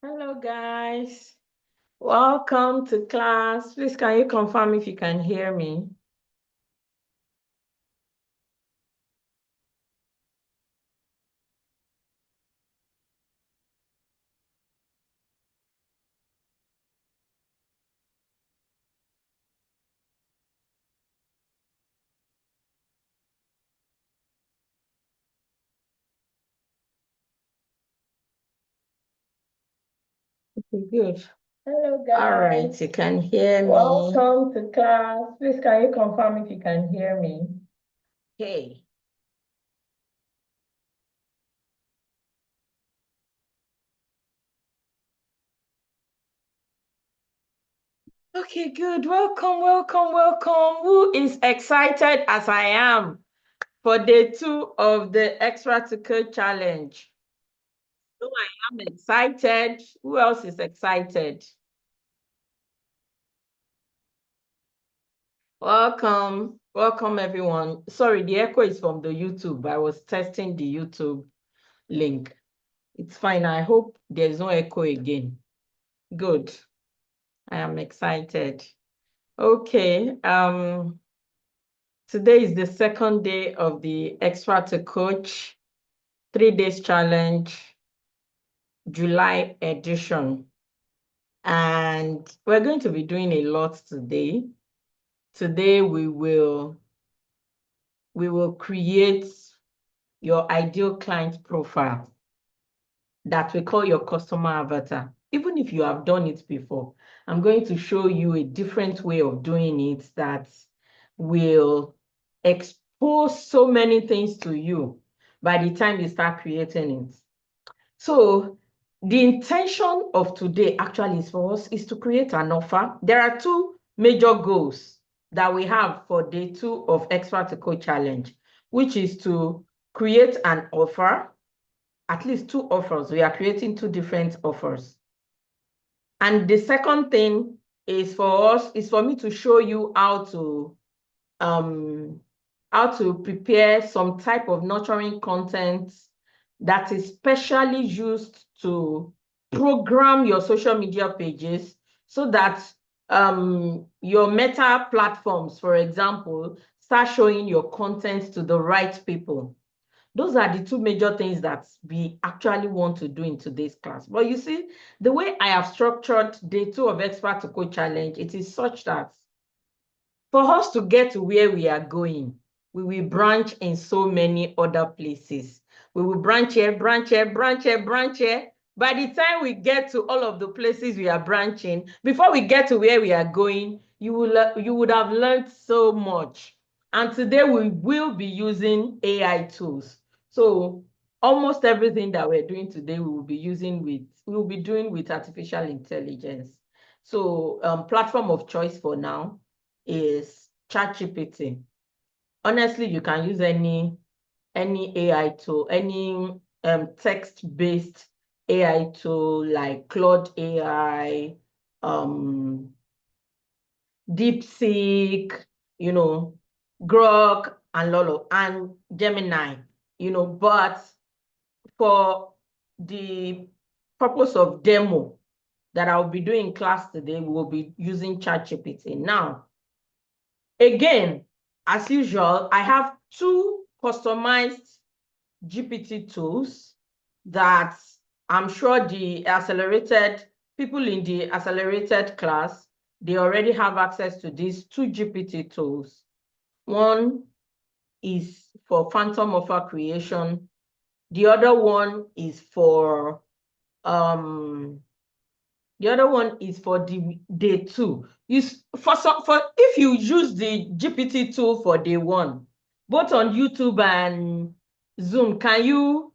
Hello, guys. Welcome to class. Please, can you confirm if you can hear me? Okay, good. Hello, guys. All right, you can hear me. Welcome to class. Please, can you confirm if you can hear me? Okay. Okay, good. Welcome, welcome, welcome. Who is excited as I am for day 2 of the Expert2Coach challenge? So I am excited. Who else is excited? Welcome, welcome everyone. Sorry, the echo is from the YouTube. I was testing the YouTube link. It's fine. I hope there's no echo again. Good. I am excited. Okay. Today is the second day of the Expert2Coach 3 days challenge, July edition. And we're going to be doing a lot today. Today we will create your ideal client profile that we call your customer avatar. Even if you have done it before, I'm going to show you a different way of doing it that will expose so many things to you by the time you start creating it. So the intention of today actually is for us is to create an offer. There are 2 major goals that we have for day 2 of Expert2Coach challenge, which is to create an offer, at least 2 offers. We are creating 2 different offers. And the second thing is for me to show you how to prepare some type of nurturing content that is specially used to program your social media pages so that your meta platforms, for example, start showing your content to the right people. Those are the 2 major things that we actually want to do in today's class. But you see, the way I have structured day 2 of Expert2Coach challenge, it is such that for us to get to where we are going, we will branch in so many other places. We will branch here, branch here, branch here, branch here. By the time we get to all of the places we are branching, before we get to where we are going, you would have learned so much. And today we will be using AI tools. So almost everything that we're doing today, we will be doing with artificial intelligence. So platform of choice for now is ChatGPT. Honestly, you can use any AI tool, any text-based AI tool like Claude AI, DeepSeek, Grok, and Lolo, and Gemini, but for the purpose of demo that I'll be doing in class today, we'll be using ChatGPT. Now, again, as usual, I have 2 customized GPT tools that I'm sure people in the accelerated class, they already have access to these 2 GPT tools. One is for phantom offer creation. The other one is for the day 2. If you use the GPT tool for day 1, both on YouTube and Zoom, can you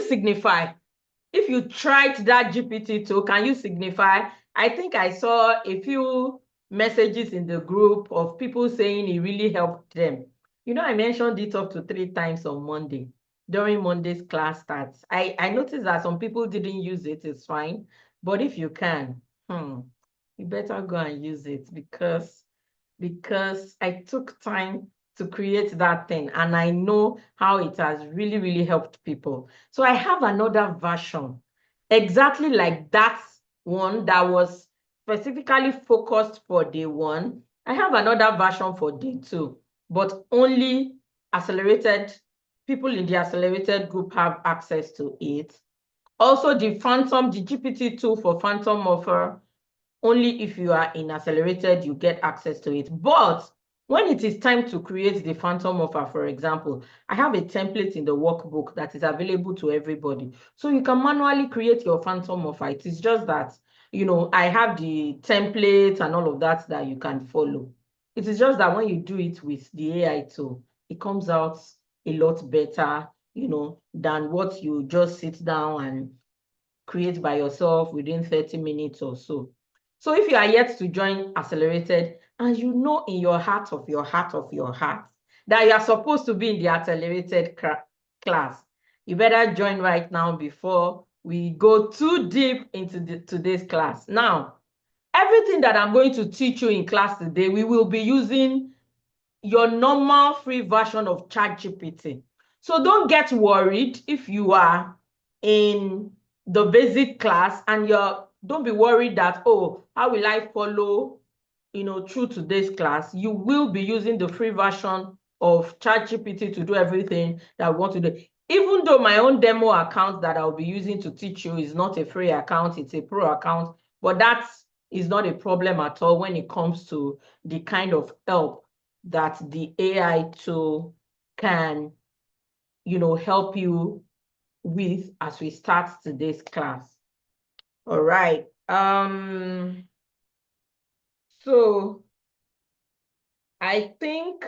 signify? If you tried that GPT tool, can you signify? I think I saw a few messages in the group of people saying it really helped them. I mentioned it up to 3 times on Monday during Monday's class starts. I noticed that some people didn't use it. It's fine. But if you can, you better go and use it because I took time to create that thing and I know how it has really, really helped people. So I have another version exactly like that one that was specifically focused for day one. I have another version for day two, but only accelerated people in the accelerated group have access to it. Also, the GPT tool for Phantom offer, only if you are in accelerated, you get access to it. But when it is time to create the phantom offer, for example, I have a template in the workbook that is available to everybody. So you can manually create your phantom offer. It is just that, I have the template and all of that that you can follow. It is just that when you do it with the AI tool, it comes out a lot better, than what you just sit down and create by yourself within 30 minutes or so. So if you are yet to join Accelerated and you know in your heart of your heart of your heart that you are supposed to be in the Accelerated class, you better join right now before we go too deep into today's class. Now, everything that I'm going to teach you in class today, we will be using your normal free version of ChatGPT. So don't get worried if you are in the basic class and don't be worried that, oh, how will I follow, through today's class. You will be using the free version of ChatGPT to do everything that we want to do. Even though my own demo account that I'll be using to teach you is not a free account, it's a pro account, but that is not a problem at all when it comes to the kind of help that the AI tool can, help you with as we start today's class. All right. So I think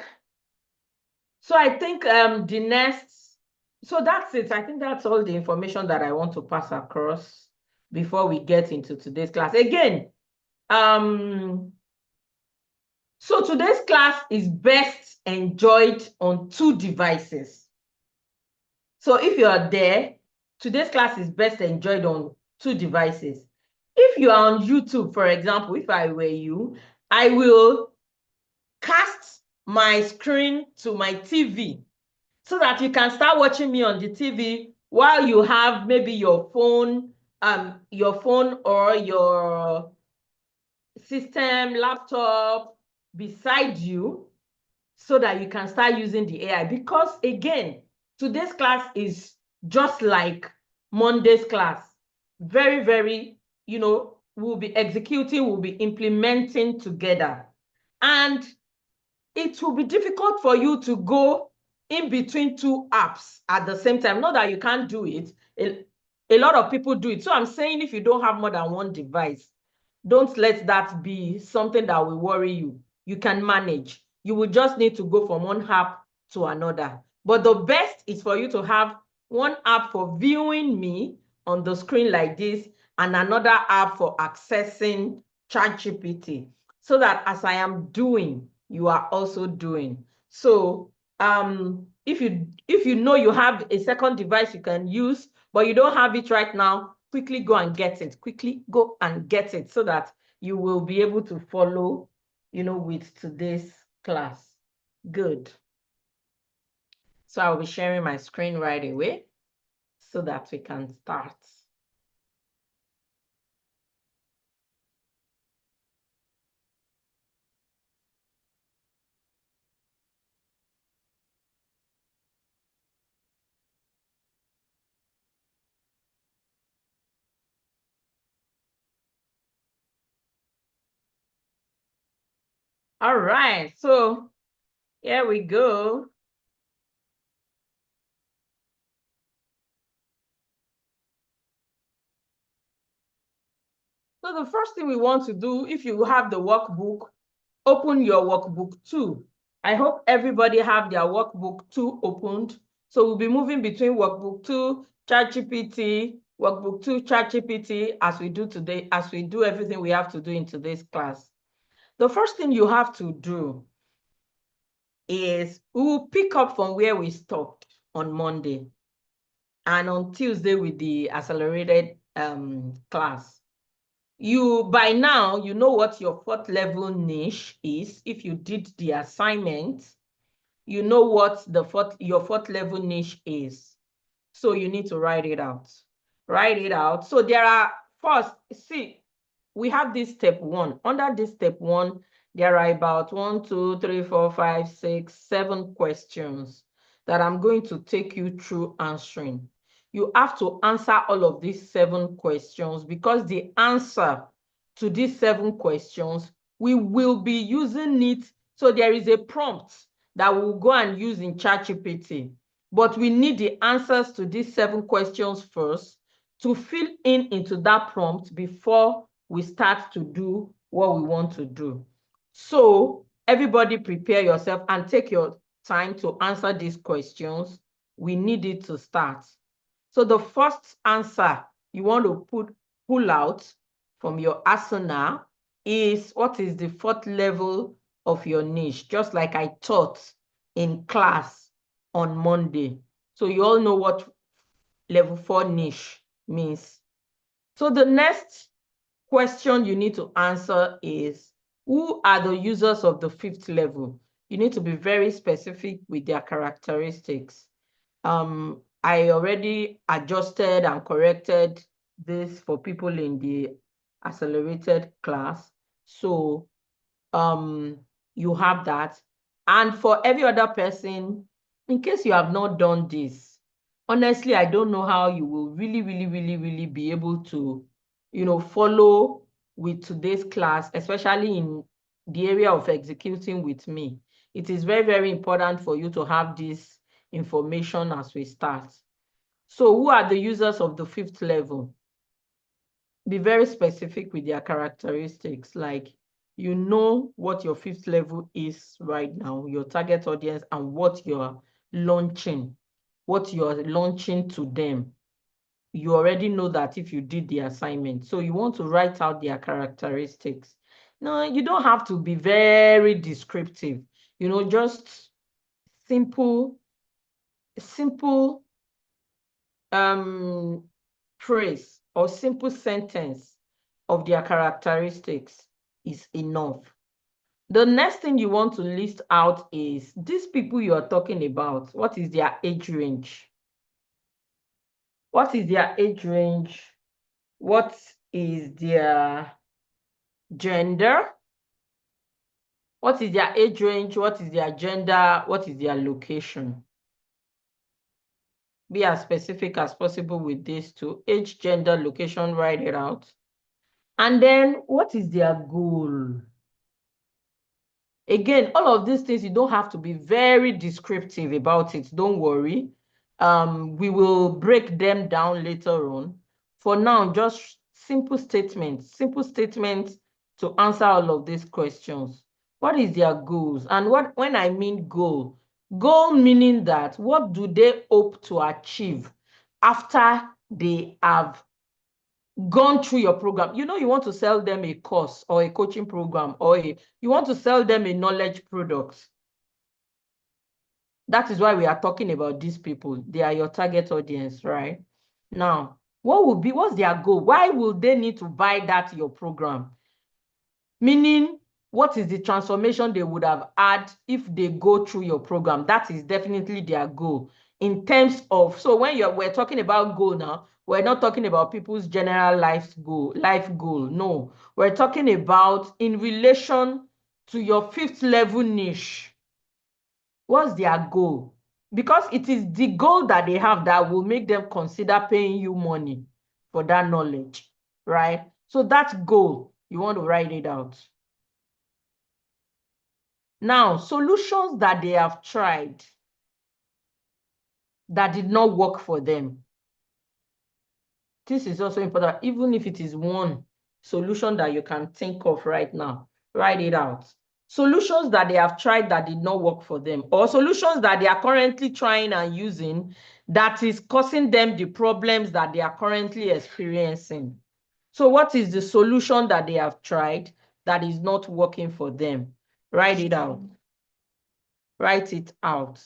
the next, so that's it. I think that's all the information that I want to pass across before we get into today's class. Again, so today's class is best enjoyed on 2 devices. So if you are there, today's class is best enjoyed on 2 devices. If you are on YouTube, for example, if I were you, I will cast my screen to my TV so that you can start watching me on the TV while you have maybe your phone or your system, laptop beside you, so that you can start using the AI. Because again, today's class is just like Monday's class. Very, very, we'll be executing, we'll be implementing together. And it will be difficult for you to go in between 2 apps at the same time. Not that you can't do it. A lot of people do it. So I'm saying if you don't have more than 1 device, don't let that be something that will worry you. You can manage. You will just need to go from one app to another. But the best is for you to have one app for viewing me on the screen like this and another app for accessing ChatGPT, so that as I am doing, you are also doing. So if you know you have a second device you can use, but you don't have it right now, quickly go and get it. Quickly go and get it so that you will be able to follow, with today's class. Good. So I'll be sharing my screen right away so that we can start. All right, so here we go. So the first thing we want to do, if you have the workbook, open your workbook 2. I hope everybody have their workbook 2 opened. So we'll be moving between workbook 2, ChatGPT, workbook 2, ChatGPT, as we do today, as we do everything we have to do in today's class. The first thing you have to do is we'll pick up from where we stopped on Monday and on Tuesday with the accelerated class. By now, you know what your 4th level niche is. If you did the assignment, you know what your 4th level niche is. So you need to write it out. Write it out. So there are, first, see, we have this step 1. Under this step 1, there are about 1, 2, 3, 4, 5, 6, 7 questions that I'm going to take you through answering. You have to answer all of these 7 questions, because the answer to these 7 questions, we will be using it. So there is a prompt that we'll go and use in ChatGPT, but we need the answers to these 7 questions first to fill into that prompt before we start to do what we want to do. So everybody prepare yourself and take your time to answer these questions. We need it to start. So the first answer you want to pull out from your arsenal is, what is the 4th level of your niche? Just like I taught in class on Monday. So you all know what level 4 niche means. So the next question you need to answer is, who are the users of the 5th level? You need to be very specific with their characteristics. I already adjusted and corrected this for people in the accelerated class. So you have that. And for every other person, in case you have not done this, honestly, I don't know how you will really be able to, follow with today's class, especially in the area of executing with me. It is very important for you to have this information as we start. So who are the users of the 5th level? Be very specific with their characteristics. Like, you know what your 5th level is right now, your target audience, and what you're launching to them. You already know that if you did the assignment. So you want to write out their characteristics. No, you don't have to be very descriptive. Just simple phrase or simple sentence of their characteristics is enough. The next thing you want to list out is these people you are talking about. What is their age range? What is their age range? What is their gender? What is their age range? What is their gender? What is their location? Be as specific as possible with these two: age, gender, location. Write it out. And then, what is their goal? Again, all of these things, you don't have to be very descriptive about it. Don't worry. We will break them down later on. For now, just simple statements to answer all of these questions. What is their goals? And when I mean goal meaning that what do they hope to achieve after they have gone through your program? You want to sell them a course or a coaching program, or you want to sell them a knowledge product. That is why we are talking about these people. They are your target audience, right? Now, what's their goal? Why will they need to buy your program? Meaning, what is the transformation they would have had if they go through your program? That is definitely their goal. In terms of, so when we're talking about goal now, we're not talking about people's general life goal. No, we're talking about in relation to your 5th level niche. What's their goal? Because it is the goal that they have that will make them consider paying you money for that knowledge, right? So that goal, you want to write it out. Now, solutions that they have tried that did not work for them. This is also important, even if it is one solution that you can think of right now. Write it out. Solutions that they have tried that did not work for them, or solutions that they are currently trying and using that is causing them the problems that they are currently experiencing. So what is the solution that they have tried that is not working for them? Write it out. Write it out.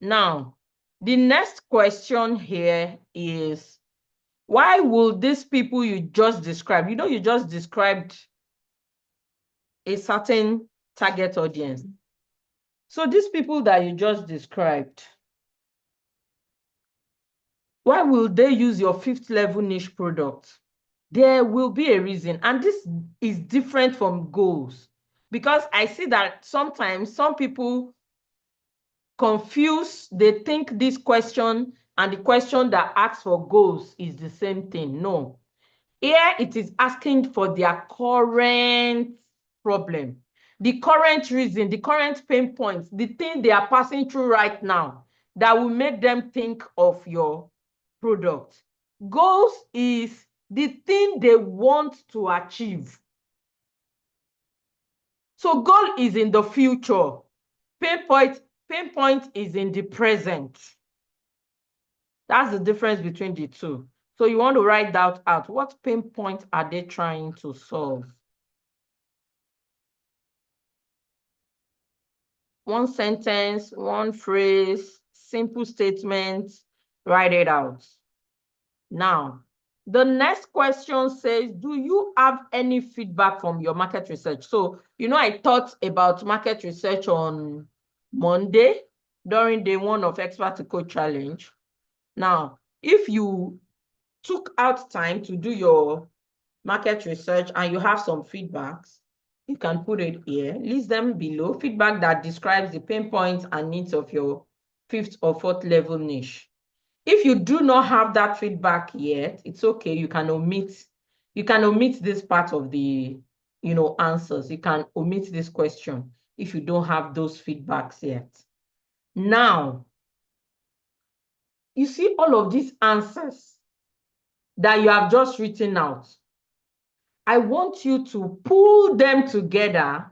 Now, the next question here is, why will these people you just described, you just described a certain target audience. So these people that you just described, Why will they use your 5th level niche product? There will be a reason. And this is different from goals, because I see that sometimes some people confuse, they think this question and the question that asks for goals is the same thing. No. Here it is asking for their current problem, the current reason, the current pain points, the thing they are passing through right now that will make them think of your product. Goals is the thing they want to achieve. So goal is in the future. Pain point is in the present. That's the difference between the two. So you want to write that out. What pain point are they trying to solve? One sentence, one phrase, simple statement, write it out. Now, the next question says, do you have any feedback from your market research? So, I taught about market research on Monday during day 1 of Expert2Coach challenge. Now, if you took out time to do your market research and you have some feedbacks, you can put it here. List them below. Feedback that describes the pain points and needs of your 5th or 4th level niche. If you do not have that feedback yet, it's okay. You can omit this part of the answers. You can omit this question if you don't have those feedbacks yet. Now, you see all of these answers that you have just written out. I want you to pull them together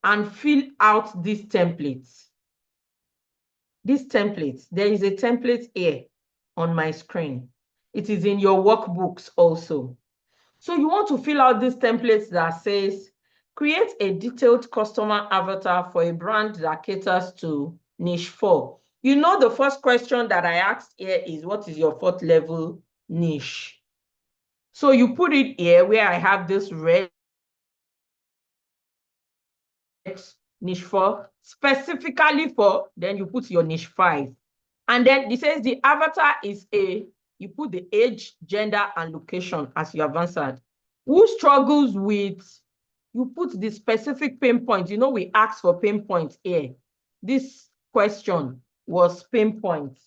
and fill out these templates. These templates, there is a template here on my screen. It is in your workbooks also. So you want to fill out these templates that says, create a detailed customer avatar for a brand that caters to niche 4. The first question that I asked here is, what is your 4th level niche? So you put it here where I have this red niche 4, specifically for, then you put your niche 5. And then it says the avatar is you put the age, gender, and location as you have answered. Who struggles with, you put the specific pain point. We asked for pain points here. This question was pain points.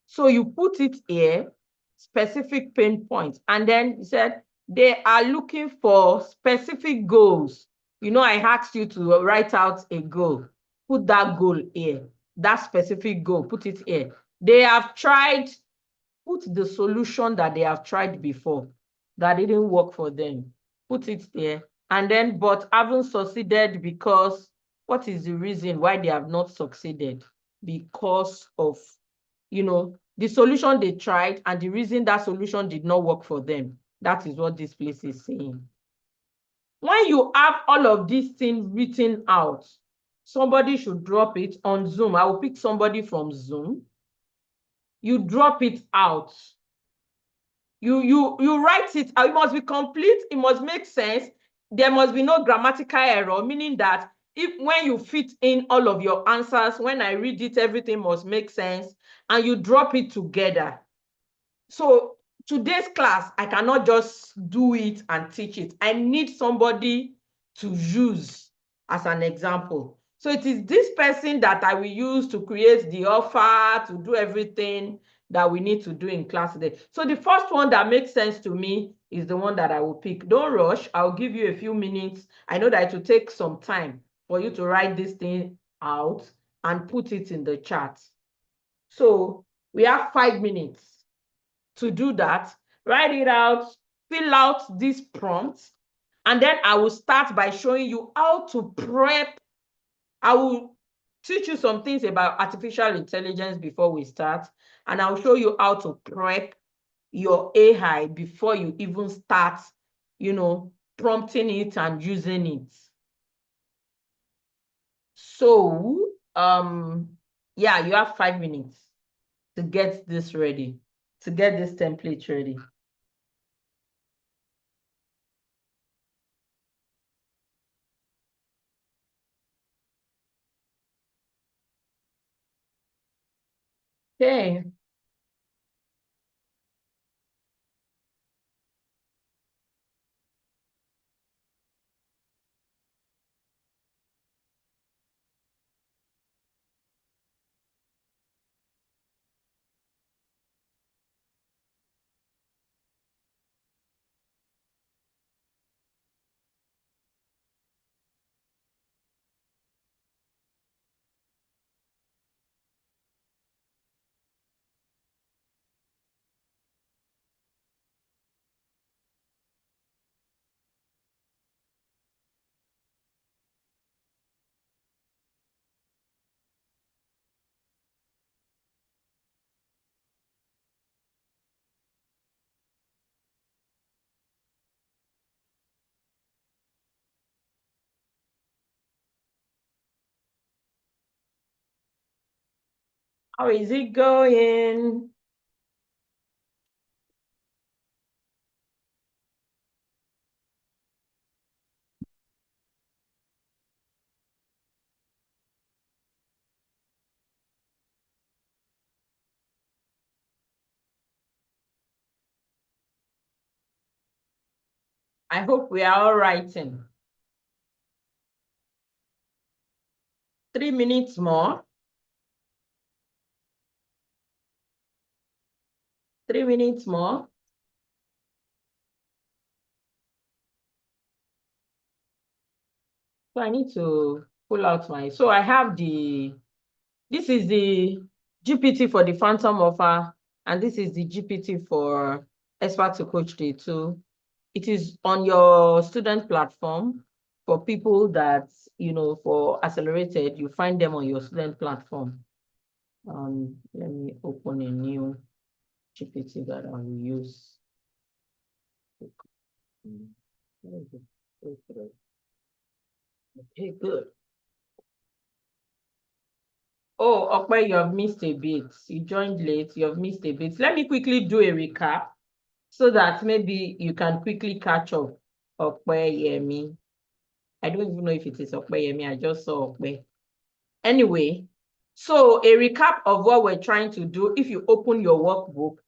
So you put it here, specific pain points. And then you said they are looking for specific goals. I asked you to write out a goal. Put that goal here. That specific goal, put it here. They have tried, put the solution that they have tried before that didn't work for them. Put it there. And then, but haven't succeeded because, what is the reason why they have not succeeded? Because of, the solution they tried and the reason that solution did not work for them. That is what this place is saying. When you have all of these things written out, somebody should drop it on Zoom. I will pick somebody from Zoom. You drop it out. You write it. It must be complete. It must make sense. There must be no grammatical error, meaning that when you fit in all of your answers, when I read it, everything must make sense, and you drop it together. So today's class, I cannot just do it and teach it. I need somebody to use as an example. So it is this person that I will use to create the offer, to do everything that we need to do in class today. So the first one that makes sense to me is the one that I will pick. Don't rush. I'll give you a few minutes. I know that it will take some time for you to write this thing out and put it in the chat. So we have 5 minutes to do that. Write it out, fill out this prompt, and then I will start by showing you how to prep. I will teach you some things about artificial intelligence before we start, and I'll show you how to prep your AI before you even start, prompting it and using it. So, yeah, you have 5 minutes to get this ready, to get this template ready. Okay. How is it going? I hope we are all writing. 3 minutes more. 3 minutes more. So I need to pull out my, so I have this is the GPT for the phantom offer, and this is the GPT for Expert2Coach Day 2. It is on your student platform for people that, for accelerated, you find them on your student platform. Let me open a new GPT that I will use. Okay, good. Oh, Okpe, you have missed a bit. You joined late, you have missed a bit. Let me quickly do a recap so that maybe you can quickly catch up. Okpe, I don't even know if it is Okpe, I just saw Okpe. Anyway, so a recap of what we're trying to do, if you open your workbook,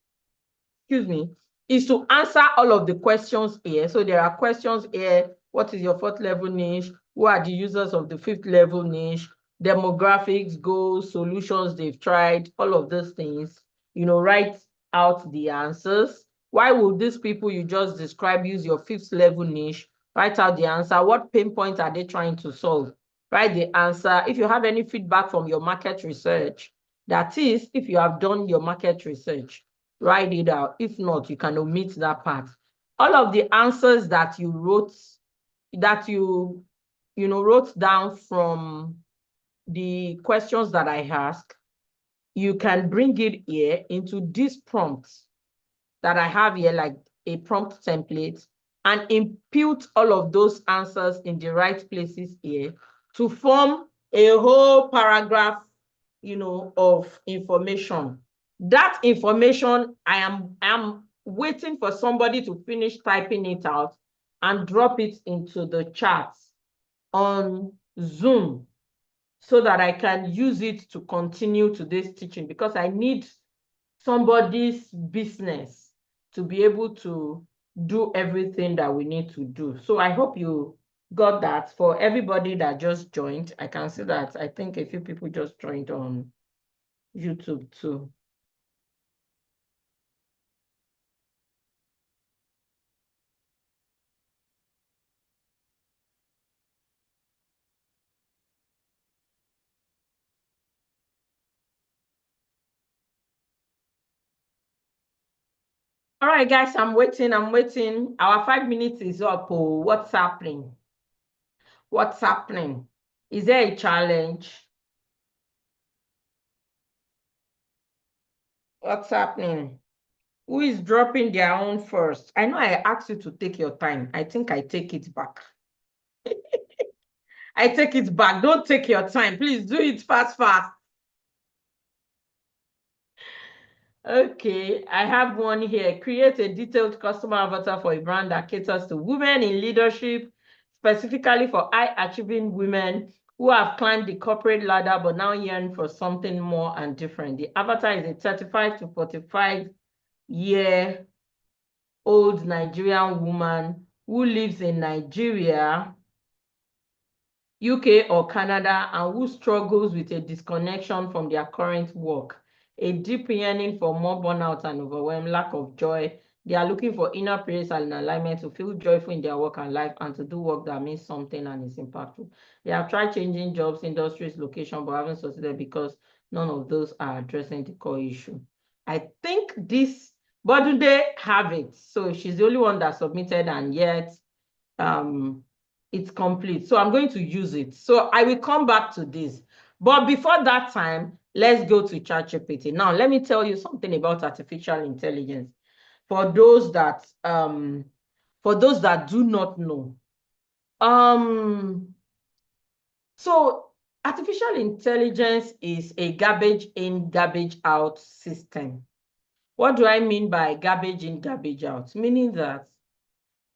excuse me, is to answer all of the questions here. So there are questions here. What is your 4th level niche? Who are the users of the 5th level niche? Demographics, goals, solutions they've tried, all of those things. Write out the answers. Why would these people you just described use your 5th level niche? Write out the answer. What pain points are they trying to solve? Write the answer. If you have any feedback from your market research, that is, if you have done your market research, write it out. If not, you can omit that part. All of the answers that you wrote, that you wrote down from the questions that I asked, you can bring it here into these prompts that I have here, like a prompt template, and impute all of those answers in the right places here to form a whole paragraph, of information. That information, I am waiting for somebody to finish typing it out and drop it into the chat on Zoom so that I can use it to continue today's teaching, because I need somebody's business to be able to do everything that we need to do. So I hope you got that. For everybody that just joined, I can see that I think a few people just joined on YouTube too. All right, guys, I'm waiting. Our 5 minutes is up. Oh, what's happening? What's happening? Is there a challenge? What's happening? Who is dropping their own first? I know I asked you to take your time. I think I take it back. I take it back. Don't take your time. Please do it fast, fast. Okay, I have one here. Create a detailed customer avatar for a brand that caters to women in leadership, specifically for high-achieving women who have climbed the corporate ladder but now yearn for something more and different. The avatar is a 35 to 45-year-old Nigerian woman who lives in Nigeria, UK, or Canada, and who struggles with a disconnection from their current work, a deep yearning for more burnout and overwhelm, lack of joy. They are looking for inner peace and alignment to feel joyful in their work and life and to do work that means something and is impactful. They have tried changing jobs, industries, location, but haven't succeeded because none of those are addressing the core issue. I think this, but do they have it? So she's the only one that submitted, and yet it's complete. So I'm going to use it. So I will come back to this. But before that time, let's go to ChatGPT. Now, let me tell you something about artificial intelligence. For those that do not know. So artificial intelligence is a garbage in, garbage out system. What do I mean by garbage in, garbage out? Meaning that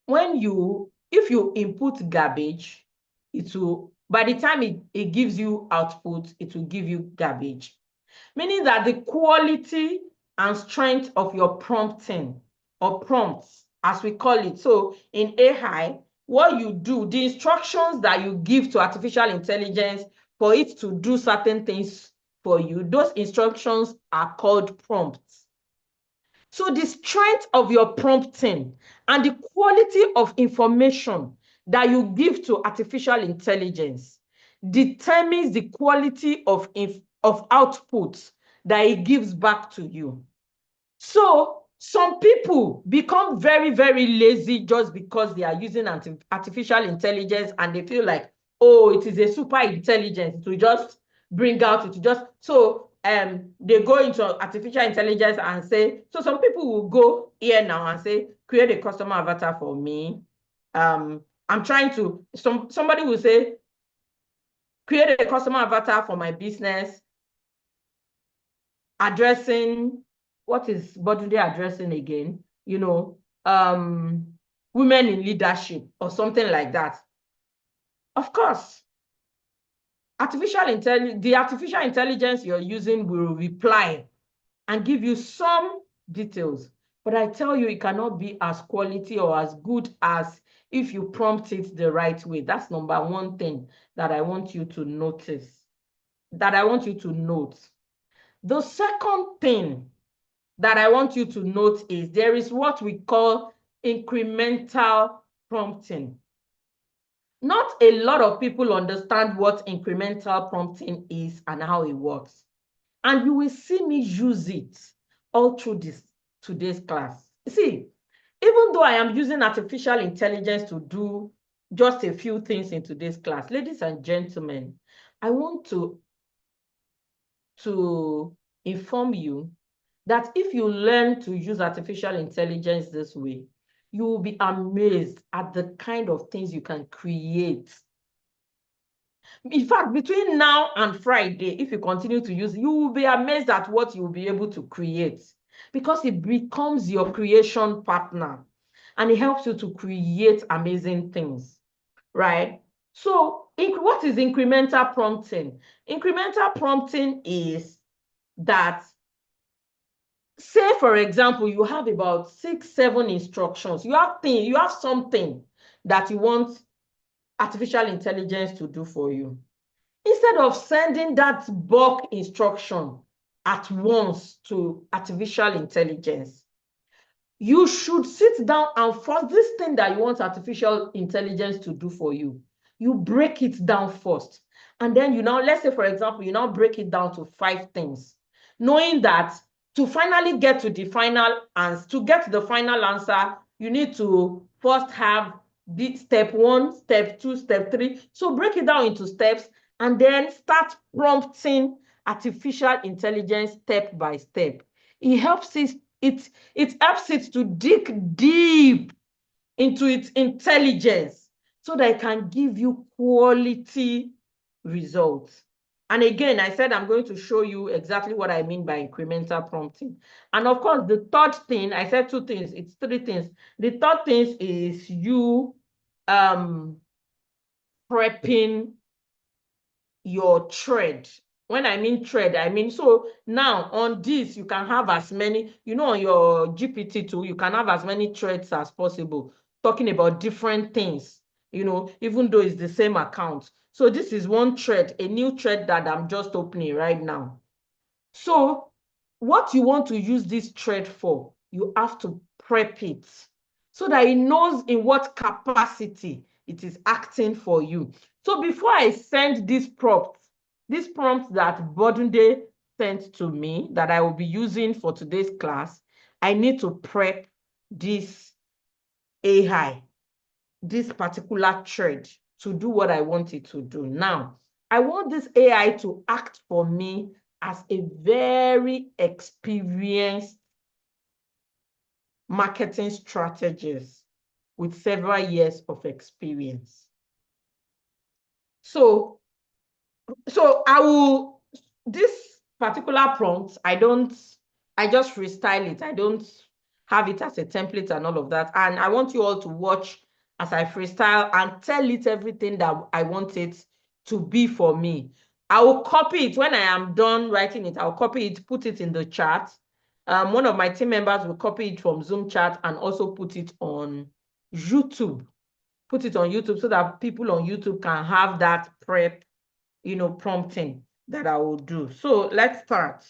if you input garbage, it will, by the time it gives you output, it will give you garbage. Meaning that the quality and strength of your prompting, or prompts, as we call it. So in AI, what you do, the instructions that you give to artificial intelligence for it to do certain things for you, those instructions are called prompts. So the strength of your prompting and the quality of information that you give to artificial intelligence determines the quality of output that it gives back to you. So some people become very, very lazy just because they are using artificial intelligence and they feel like, oh, it is a super intelligence. It will just bring out, it will just, so they go into artificial intelligence and say, so some people will go here now and say, create a customer avatar for me. I'm trying to, somebody will say, create a customer avatar for my business, addressing, what is Bodunde addressing again? You know, women in leadership or something like that. Of course, the artificial intelligence you're using will reply and give you some details. But I tell you, it cannot be as quality or as good as if you prompt it the right way. That's number one thing that I want you to notice, that I want you to note. The second thing that I want you to note is there is what we call incremental prompting. Not a lot of people understand what incremental prompting is and how it works. And you will see me use it all through today's class. See, even though I am using artificial intelligence to do just a few things in today's class, ladies and gentlemen, I want to inform you that if you learn to use artificial intelligence this way, you will be amazed at the kind of things you can create. In fact, between now and Friday, if you continue to use it, you will be amazed at what you will be able to create, because it becomes your creation partner and it helps you to create amazing things, right? So what is incremental prompting? Incremental prompting is that, say, for example, you have about 6, 7 instructions. You have something that you want artificial intelligence to do for you. Instead of sending that bulk instruction at once to artificial intelligence, you should sit down and for this thing that you want artificial intelligence to do for you, you break it down first. And then let's say, for example, you now break it down to 5 things, knowing that to finally get to the final answer, you need to first have the step 1, step 2, step 3. So break it down into steps and then start prompting artificial intelligence step by step. It helps it to dig deep into its intelligence so that it can give you quality results. And again, I said I'm going to show you exactly what I mean by incremental prompting. And of course, the third thing, I said 2 things, it's 3 things. The third thing is you prepping your thread. When I mean thread, I mean, so now on this, you can have as many, on your GPT tool, you can have as many threads as possible, talking about different things, even though it's the same account. So this is one thread, a new thread that I'm just opening right now. So what you want to use this thread for, you have to prep it so that it knows in what capacity it is acting for you. So before I send this prompt that Bodunde sent to me that I will be using for today's class, I need to prep this AI, this particular thread, to do what I want it to do. Now, I want this AI to act for me as a very experienced marketing strategist with several years of experience. So this particular prompt, I just freestyle it. I don't have it as a template and all of that. And I want you all to watch as I freestyle and tell it everything that I want it to be for me. I will copy it when I am done writing it. I'll copy it, put it in the chat. One of my team members will copy it from Zoom chat and also put it on YouTube. Put it on YouTube so that people on YouTube can have that prep, prompting that I will do. So let's start.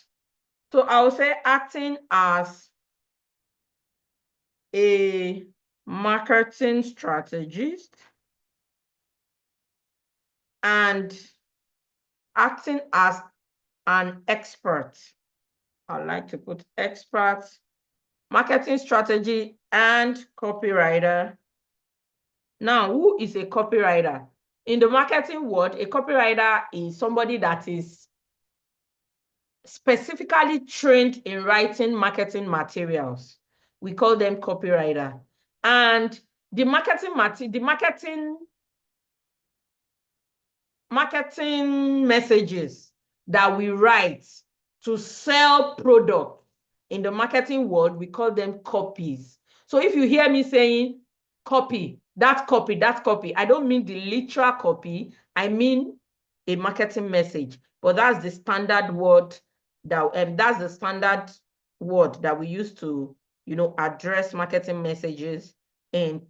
So I will say acting as a marketing strategist and acting as an expert. I like to put expert, marketing strategy, and copywriter. Now, who is a copywriter? In the marketing world, a copywriter is somebody that is specifically trained in writing marketing materials. We call them copywriter. And the marketing messages that we write to sell products in the marketing world, we call them copies. So if you hear me saying copy, that copy, I don't mean the literal copy. I mean a marketing message. But that's the standard word that we use to, address marketing messages in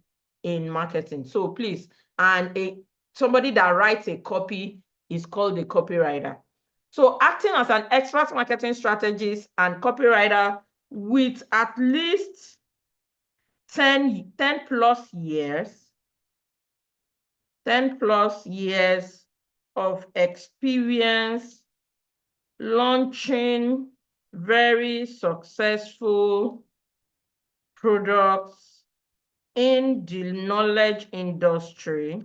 marketing. So please, and somebody that writes a copy is called a copywriter. So acting as an expert marketing strategist and copywriter with at least 10 plus years, 10 plus years of experience launching very successful products in the knowledge industry,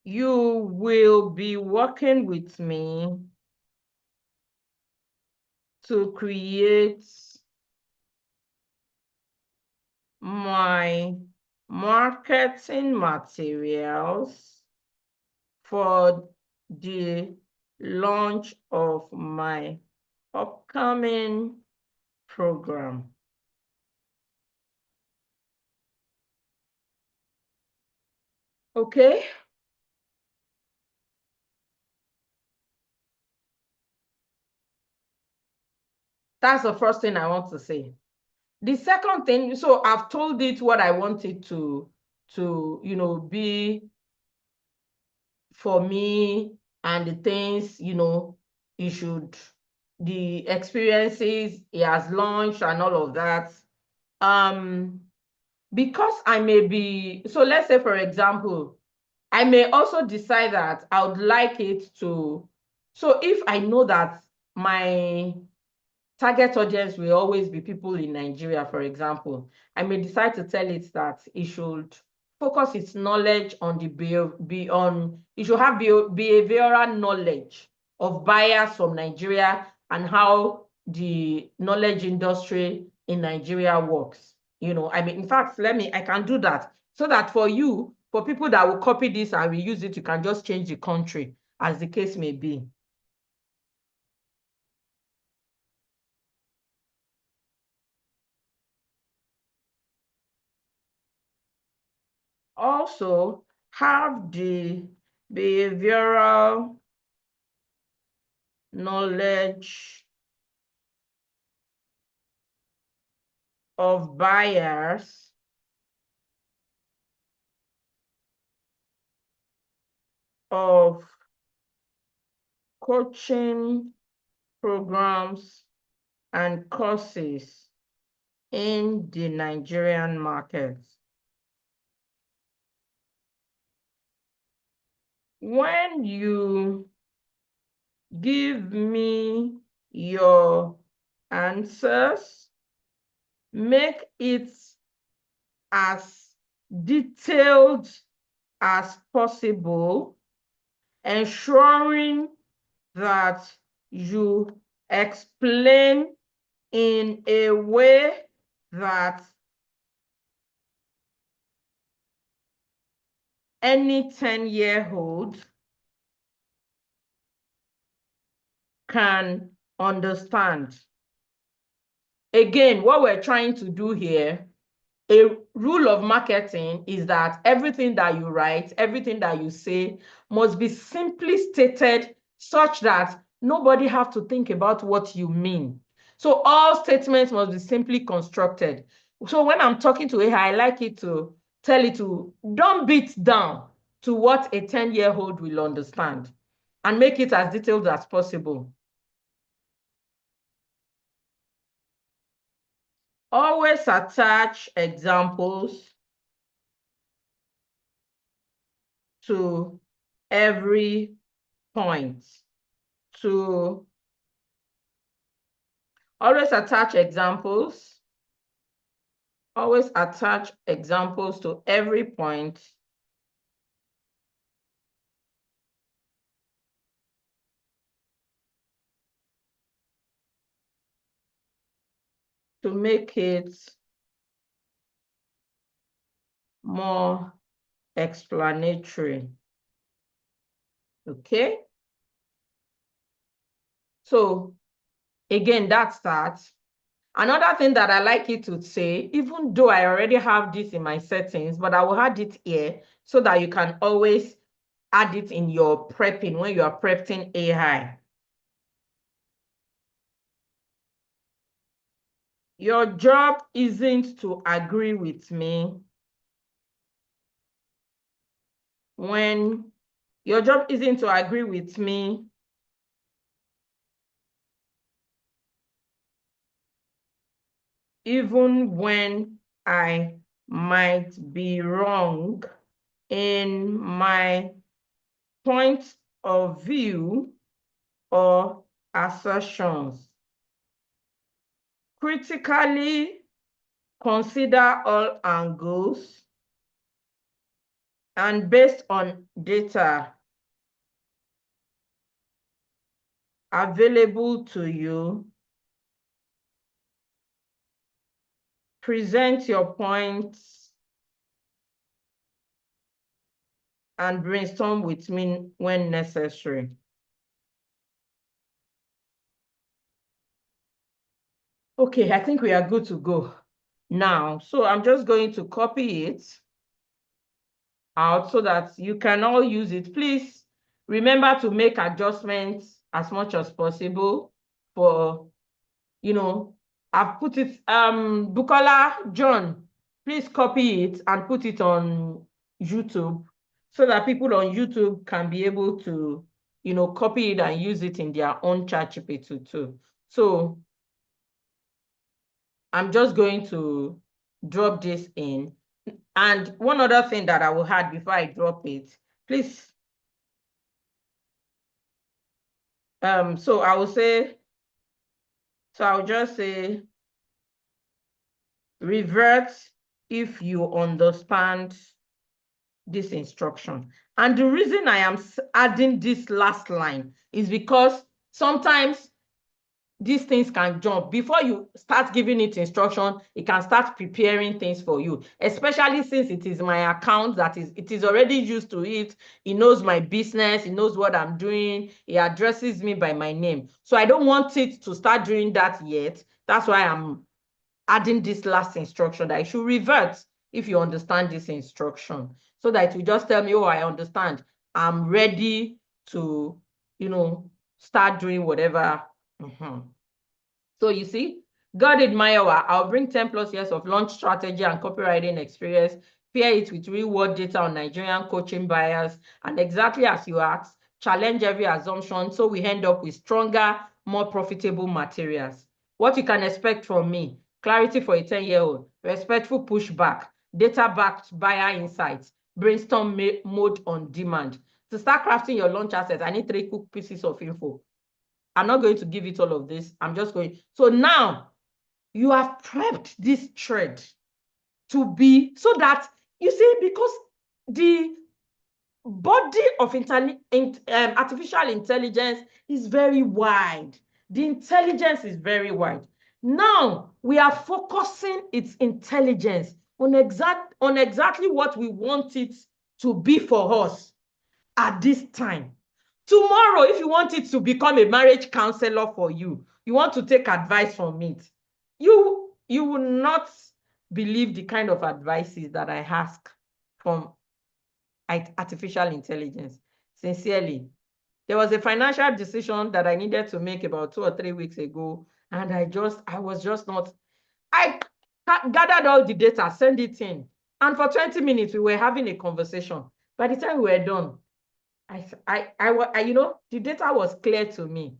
you will be working with me to create my marketing materials for the launch of my upcoming program. Okay? That's the first thing I want to say. The second thing, so I've told it what I want it to be for me, and the things, the experiences he has launched and all of that. Because I may be, so let's say, for example, I may also decide that I would like it to, so if I know that my target audience will always be people in Nigeria, for example, I may decide to tell it that it should focus its knowledge on it should have behavioral knowledge of buyers from Nigeria and how the knowledge industry in Nigeria works. In fact, I can do that so that for people that will copy this and reuse it, you can just change the country as the case may be. Also, have the behavioral knowledge of buyers of coaching programs and courses in the Nigerian market. When you give me your answers, make it as detailed as possible, ensuring that you explain in a way that any 10-year-old can understand. Again, what we're trying to do here, a rule of marketing is that everything that you write, everything that you say must be simply stated such that nobody have to think about what you mean. So all statements must be simply constructed. So when I'm talking to AI, I like it to tell it to dumb it down to what a 10-year-old will understand and make it as detailed as possible. Always attach examples to every point. To always attach examples. Always attach examples to every point to make it more explanatory. Okay? So again, that's that. Another thing that I like you to say, even though I already have this in my settings, but I will add it here so that you can always add it in your prepping when you are prepping AI. Your job isn't to agree with me when your job isn't to agree with me even when I might be wrong in my point of view or assertions. Critically consider all angles and based on data available to you, present your points and brainstorm with me when necessary. Okay, I think we are good to go now. So I'm just going to copy it out so that you can all use it. Please remember to make adjustments as much as possible for, I've put it, Bukola John, please copy it and put it on YouTube so that people on YouTube can be able to, copy it and use it in their own ChatGPT too. So I'm just going to drop this in. And one other thing that I will add before I drop it, please. So I'll just say, revert if you understand this instruction. And the reason I am adding this last line is because sometimes these things can jump. Before you start giving it instruction, it can start preparing things for you, especially since it is my account it is already used to it. It knows my business, it knows what I'm doing, it addresses me by my name. So I don't want it to start doing that yet. That's why I'm adding this last instruction that I should revert if you understand this instruction. so that you just tell me, oh, I understand. I'm ready to, start doing whatever. So you see, God Mayowa, I'll bring 10 plus years of launch strategy and copywriting experience, pair it with real world data on Nigerian coaching buyers, and exactly as you asked, challenge every assumption so we end up with stronger, more profitable materials. What you can expect from me: clarity for a 10-year-old, respectful pushback, data-backed buyer insights, brainstorm mode on demand. To start crafting your launch assets, I need 3 quick pieces of info. I'm not going to give it all of this. I'm just going. So now you have prepped this thread to be so that, you see, because the body of artificial intelligence is very wide. The intelligence is very wide. Now we are focusing its intelligence on exactly what we want it to be for us at this time. Tomorrow, if you want it to become a marriage counselor for you, you want to take advice from it, you will not believe the kind of advices that I ask from artificial intelligence. Sincerely, there was a financial decision that I needed to make about 2 or 3 weeks ago, and I was just not. I gathered all the data, send it in, and for 20 minutes we were having a conversation. By the time we were done, the data was clear to me.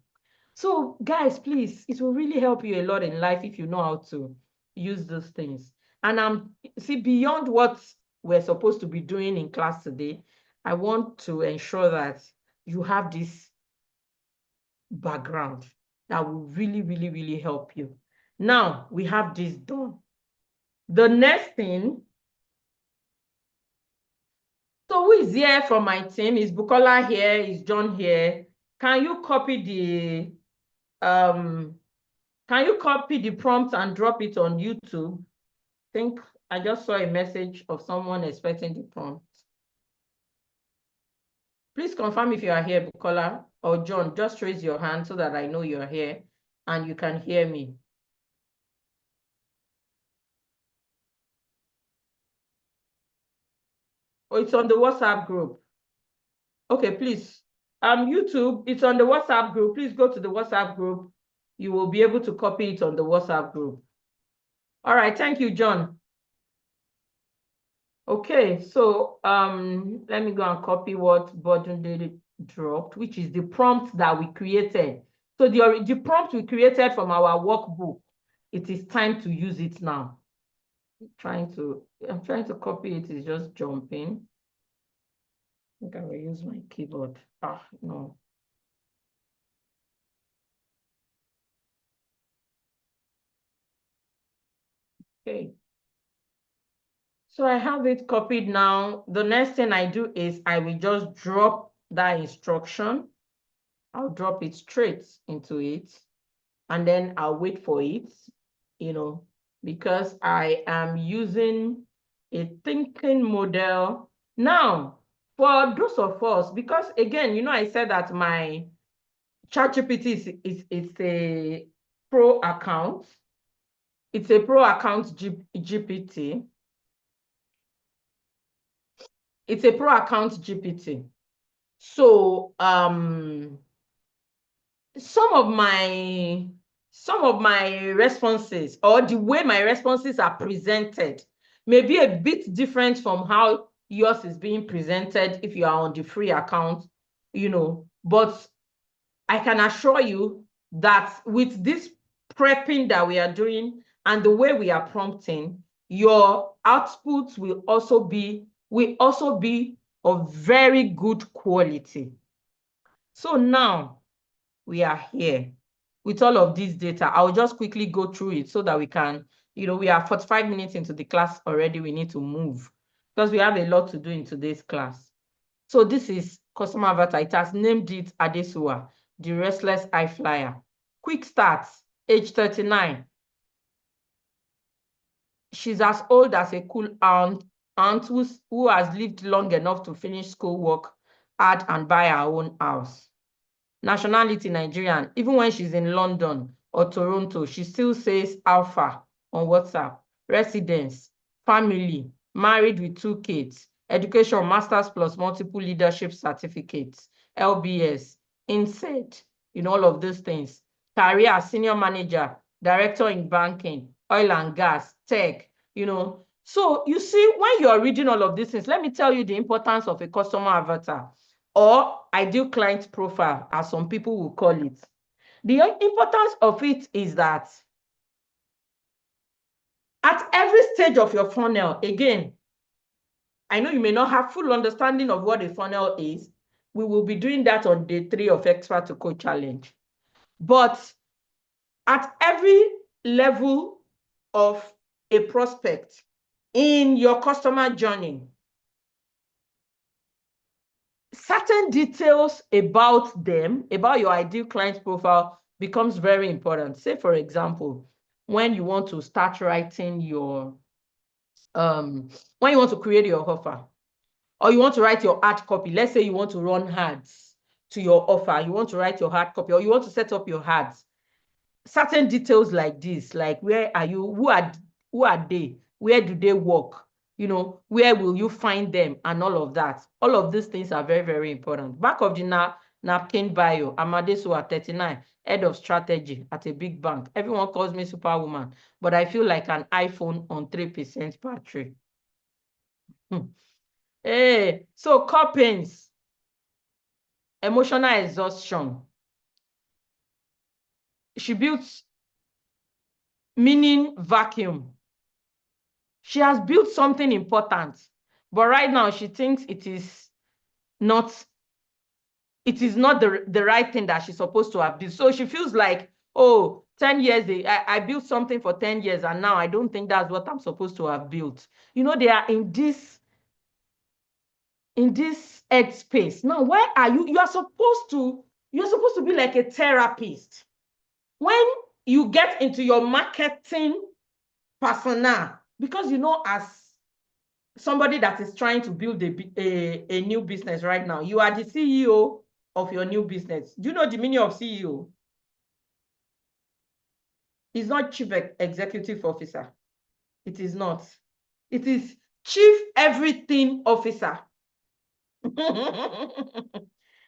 So guys, please, it will really help you a lot in life if you know how to use those things. And see, beyond what we're supposed to be doing in class today, I want to ensure that you have this background that will really, really, really help you. Now we have this done. The next thing, so who is here from my team? Is Bukola here? Is John here? Can you copy the prompt and drop it on YouTube? I think I just saw a message of someone expecting the prompt. Please confirm if you are here, Bukola or John. Just raise your hand so that I know you're here and you can hear me. Oh, it's on the WhatsApp group. Okay, please. YouTube, it's on the WhatsApp group. Please go to the WhatsApp group. You will be able to copy it on the WhatsApp group. All right, thank you, John. Okay, so let me go and copy what Bodunde dropped, which is the prompt that we created. So the prompt we created from our workbook, it is time to use it now. I'm trying to copy it, it's just jumping. I think I will use my keyboard. No. Okay. So I have it copied now. The next thing I do is I will just drop that instruction. I'll drop it straight into it. And then I'll wait for it, because I am using a thinking model. Now, for those of us, because again, I said that my ChatGPT is a pro account. It's a pro account GPT. It's a pro account GPT. So some of my responses, or the way my responses are presented, may be a bit different from how yours is being presented if you are on the free account, but I can assure you that with this prepping that we are doing and the way we are prompting, your outputs will also be of very good quality. So now we are here with all of this data. I'll just quickly go through it so that we can, we are 45 minutes into the class already. We need to move because we have a lot to do in today's class. So this is customer avatar. It has named it Adesua, the restless high flyer. Quick start, age 39. She's as old as a cool aunt who has lived long enough to finish schoolwork, add and buy her own house. Nationality Nigerian. Even when she's in London or Toronto, she still says alpha on WhatsApp. Residence, family, married with 2 kids, education, master's plus multiple leadership certificates, LBS, INSEAD, all of these things. Career, senior manager, director in banking, oil and gas, tech, So you see, when you're reading all of these things, let me tell you the importance of a customer avatar or ideal client profile, as some people will call it. The importance of it is that at every stage of your funnel, again, I know you may not have full understanding of what a funnel is. We will be doing that on day 3 of Expert2Coach Challenge. But at every level of a prospect in your customer journey, certain details about them, about your ideal client profile, becomes very important. Say, for example, when you want to start writing your, when you want to create your offer, or you want to write your ad copy. Let's say you want to run ads to your offer. You want to write your ad copy, or you want to set up your ads. Certain details like this, like where are you, who are they, where do they work, where will you find them, and all of that. All of these things are very, very important. Back of the napkin bio, Amadesuwa 39, head of strategy at a big bank. Everyone calls me Superwoman, but I feel like an iPhone on 3% battery. Hey, so core pains, emotional exhaustion. She built meaning vacuum. She has built something important, but right now she thinks it is not the right thing that she's supposed to have built. So she feels like, oh, 10 years, I built something for 10 years, and now I don't think that's what I'm supposed to have built. They are in this headspace. Now, where are you? You're supposed to be like a therapist. When you get into your marketing persona, because as somebody that is trying to build a new business right now, you are the CEO of your new business. Do you know the meaning of CEO? It's not Chief Executive Officer. It is not. It is Chief Everything Officer.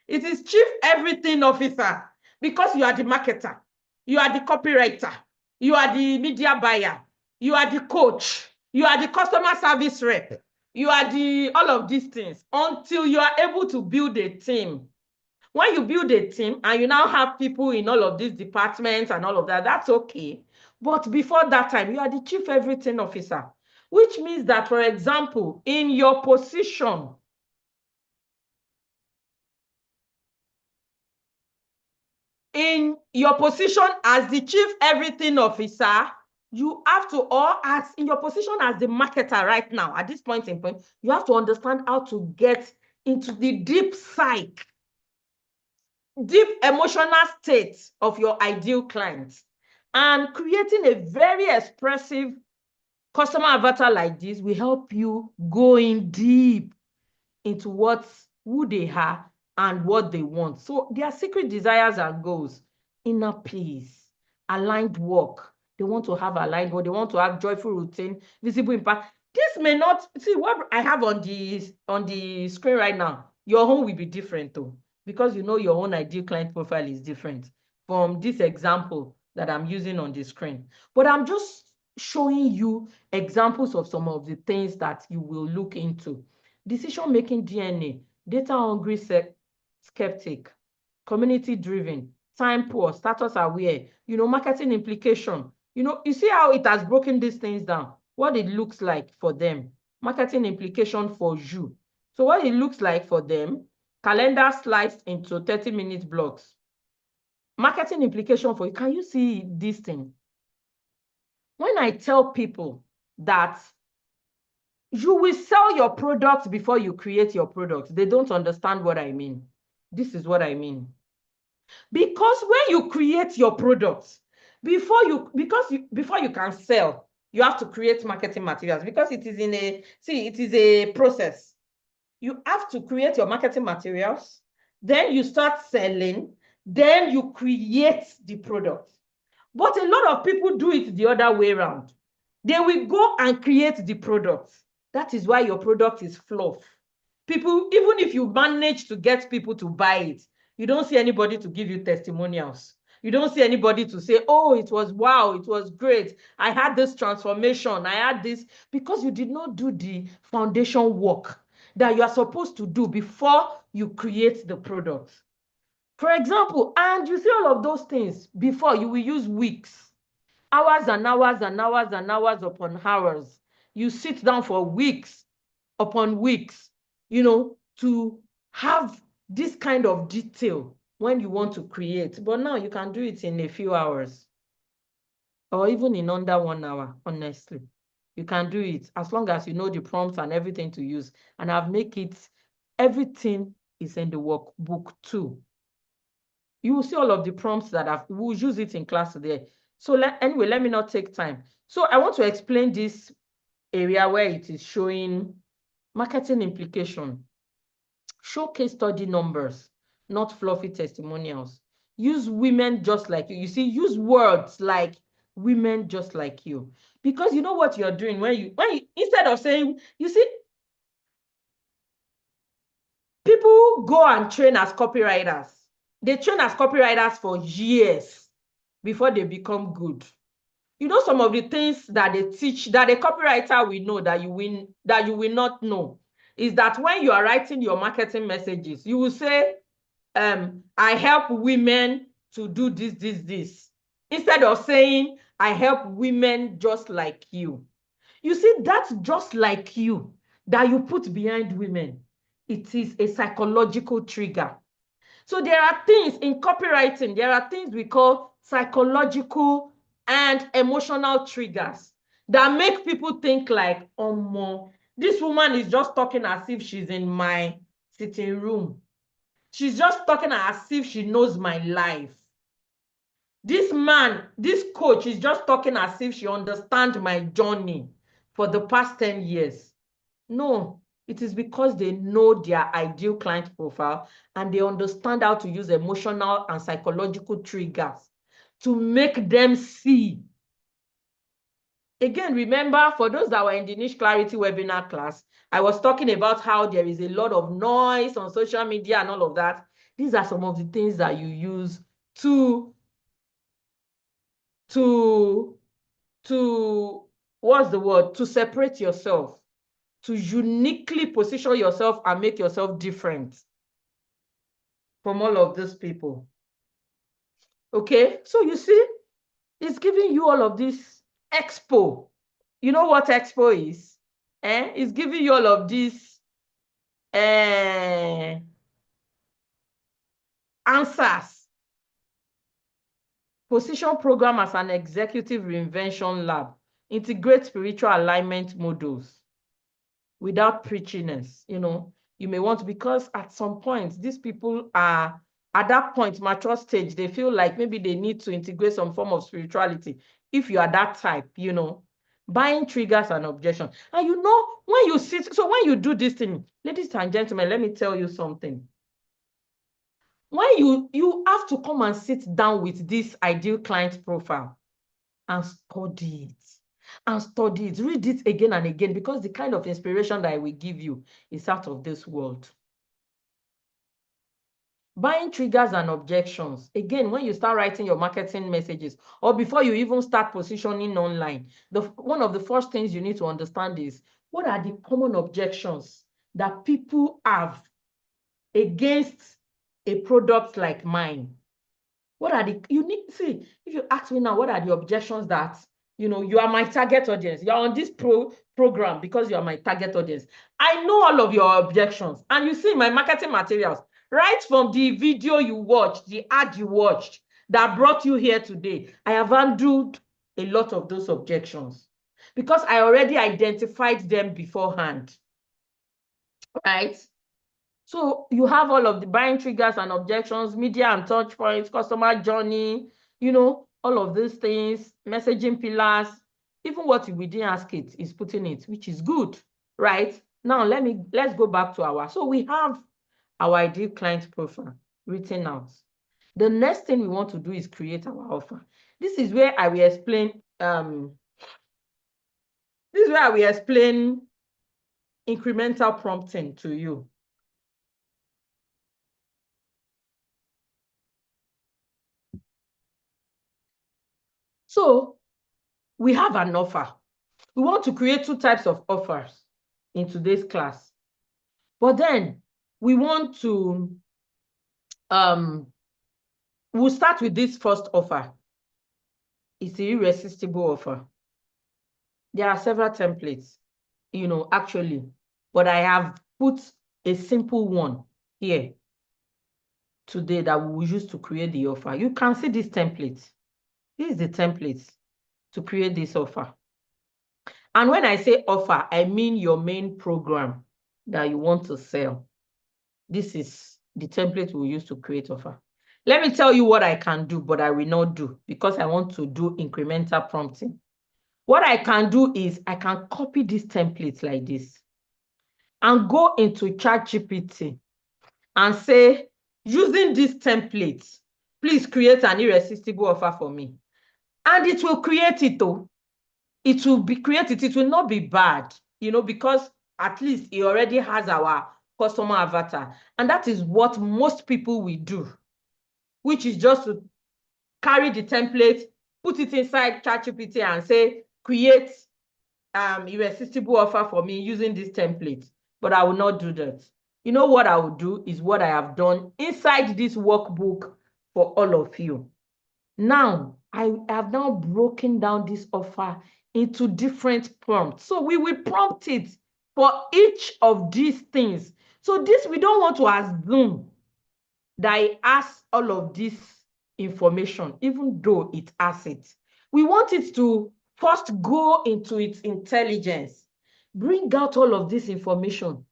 It is Chief Everything Officer, because you are the marketer, you are the copywriter, you are the media buyer, you are the coach, you are the customer service rep, you are all of these things, until you are able to build a team. When you build a team and you now have people in all of these departments and all of that, that's okay. But before that time, you are the Chief Everything Officer, which means that, for example, in your position as the Chief Everything Officer, you have to, or as in your position as the marketer right now, at this point in point, you have to understand how to get into the deep emotional state of your ideal client. And creating a very expressive customer avatar like this will help you go in deep into who they are and what they want. So their secret desires and goals: inner peace, aligned work. They want to have aligned work. They want to have joyful routine, visible impact. This may not, see what I have on the screen right now. Your own will be different though, because your own ideal client profile is different from this example that I'm using on the screen. But I'm just showing you examples of some of the things that you will look into. Decision-making DNA, data-hungry skeptic, community-driven, time poor, status aware, marketing implication. You see how it has broken these things down, what it looks like for them. Marketing implication for you. So what it looks like for them: calendar sliced into 30-minute blocks. Marketing implication for you. Can you see this thing? When I tell people that you will sell your product before you create your product, they don't understand what I mean. This is what I mean. Because when you create your product, before you can sell, you have to create marketing materials, because it is a process. You have to create your marketing materials, then you start selling, then you create the product. But a lot of people do it the other way around. They will go and create the product. That is why your product is fluff. People, even if you manage to get people to buy it, you don't see anybody to give you testimonials. You don't see anybody to say, oh, it was wow, it was great. I had this transformation. I had this, because you did not do the foundation work that you are supposed to do before you create the product. For example, and you see all of those things before, you will use weeks, hours and hours and hours and hours upon hours. You sit down for weeks upon weeks, to have this kind of detail when you want to create. But now you can do it in a few hours, or even in under 1 hour, honestly. You can do it as long as you know the prompts and everything to use. And I've made it, everything is in the workbook too. You will see all of the prompts that we'll use it in class today. So anyway, let me not take time. So I want to explain this area where it is showing marketing implication. Show case study numbers, not fluffy testimonials. Use women just like you. You see, use words like women just like you. Because you know what you're doing when you instead of saying, you see, people go and train as copywriters. They train as copywriters for years before they become good. You know, some of the things that they teach that a copywriter will know that you will not know is that when you are writing your marketing messages, you will say, I help women to do this, instead of saying, I help women just like you. You see, that's just like you that you put behind women. It is a psychological trigger. So there are things in copywriting, there are things we call psychological and emotional triggers that make people think like, oh, this woman is just talking as if she's in my sitting room. She's just talking as if she knows my life. This man, this coach is just talking as if she understands my journey for the past 10 years. No, it is because they know their ideal client profile and they understand how to use emotional and psychological triggers to make them see. Again, remember, for those that were in the Niche Clarity webinar class, I was talking about how there is a lot of noise on social media and all of that. These are some of the things that you use to what's the word? To separate yourself, to uniquely position yourself and make yourself different from all of these people. Okay, so you see, it's giving you all of this expo. You know what expo is? It's giving you all of these answers. Position program as an executive reinvention lab. Integrate spiritual alignment models without preachiness. You may want to, because at some point, these people are at that point, mature stage, they feel like maybe they need to integrate some form of spirituality. If you are that type, buying triggers and objections. And when you sit, so when you do this thing, ladies and gentlemen, let me tell you something. When you have to come and sit down with this ideal client profile and study it. And study it, read it again and again, because the kind of inspiration that I will give you is out of this world. Buying triggers and objections. Again, when you start writing your marketing messages, or before you even start positioning online, one of the first things you need to understand is, what are the common objections that people have against a product like mine? What are see, if you ask me now, what are the objections that, you are my target audience. You're on this program because you are my target audience. I know all of your objections. And you see my marketing materials, right from the video you watched, the ad you watched that brought you here today, I have handled a lot of those objections because I already identified them beforehand, right? So you have all of the buying triggers and objections, media and touch points, customer journey, all of these things, messaging pillars. Even what we didn't ask it is putting it, which is good, right? Now let's go back to so we have our ideal client profile written out. The next thing we want to do is create our offer. This is where I will explain incremental prompting to you. So we have an offer. We want to create 2 types of offers in today's class. But then we want to, we'll start with this first offer. It's the irresistible offer. There are several templates, actually, but I have put a simple one here today that we will use to create the offer. You can see this template. This is the template to create this offer. And when I say offer, I mean your main program that you want to sell. This is the template we'll use to create offer. Let me tell you what I can do, but I will not do because I want to do incremental prompting. What I can do is I can copy this template like this and go into ChatGPT and say, using this template, please create an irresistible offer for me. And it will create it though. It will be created. It will not be bad, because at least it already has our customer avatar. And that is what most people will do, which is just to carry the template, put it inside ChatGPT and say, create irresistible offer for me using this template. But I will not do that. You know what I will do is what I have done inside this workbook for all of you. Now, I have now broken down this offer into different prompts. So we will prompt it for each of these things. So this, we don't want to assume that it has all of this information, even though it has it. We want it to first go into its intelligence, bring out all of this information,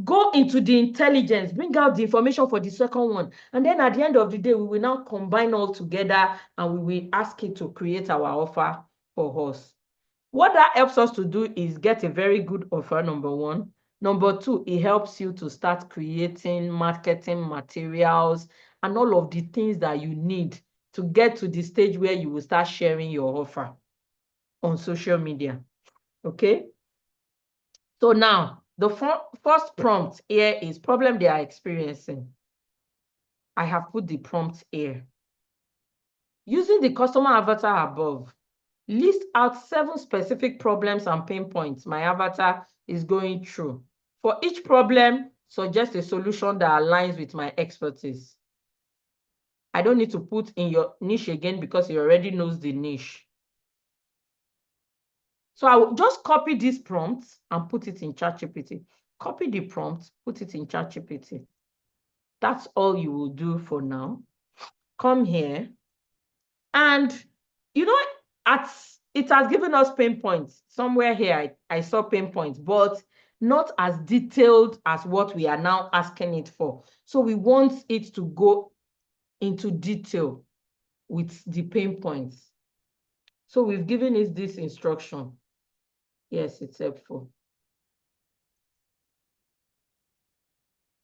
go into the intelligence, bring out the information for the second one. And then at the end of the day, we will now combine all together and we will ask it to create our offer for us. What that helps us to do is get a very good offer, number one. Number two, it helps you to start creating marketing materials and all of the things that you need to get to the stage where you will start sharing your offer on social media. Okay? So now, the first prompt here is problem they are experiencing. I have put the prompt here. Using the customer avatar above, list out 7 specific problems and pain points my avatar is going through. For each problem, suggest a solution that aligns with my expertise. I don't need to put in your niche again because he already knows the niche. So I will just copy this prompt and put it in ChatGPT. Copy the prompt, put it in ChatGPT. That's all you will do for now. Come here. And, it has given us pain points. Somewhere here, I saw pain points, but not as detailed as what we are now asking it for. So we want it to go into detail with the pain points. So we've given it this instruction. Yes, it's helpful.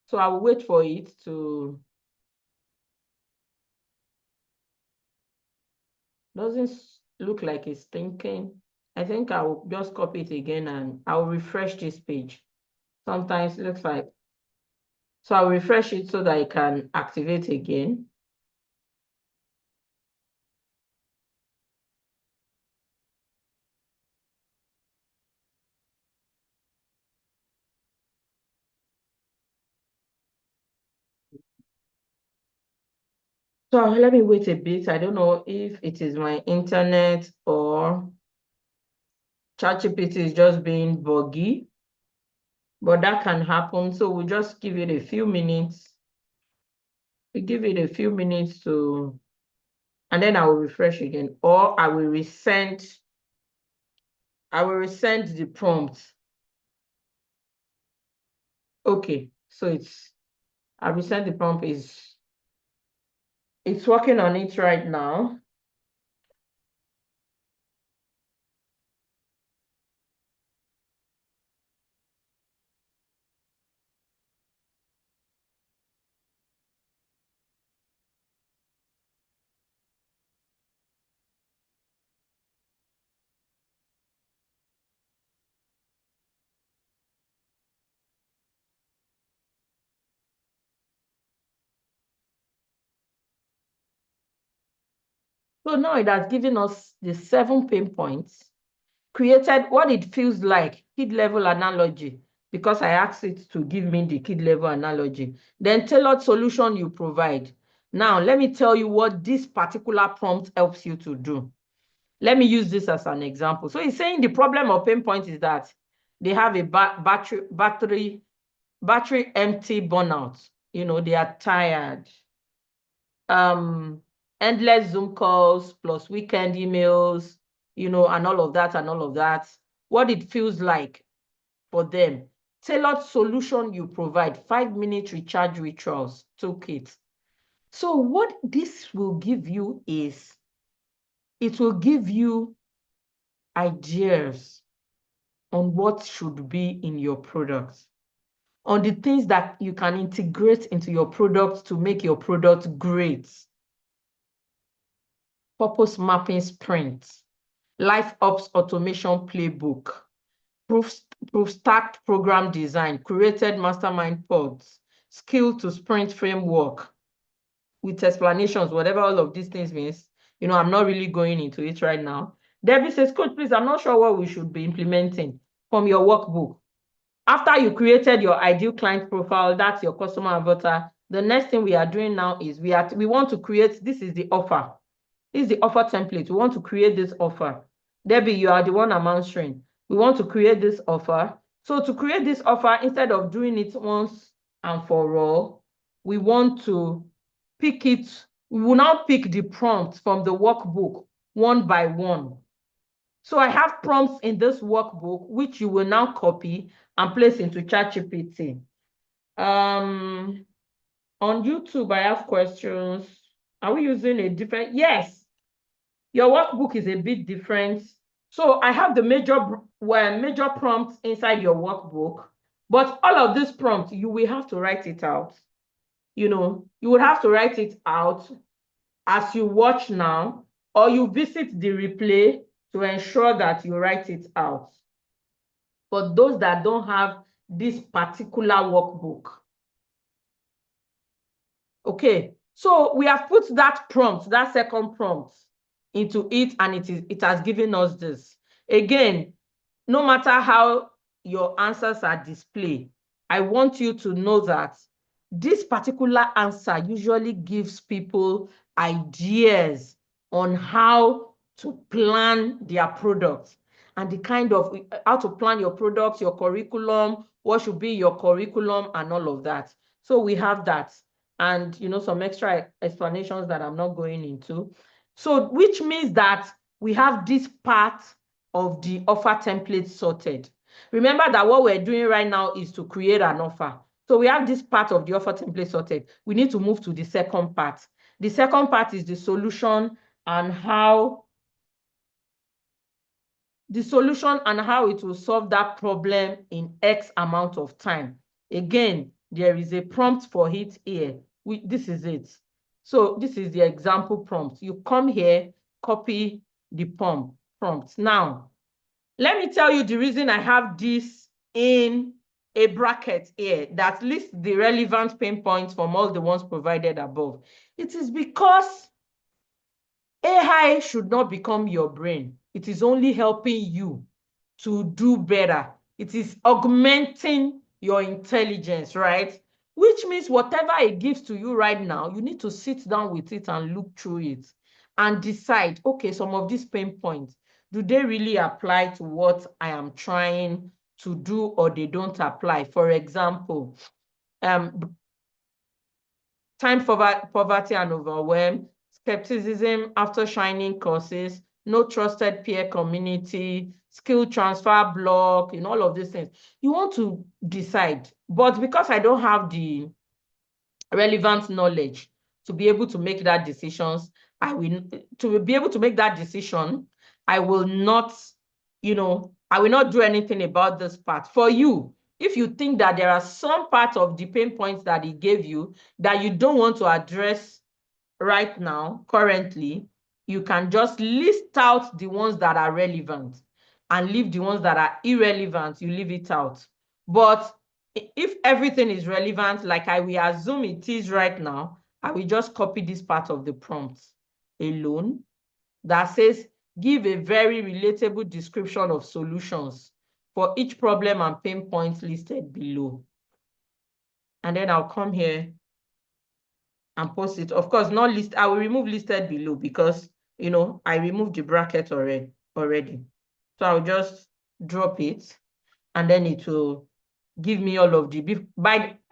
So I will wait for it to... Doesn't look like it's thinking. I think I will just copy it again and I'll refresh this page. Sometimes it looks like... So I'll refresh it so that I can activate again. So let me wait a bit. I don't know if it is my internet or ChatGPT is just being buggy, but that can happen. So we'll just give it a few minutes. We give it a few minutes to, and then I will refresh again, or I will resend the prompt. Okay, so I resend the prompt. It's working on it right now. So now it has given us the 7 pain points, created what it feels like, kid level analogy, because I asked it to give me the kid level analogy. Then tailored solution you provide. Now, let me tell you what this particular prompt helps you to do. Let me use this as an example. So it's saying the problem of pain point is that they have a battery empty burnout. They are tired. Endless Zoom calls plus weekend emails, and all of that. What it feels like for them. Tailored solution you provide, 5-minute recharge rituals, toolkit. So what this will give you is, it will give you ideas on what should be in your product, on the things that you can integrate into your product to make your product great. Purpose mapping sprint, life ops automation playbook, proof stacked program design, created mastermind pods, skill to sprint framework with explanations, whatever all of these things means. I'm not really going into it right now. Debbie says, Coach, please, I'm not sure what we should be implementing from your workbook. After you created your ideal client profile, that's your customer avatar, the next thing we are doing now is we want to create, this is the offer. This is the offer template. We want to create this offer. Debbie, you are the one I'm answering. We want to create this offer. So to create this offer, instead of doing it once and for all, we want to pick it. We will now pick the prompts from the workbook one by one. So I have prompts in this workbook, which you will now copy and place into ChatGPT. On YouTube, I have questions. Are we using a different? Yes. Your workbook is a bit different. So I have the major prompts inside your workbook, but all of these prompts, you will have to write it out. You would have to write it out as you watch now, or you visit the replay to ensure that you write it out. For those that don't have this particular workbook. Okay, so we have put that prompt, that second prompt, into it, and it has given us this. Again, no matter how your answers are displayed, I want you to know that this particular answer usually gives people ideas on how to plan their products and the kind of how to plan your products, your curriculum, what should be your curriculum, and all of that. So we have that, and some extra explanations that I'm not going into. So which means that we have this part of the offer template sorted. Remember that what we're doing right now is to create an offer. So we have this part of the offer template sorted. We need to move to the second part. The second part is the solution and how it will solve that problem in X amount of time. Again, there is a prompt for it here. This is it. So this is the example prompt. You come here, copy the prompt. Now, let me tell you the reason I have this in a bracket here that lists the relevant pain points from all the ones provided above. It is because AI should not become your brain. It is only helping you to do better. It is augmenting your intelligence, right? Which means whatever it gives to you right now, you need to sit down with it and look through it and decide, okay, some of these pain points, do they really apply to what I am trying to do, or they don't apply? For example, time poverty and overwhelm, skepticism after shining courses, no trusted peer community, skill transfer block, all of these things. You want to decide, but because I don't have the relevant knowledge to be able to make that decisions, I will not, I will not do anything about this part. For you, if you think that there are some part of the pain points that he gave you that you don't want to address right now, currently, you can just list out the ones that are relevant and leave the ones that are irrelevant, you leave it out. But if everything is relevant, like I will assume it is right now, I will just copy this part of the prompt alone. that says, give a very relatable description of solutions for each problem and pain points listed below. And then I'll come here and post it. Of course, not list. I will remove listed below because, I removed the bracket already. So I'll just drop it and then it will give me all of the,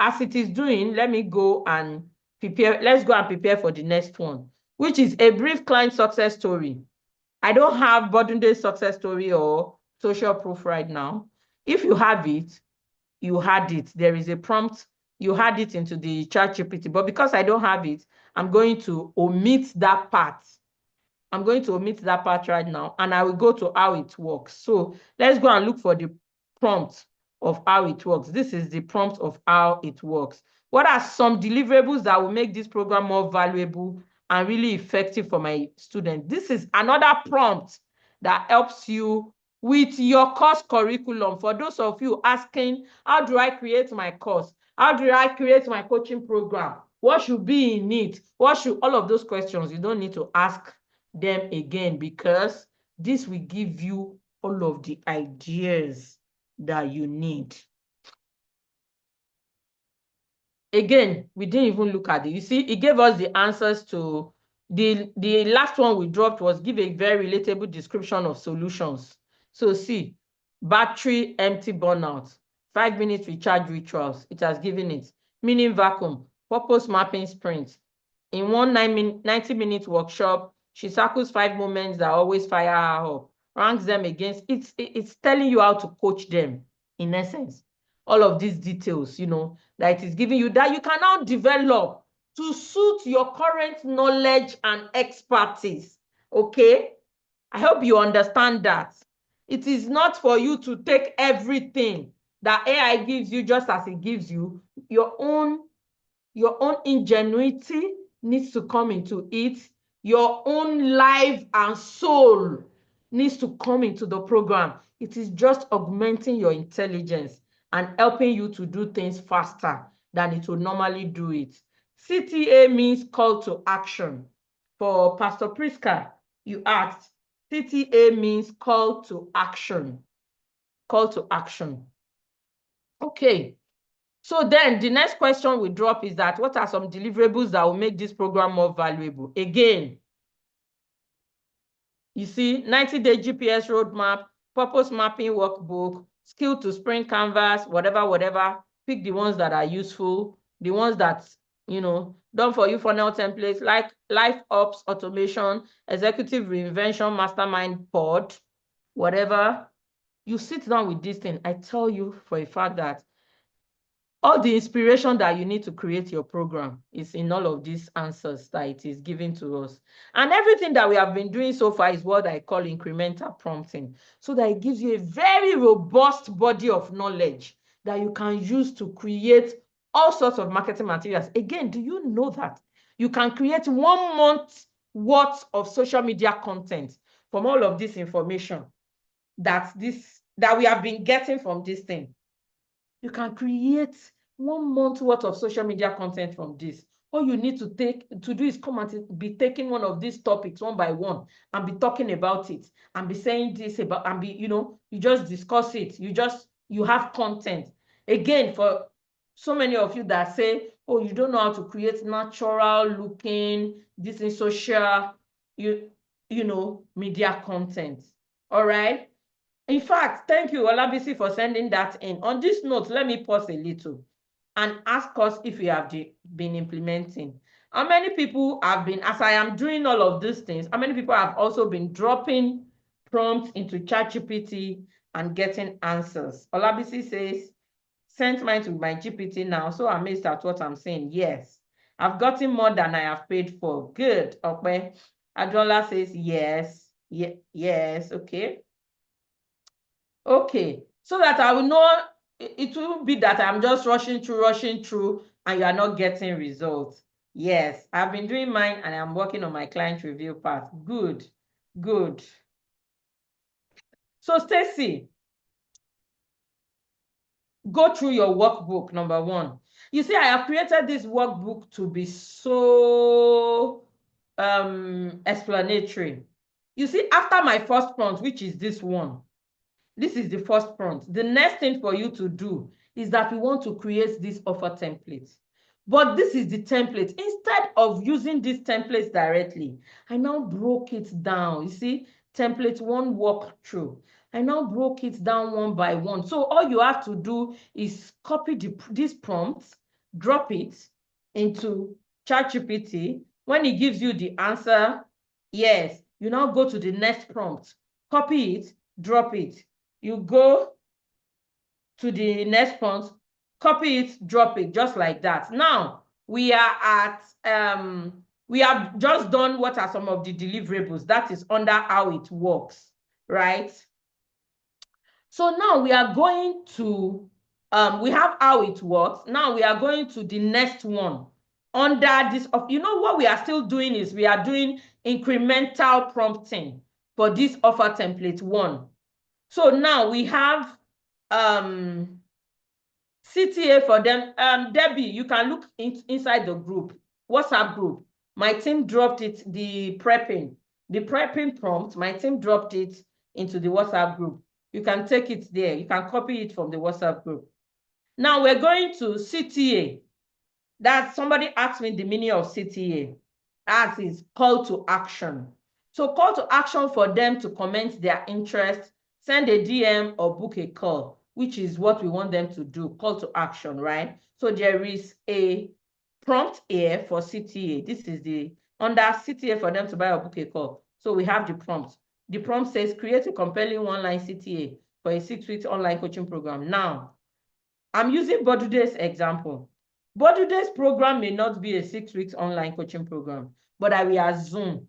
as it is doing, let me go and prepare. Let's go and prepare for the next one, which is a brief client success story. I don't have modern day success story or social proof right now. If you have it, you had it. There is a prompt, you had it into the ChatGPT, but because I don't have it, I'm going to omit that part. I'm going to omit that part right now, and I will go to how it works. So let's go and look for the prompt of how it works. This is the prompt of how it works. What are some deliverables that will make this program more valuable and really effective for my students? This is another prompt that helps you with your course curriculum. For those of you asking, how do I create my course? How do I create my coaching program? What should be in it? All of those questions, you don't need to ask them again, because this will give you all of the ideas that you need. Again, we didn't even look at it. You see, it gave us the answers to the last one we dropped was give a very relatable description of solutions. So see, battery empty burnout, 5 minute recharge rituals, it has given it. Meaning vacuum, purpose mapping sprint. In one 90-minute workshop, she circles 5 moments that always fire her up, ranks them against, it's telling you how to coach them, in essence. All of these details, that it is giving you, that you can now develop to suit your current knowledge and expertise, okay? I hope you understand that. It is not for you to take everything that AI gives you just as it gives you. Your own ingenuity needs to come into it. Your own life and soul needs to come into the program. It is just augmenting your intelligence and helping you to do things faster than it would normally do it. CTA means call to action. For Pastor Priska, you asked, CTA means call to action. Call to action. Okay. So then the next question we drop is that what are some deliverables that will make this program more valuable? Again, you see, 90-day GPS roadmap, purpose mapping workbook, skill to sprint canvas, whatever. Pick the ones that are useful, the ones that, done for you funnel templates like life ops automation, executive reinvention, mastermind pod, whatever. You sit down with this thing. I tell you for a fact that all the inspiration that you need to create your program is in all of these answers that it is giving to us. And everything that we have been doing so far is what I call incremental prompting, so that it gives you a very robust body of knowledge that you can use to create all sorts of marketing materials. Again, do you know that you can create 1 month worth of social media content from all of this information that we have been getting from this thing? You can create 1 month worth of social media content from this. All you need to do is come and be taking one of these topics one by one and be talking about it and be saying this about, and be, you just discuss it. You have content. Again, for so many of you that say, oh, you don't know how to create natural looking, this is social, media content. All right. In fact, thank you, Olabisi, for sending that in. On this note, let me pause a little and ask us if we have been implementing. How many people have been, as I am doing all of these things, how many people have also been dropping prompts into ChatGPT and getting answers? Olabisi says, sent mine to my GPT now, so amazed at what I'm saying. Yes, I've gotten more than I have paid for. Good. Okay. Adola says, yes. Yes. Okay. Okay, so that I will know, it will be that I'm just rushing through, and you are not getting results. Yes, I've been doing mine and I'm working on my client review part. Good. So Stacy, go through your workbook, number 1. You see, I have created this workbook to be so explanatory. You see, after my first prompt, which is this one, this is the first prompt. The next thing for you to do is that we want to create this offer template. But this is the template. Instead of using these templates directly, I now broke it down. You see, template one walkthrough. I now broke it down one by one. So all you have to do is copy this prompt, drop it into ChatGPT. When it gives you the answer, yes, you now go to the next prompt, copy it, drop it. You go to the next prompt, copy it, drop it, just like that. Now, we are at, we have just done what are some of the deliverables. That is under how it works, right? So now we are going to, we have how it works. Now we are going to the next one. Under this, you know what we are still doing is we are doing incremental prompting for this offer template one. So now we have CTA for them. Debbie, you can look inside the group, WhatsApp group. My team dropped it, the prepping prompt, my team dropped it into the WhatsApp group. You can take it there. You can copy it from the WhatsApp group. Now we're going to CTA. That somebody asked me the meaning of CTA. As is call to action. So call to action for them to comment their interest, send a DM or book a call, which is what we want them to do, call to action, right? So there is a prompt here for CTA. This is the under CTA for them to buy or book a call. So we have the prompt. The prompt says, create a compelling one-line CTA for a 6-week online coaching program. Now, I'm using Bodude's example. Bodude's program may not be a 6-week online coaching program, but I will assume,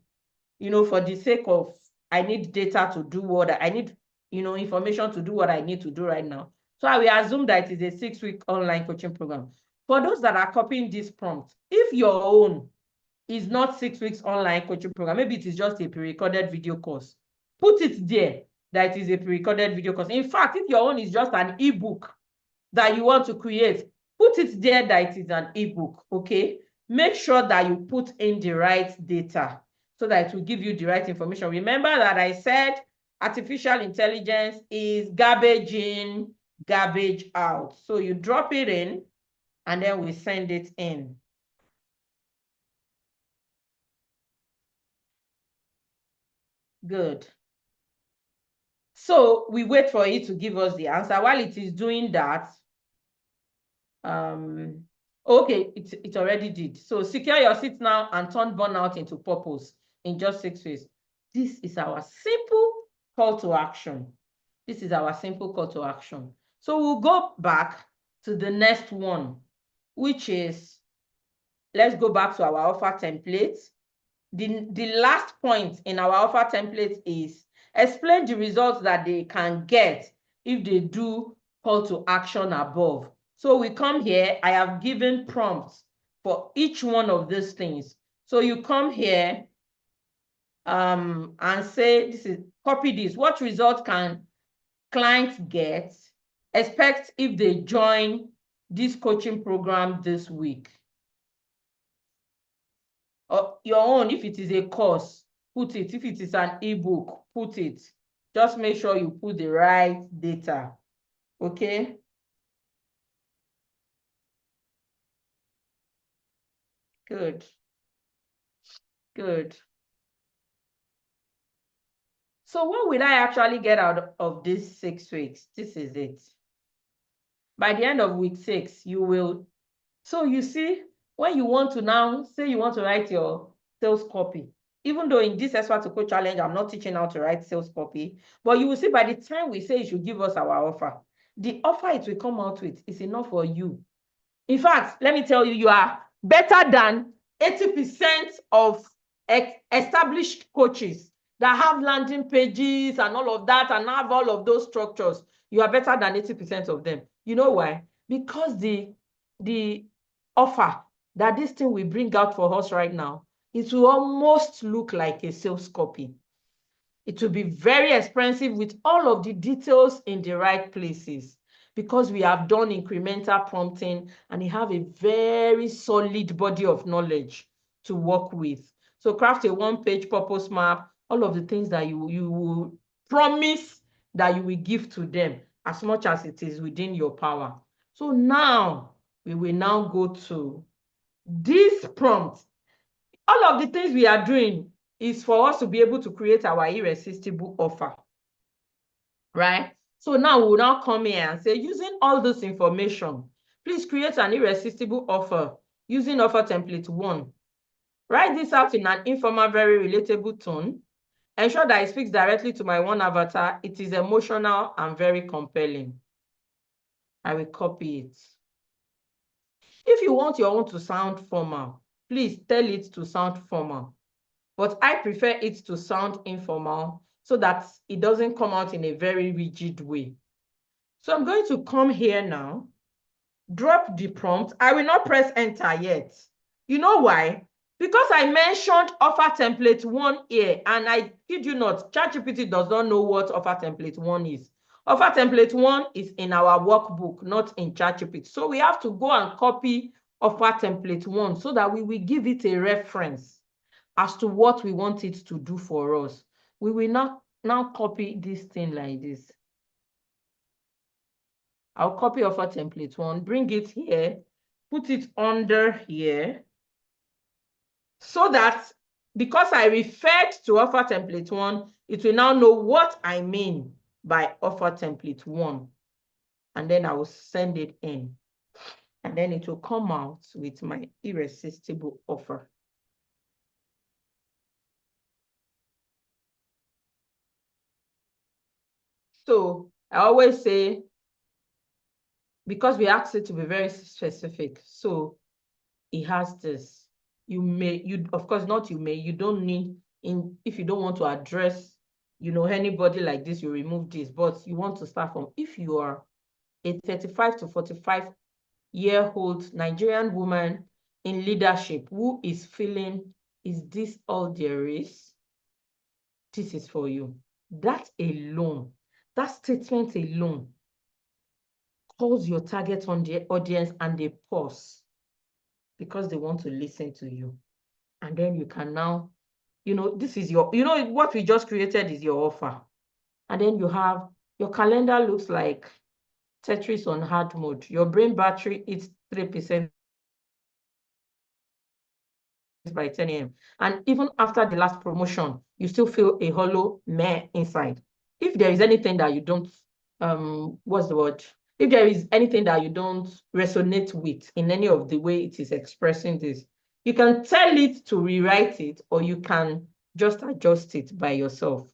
you know, for the sake of, I need data to do what I need, you know, information to do what I need to do right now. So I will assume that it is a 6-week online coaching program. For those that are copying this prompt, if your own is not 6 weeks online coaching program, maybe it is just a pre-recorded video course, put it there that it is a pre-recorded video course. In fact, if your own is just an ebook that you want to create, put it there that it is an ebook, okay? Make sure that you put in the right data so that it will give you the right information. Remember that I said artificial intelligence is garbage in, garbage out. So you drop it in, and then we send it in. Good. So we wait for it to give us the answer. While it is doing that, okay, it already did. So secure your seat now and turn burnout into purpose in just 6 weeks. This is our simple call to action. This is our simple call to action. So we'll go back to the next one, which is, let's go back to our offer template. The last point in our offer template is explain the results that they can get if they do call to action above. So we come here, I have given prompts for each one of these things. So you come here and say, this is, copy this. What result can clients get? Expect if they join this coaching program this week. Or your own, if it is a course, put it. If it is an ebook, put it. Just make sure you put the right data. Okay? Good. Good. So what will I actually get out of these 6 weeks? This is it. By the end of week 6, you will. So you see, when you want to now, say you want to write your sales copy, even though in this Expert2Coach challenge, I'm not teaching how to write sales copy, but you will see by the time we say you should give us our offer, the offer it will come out with is enough for you. In fact, let me tell you, you are better than 80% of established coaches that have landing pages and all of that and have all of those structures. You are better than 80% of them. You know why? Because the offer that this thing will bring out for us right now, it will almost look like a sales copy. It will be very expensive with all of the details in the right places, because we have done incremental prompting and you have a very solid body of knowledge to work with. So craft a one-page purpose map all of the things that you will promise that you will give to them, as much as it is within your power. So now, we will now go to this prompt. All of the things we are doing is for us to be able to create our irresistible offer, right? So now we'll now come here and say, using all this information, please create an irresistible offer using offer template 1. Write this out in an informal, very relatable tone. Ensure that it speaks directly to my one avatar. It is emotional and very compelling. I will copy it. If you want your own to sound formal, please tell it to sound formal. But I prefer it to sound informal so that it doesn't come out in a very rigid way. So I'm going to come here now, drop the prompt. I will not press enter yet. You know why? Because I mentioned offer template 1 here, and I kid you not, ChatGPT does not know what offer template 1 is. Offer template 1 is in our workbook, not in ChatGPT. So we have to go and copy offer template 1 so that we will give it a reference as to what we want it to do for us. We will now copy this thing like this. I'll copy offer template 1, bring it here, put it under here, so that because I referred to offer template 1, it will now know what I mean by offer template 1. And then I will send it in. And then it will come out with my irresistible offer. So I always say, because we asked it to be very specific, so it has this. Of course, not you may, you don't need, if you don't want to address, anybody like this, you remove this, but you want to start from, if you are a 35 to 45-year-old Nigerian woman in leadership who is feeling, is this all there is? This is for you. That alone, that statement alone calls your target on the audience, and they pause because they want to listen to you. And then you can now, this is your, what we just created is your offer. And then you have, your calendar looks like Tetris on hard mode. Your brain battery is 3% by 10 a.m. And even after the last promotion, you still feel a hollow meh inside. If there is anything that you don't, what's the word? If there is anything that you don't resonate with in any of the way it is expressing this, you can tell it to rewrite it, or you can just adjust it by yourself.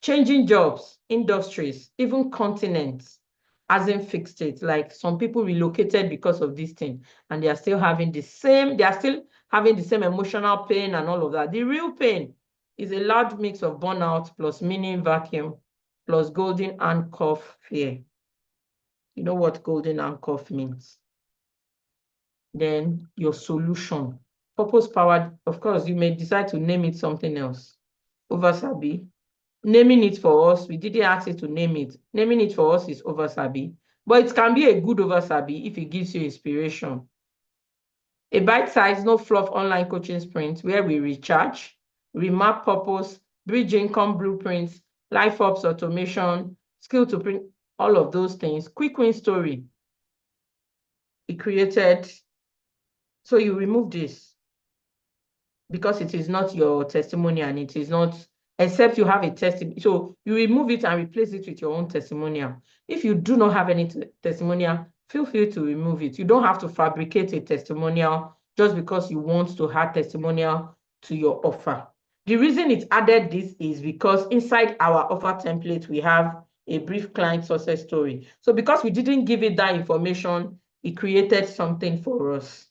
Changing jobs, industries, even continents hasn't fixed it. Like, some people relocated because of this thing, and they are still having the same emotional pain and all of that. The real pain is a large mix of burnout plus meaning vacuum plus golden handcuff fear. You know what golden handcuff means? Then your solution, purpose powered. Of course, you may decide to name it something else. Oversabi. Naming it for us, we didn't ask it to name it. Naming it for us is oversabi, but it can be a good oversabi if it gives you inspiration. A bite-sized, no fluff online coaching sprint where we recharge, remap purpose, bridge income blueprints, life ops automation, skill to print, all of those things. Quick win story. It created, so you remove this because it is not your testimonial, and it is not, except you have a testimonial. So you remove it and replace it with your own testimonial. If you do not have any testimonial, feel free to remove it. You don't have to fabricate a testimonial just because you want to add testimonial to your offer. The reason it added this is because inside our offer template, we have a brief client success story. So because we didn't give it that information, it created something for us.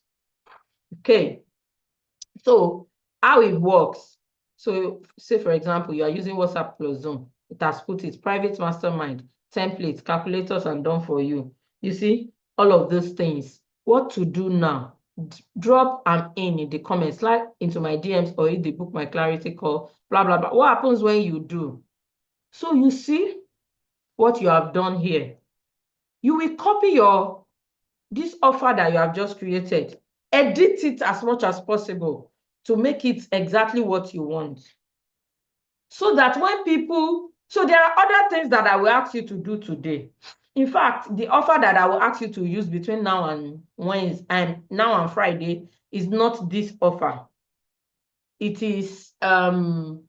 Okay. So how it works. So say, for example, you are using WhatsApp plus Zoom. It has put its private mastermind, templates, calculators, and done for you. You see, all of those things. What to do now? Drop an in the comments, slide into my DMs, or in the book my clarity call, blah, blah, blah. What happens when you do? So you see what you have done here. You will copy this offer that you have just created, edit it as much as possible to make it exactly what you want. So that when people, so there are other things that I will ask you to do today. In fact, the offer that I will ask you to use between now and Wednesday and now and Friday is not this offer. It is phantom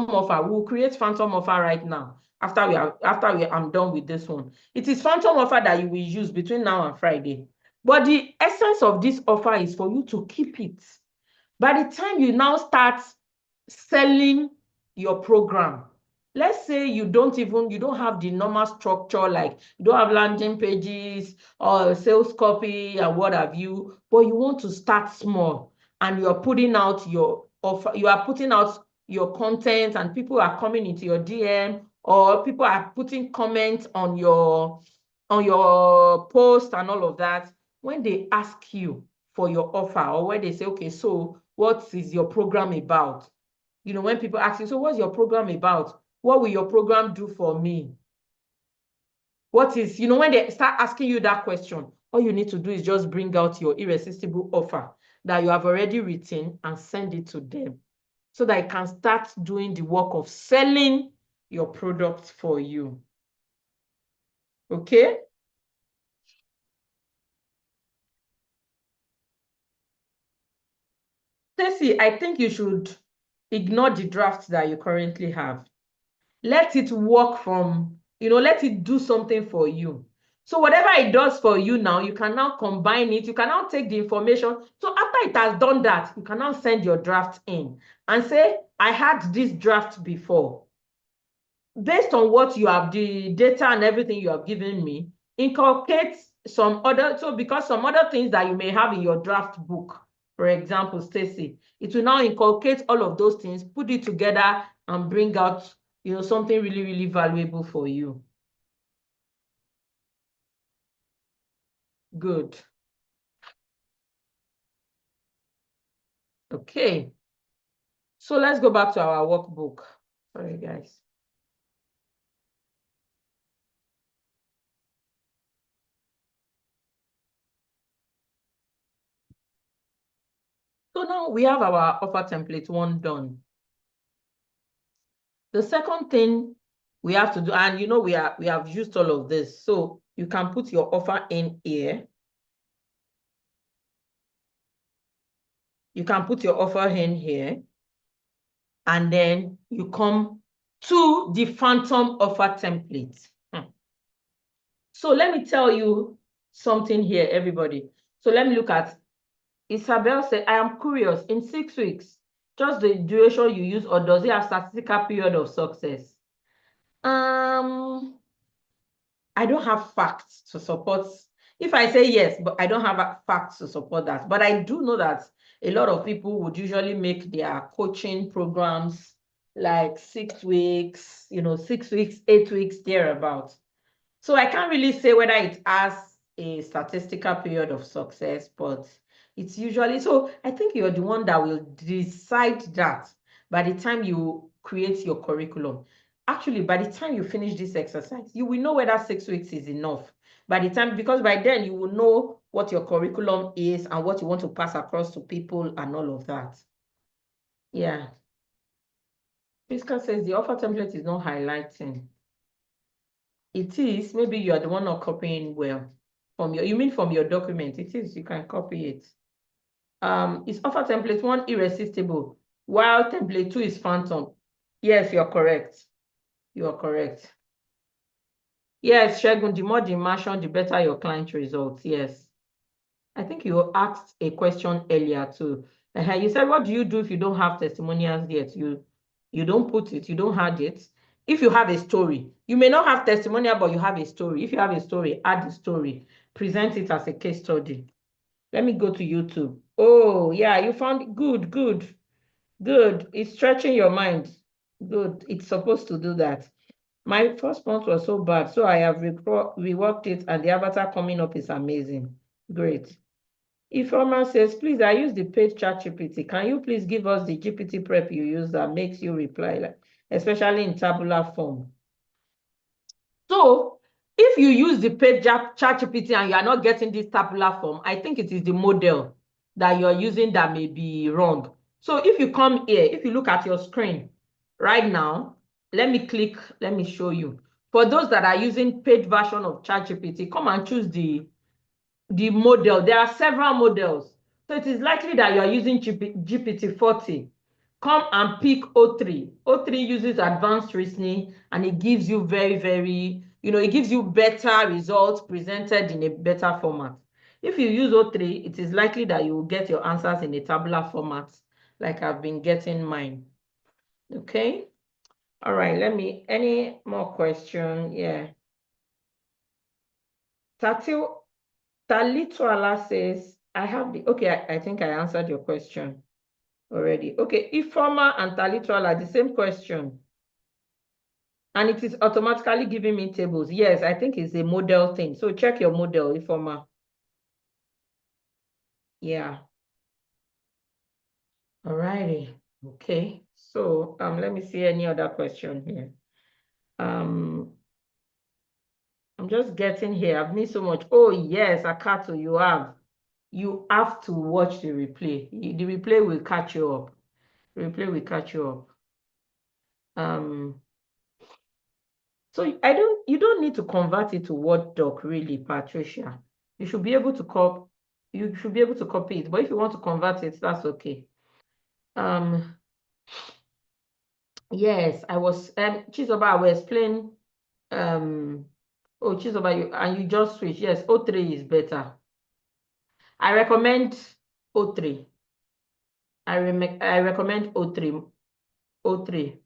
offer. We'll create phantom offer right now after I'm done with this one. It is phantom offer that you will use between now and Friday. But the essence of this offer is for you to keep it. By the time you now start selling your program, let's say you don't have the normal structure, like you don't have landing pages or sales copy and what have you, but you want to start small and you are putting out your offer, you are putting out your content and people are coming into your DM or people are putting comments on your post and all of that. When they ask you for your offer or when they say, okay, so what is your program about? You know, when people ask you, so what's your program about? What will your program do for me? What is, you know, when they start asking you that question, all you need to do is just bring out your irresistible offer that you have already written and send it to them so that you can start doing the work of selling your product for you. Okay? Stacey, I think you should ignore the draft that you currently have. Let it work from, let it do something for you. So whatever it does for you now, you can now combine it. You can now take the information. So after it has done that, you can now send your draft in and say, I had this draft before. Based on what you have, the data and everything you have given me, inculcate some other, so because some other things that you may have in your draft book, for example, Stacey, it will now inculcate all of those things, put it together and bring out, something really, really valuable for you. Good. Okay. So let's go back to our workbook. Sorry, guys. So now we have our offer template 1 done. The second thing we have to do, and we have used all of this, so you can put your offer in here. You can put your offer in here, and then you come to the phantom offer template. So let me tell you something here, everybody. So let me look at, Isabel said, I am curious, in 6 weeks, just the duration you use, or does it have statistical period of success? I don't have facts to support. If I say yes, but I don't have facts to support that. But I do know that a lot of people would usually make their coaching programs like 6 weeks, 6 weeks, 8 weeks, thereabouts. So I can't really say whether it has a statistical period of success, but it's usually, so I think you're the one that will decide that by the time you create your curriculum. Actually, by the time you finish this exercise, you will know whether 6 weeks is enough. Because by then you will know what your curriculum is and what you want to pass across to people and all of that. Yeah. Priska says the offer template is not highlighting. It is, maybe you are the one not copying well. You mean from your document? It is, you can copy it. Is offer template 1 irresistible, while template 2 is phantom? Yes, you're correct. You are correct. Yes, Shegun, the more the immersion, the better your client results. Yes. I think you asked a question earlier too. You said, what do you do if you don't have testimonials yet? You don't put it, you don't add it. If you have a story, you may not have testimonial, but you have a story. If you have a story, add the story. Present it as a case study. Let me go to YouTube. Oh, yeah, you found it. Good, good, good. It's stretching your mind. Good. It's supposed to do that. My first month was so bad, so I have reworked it, and the avatar coming up is amazing. Great. If Roman says, please, I use the paid ChatGPT. Can you please give us the GPT prep you use that makes you reply, especially in tabular form? So if you use the paid ChatGPT and you are not getting this tabular form, I think it is the model that you're using that may be wrong. So if you come here, if you look at your screen, right now, let me show you. For those that are using paid version of ChatGPT, come and choose the model. There are several models. So it is likely that you are using GPT-40. Come and pick O3. O3 uses advanced reasoning, and it gives you it gives you better results presented in a better format. If you use O3, it is likely that you will get your answers in a tabular format, like I've been getting mine. Okay? All right, any more question? Yeah. Talituala says, I think I answered your question already. Okay, Ifoma and Talituala, the same question. And it is automatically giving me tables. Yes, I think it's a model thing. So check your model, Ifoma. Yeah. All righty. Okay. So let me see any other question here. I'm just getting here. I've missed so much. Oh, yes, Akato, you have. You have to watch the replay. The replay will catch you up. The replay will catch you up. So you don't need to convert it to Word doc, really, Patricia. You should be able to copy it. But if you want to convert it, that's okay. Yes, I was Chizoba, I will explain. Chizoba, you just switch. Yes, O3 is better. I recommend O3. I recommend O3. O3.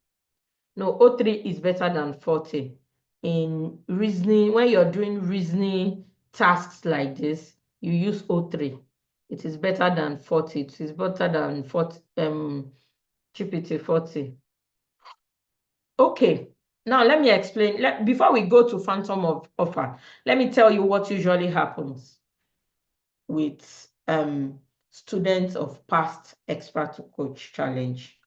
No, O3 is better than 40. In reasoning, when you're doing reasoning tasks like this, you use O3. It is better than 40. It is better than 40, GPT-40. Okay, now let me explain. Before we go to phantom of offer, let me tell you what usually happens with students of past Expert2Coach challenge.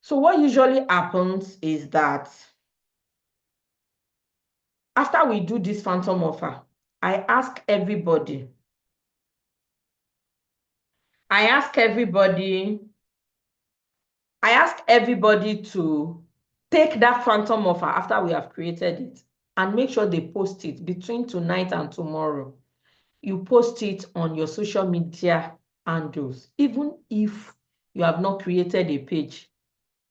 So what usually happens is that after we do this phantom offer, I ask everybody to take that phantom offer after we have created it and make sure they post it between tonight and tomorrow. You post it on your social media handles, even if you have not created a page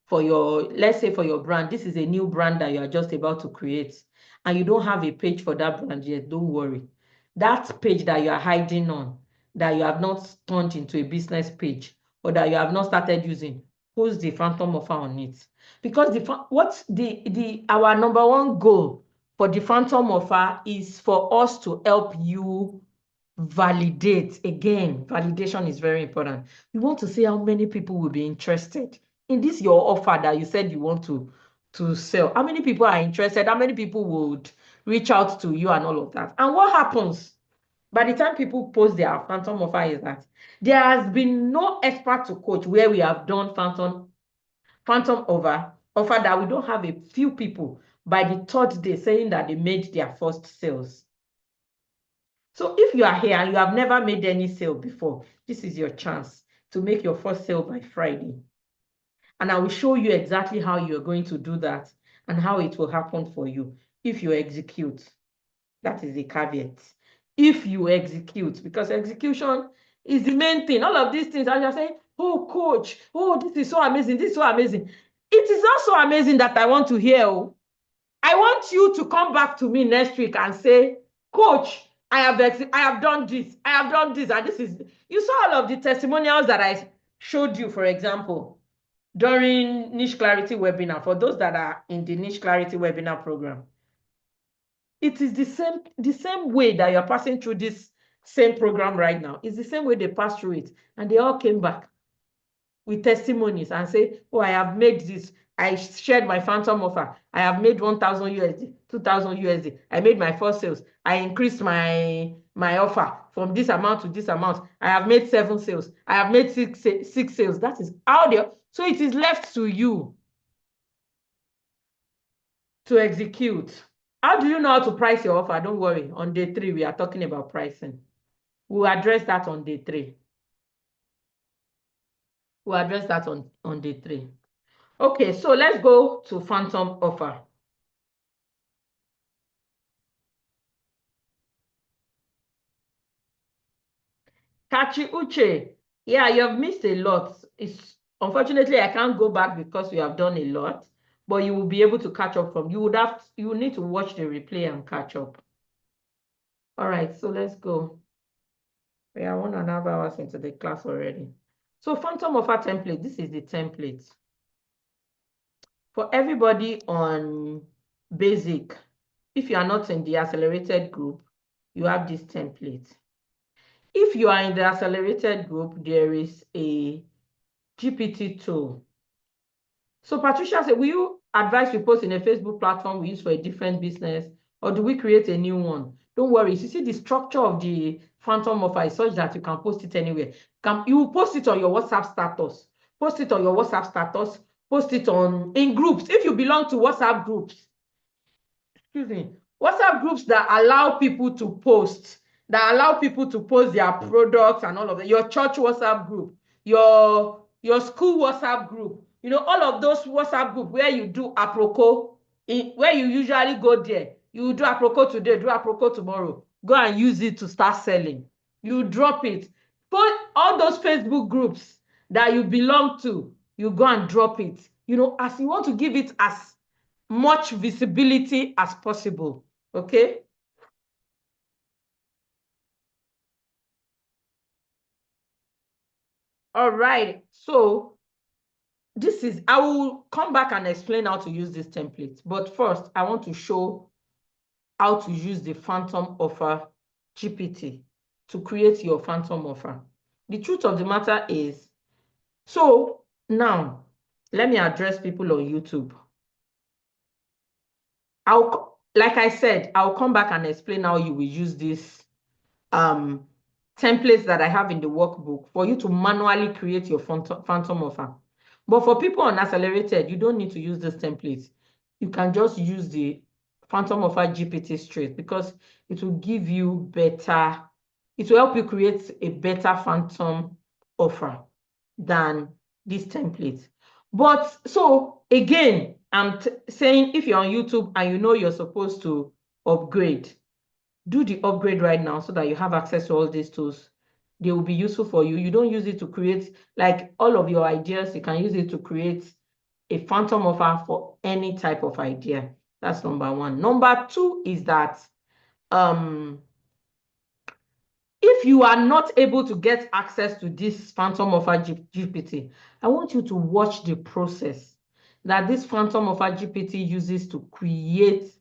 for let's say for your brand. This is a new brand that you are just about to create and you don't have a page for that brand yet. Don't worry. That page that you are hiding on, that you have not turned into a business page or that you have not started using, post the phantom offer on it. Because our number one goal for the phantom offer is for us to help you validate. Again, validation is very important. We want to see how many people will be interested in this your offer that you said you want to sell. How many people are interested? How many people would reach out to you and all of that? And what happens by the time people post their phantom offer is that there has been no Expert2Coach where we have done phantom offer that we don't have a few people by the third day saying that they made their first sales. So if you are here and you have never made any sale before, this is your chance to make your first sale by Friday. And I will show you exactly how you're going to do that and how it will happen for you if you execute. That is the caveat. If you execute, because execution is the main thing. All of these things, I just say, oh, coach, oh, this is so amazing, this is so amazing. It is not so amazing that I want to hear. Oh. I want you to come back to me next week and say, coach, I have done this, and this is, you saw all of the testimonials that I showed you, for example, during Niche Clarity webinar, for those that are in the Niche Clarity webinar program. It is the same way that you're passing through this same program right now. It's the same way they passed through it. And they all came back with testimonies and say, oh, I have made this. I shared my phantom offer. I have made 1,000 USD, 2,000 USD. I made my first sales. I increased my offer from this amount to this amount. I have made 7 sales. I have made six sales. That is how they. So it is left to you to execute. How do you know how to price your offer? Don't worry. On day 3, we are talking about pricing. We'll address that on day 3. We'll address that on day 3. Okay, so let's go to phantom offer. Kachi Uche, yeah, you have missed a lot. Unfortunately, I can't go back because we have done a lot, but you will be able to catch up from. You will need to watch the replay and catch up. All right, so let's go. We are 1.5 hours into the class already. So phantom offer template, this is the template. For everybody on basic, if you are not in the accelerated group, you have this template. If you are in the accelerated group, there is a GPT tool. So Patricia said, will you advise we post in a Facebook platform we use for a different business, or do we create a new one? Don't worry. You see, the structure of the phantom offer is such that you can post it anywhere. You will post it on your WhatsApp status. Post it on your WhatsApp status. Post it in groups. If you belong to WhatsApp groups, excuse me, WhatsApp groups that allow people to post, their products and all of that. Your church WhatsApp group, your school WhatsApp group, all of those WhatsApp group where you do aproko, where you usually go there, you do aproko today, do aproko tomorrow, go and use it to start selling. You drop it. Put all those Facebook groups that you belong to, you go and drop it. As you want to give it as much visibility as possible. Okay. All right. So I will come back and explain how to use this template. But first, I want to show how to use the phantom offer GPT to create your phantom offer. The truth of the matter is, so now let me address people on YouTube. Like I said, I'll come back and explain how you will use this templates that I have in the workbook for you to manually create your phantom offer. But for people on accelerated, you don't need to use this template. You can just use the phantom offer GPT straight, because it will give you better, it will help you create a better phantom offer than this template. But so again, I'm saying, if you're on YouTube and you know you're supposed to upgrade, do the upgrade right now so that you have access to all these tools. They will be useful for you. You don't use it to create, like, all of your ideas. You can use it to create a phantom offer for any type of idea. That's number 1. Number 2 is that if you are not able to get access to this phantom offer GPT, I want you to watch the process that this phantom offer GPT uses to create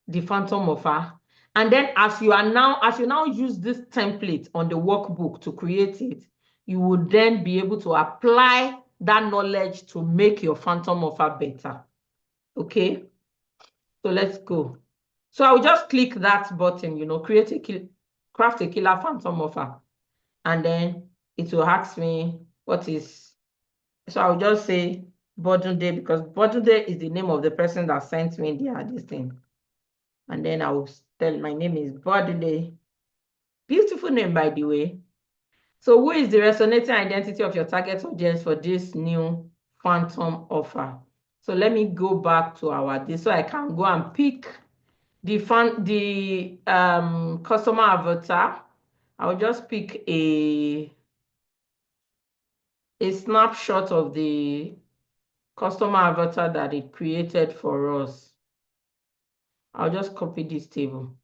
the phantom offer. And then as you now use this template on the workbook to create it, you will then be able to apply that knowledge to make your phantom offer better. Okay, so let's go. So I will just click that button, craft a killer phantom offer, and then it will ask me what is. So I'll just say Bodunde, because Bodunde is the name of the person that sent me this thing. And then I will tell my name is Bodunde. Beautiful name, by the way. So who is the resonating identity of your target audience for this new phantom offer? So let me go back to this, so I can go and pick the customer avatar. I'll just pick a snapshot of the customer avatar that it created for us. I'll just copy this table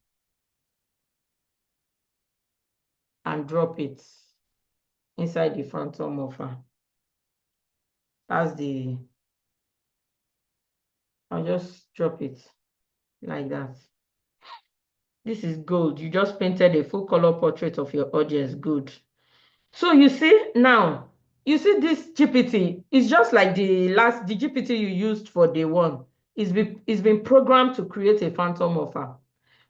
and drop it inside the phantom offer. I'll just drop it like that. This is gold. You just painted a full color portrait of your audience. Good. So you see now, this GPT is just like the GPT you used for day 1. It's been programmed to create a phantom offer.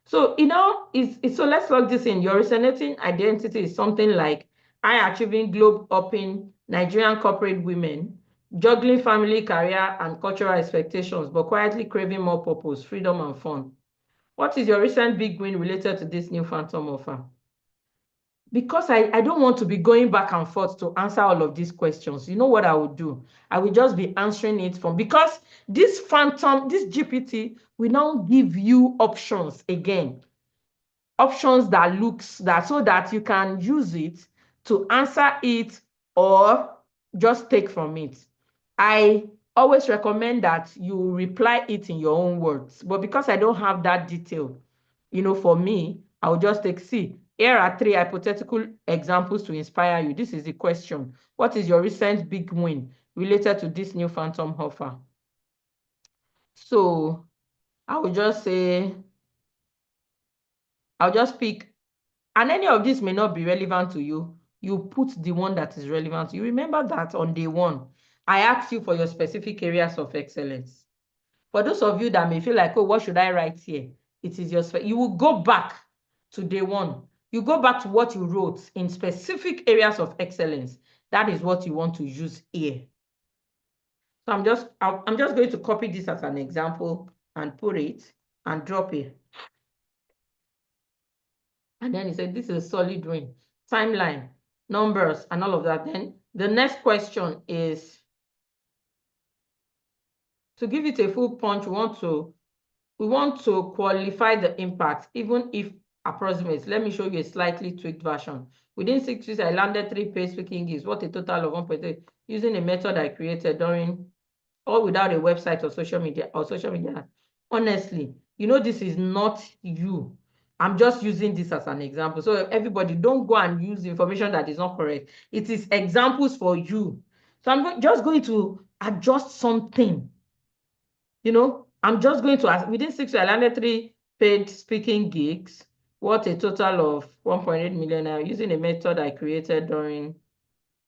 So, so let's log this in. Your resonating identity is something like high achieving, globe hopping Nigerian corporate women, juggling family, career, and cultural expectations, but quietly craving more purpose, freedom, and fun. What is your recent big win related to this new phantom offer? because I don't want to be going back and forth to answer all of these questions. You know what I would do? I will just be answering it from, because this GPT will now give you options again. Options that looks that, so that you can use it to answer it or just take from it. I always recommend that you reply it in your own words, but because I don't have that detail, for me, I'll just take, see, here are 3 hypothetical examples to inspire you. This is the question. What is your recent big win related to this new phantom offer? So I will just say, I'll just pick, and any of this may not be relevant to you. You put the one that is relevant to you. Remember that on day 1, I asked you for your specific areas of excellence. For those of you that may feel like, oh, what should I write here? It is you will go back to day 1. You go back to what you wrote in specific areas of excellence. That is what you want to use here. So I'm just going to copy this as an example and put it and drop it. And then he said, this is a solid win. Timeline, numbers, and all of that. Then the next question is, to give it a full punch, we want to qualify the impact, even if approximate. Let me show you a slightly tweaked version. Within 6 weeks, I landed 3 paid speaking gigs. What a total of 1.8, using a method I created during, or without a website or social media. Honestly, this is not you. I'm just using this as an example. So everybody, don't go and use information that is not correct. It is examples for you. So I'm just going to adjust something. I'm just going to ask, within 6 weeks, I landed 3 paid speaking gigs. What a total of 1.8 million now, using a method I created during,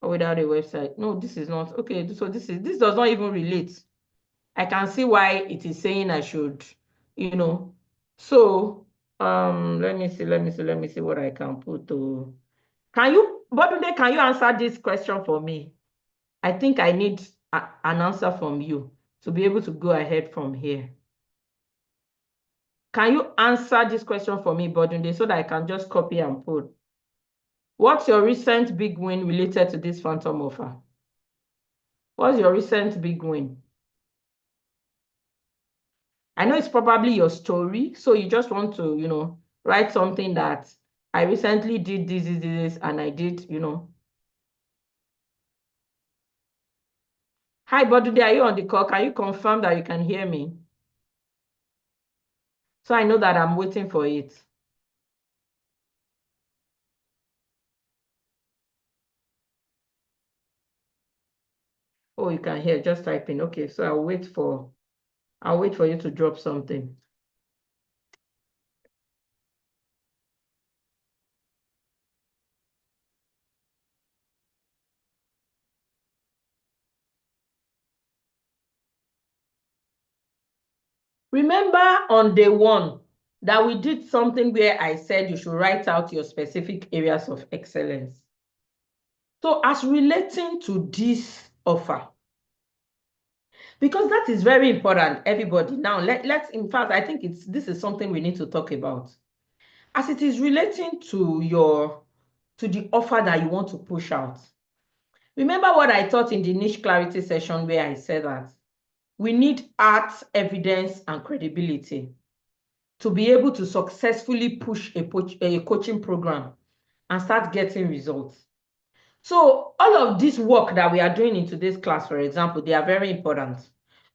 or without a website. No, this is not. Okay, so this does not even relate. I can see why it is saying I should, So let me see what I can put to. Bodunde, can you answer this question for me? I think I need an answer from you to be able to go ahead from here. Can you answer this question for me, Bodunde, so that I can just copy and put? What's your recent big win related to this phantom offer? What's your recent big win? I know it's probably your story, so you just want to, write something that I recently did this, and I did, Hi, Bodunde, are you on the call? Can you confirm that you can hear me? So I know that I'm waiting for it. Oh, you can hear, just typing. Okay, so I'll wait for you to drop something. Remember on day 1 that we did something where I said you should write out your specific areas of excellence. So as relating to this offer, because that is very important, everybody. Now, let's, in fact, I think this is something we need to talk about. As it is relating to the offer that you want to push out. Remember what I taught in the niche clarity session where I said that we need art, evidence, and credibility to be able to successfully push a coaching program and start getting results. So all of this work that we are doing in today's class, for example, they are very important.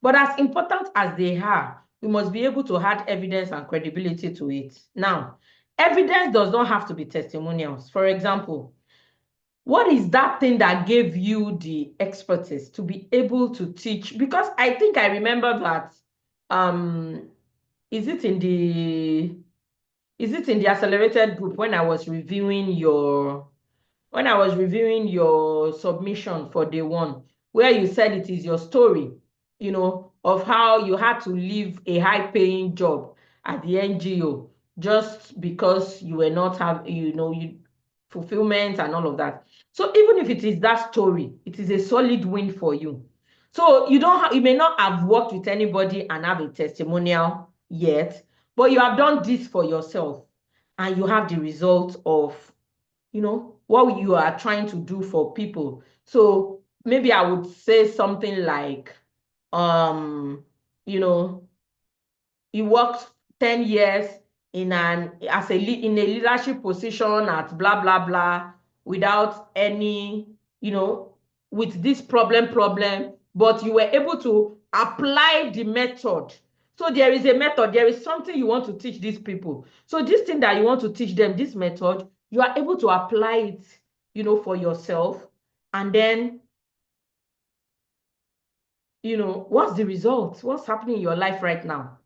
But as important as they are, we must be able to add evidence and credibility to it. Now, evidence does not have to be testimonials. For example, what is that thing that gave you the expertise to be able to teach? Because I think I remember that, is it in the accelerated group when I was reviewing your submission for day 1, where you said it is your story, of how you had to leave a high-paying job at the NGO just because you were not fulfillment and all of that. So even if it is that story, it is a solid win for you. So you may not have worked with anybody and have a testimonial yet, but you have done this for yourself and you have the result of what you are trying to do for people. So maybe I would say something like, you know, you worked 10 years in a leadership position at blah blah blah without any, with this problem, but you were able to apply the method. So there is a method, there is something you want to teach these people. So this thing that you want to teach them, this method, you are able to apply it, for yourself. And then, what's the result? What's happening in your life right now?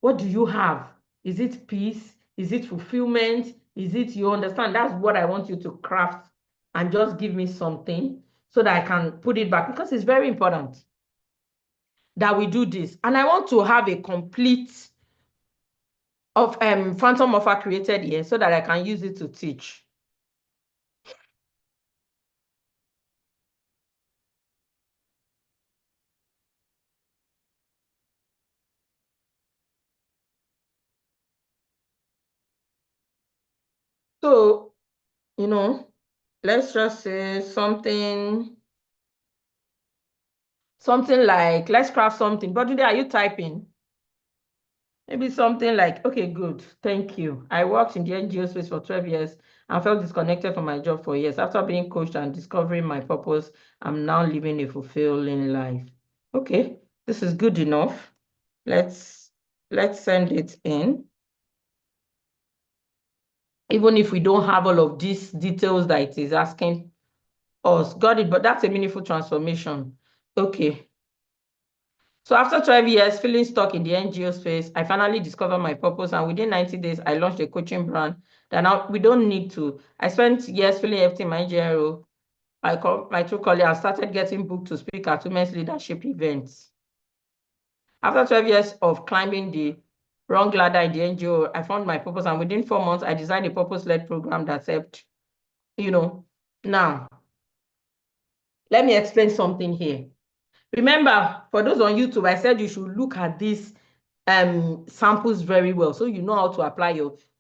What do you have? Is it peace? Is it fulfillment? Is it, you understand? That's what I want you to craft, and just give me something so that I can put it back, because it's very important that we do this. And I want to have a complete of phantom offer created here so that I can use it to teach. So, let's just say something like, let's craft something. But today, are you typing? Maybe something like, okay, good, thank you. I worked in the NGO space for 12 years and felt disconnected from my job for years. After being coached and discovering my purpose, I'm now living a fulfilling life. Okay, this is good enough. Let's send it in. Even if we don't have all of these details that it is asking us. Got it, but that's a meaningful transformation. Okay. So after 12 years, feeling stuck in the NGO space, I finally discovered my purpose, and within 90 days, I launched a coaching brand that now we don't need to. I spent years feeling empty in my engineering role. I called my true calling and started getting booked to speak at women's leadership events. After 12 years of climbing the wrong ladder in the NGO, I found my purpose, and within 4 months, I designed a purpose-led program that helped, Now, let me explain something here. Remember, for those on YouTube, I said you should look at these samples very well so you know how to apply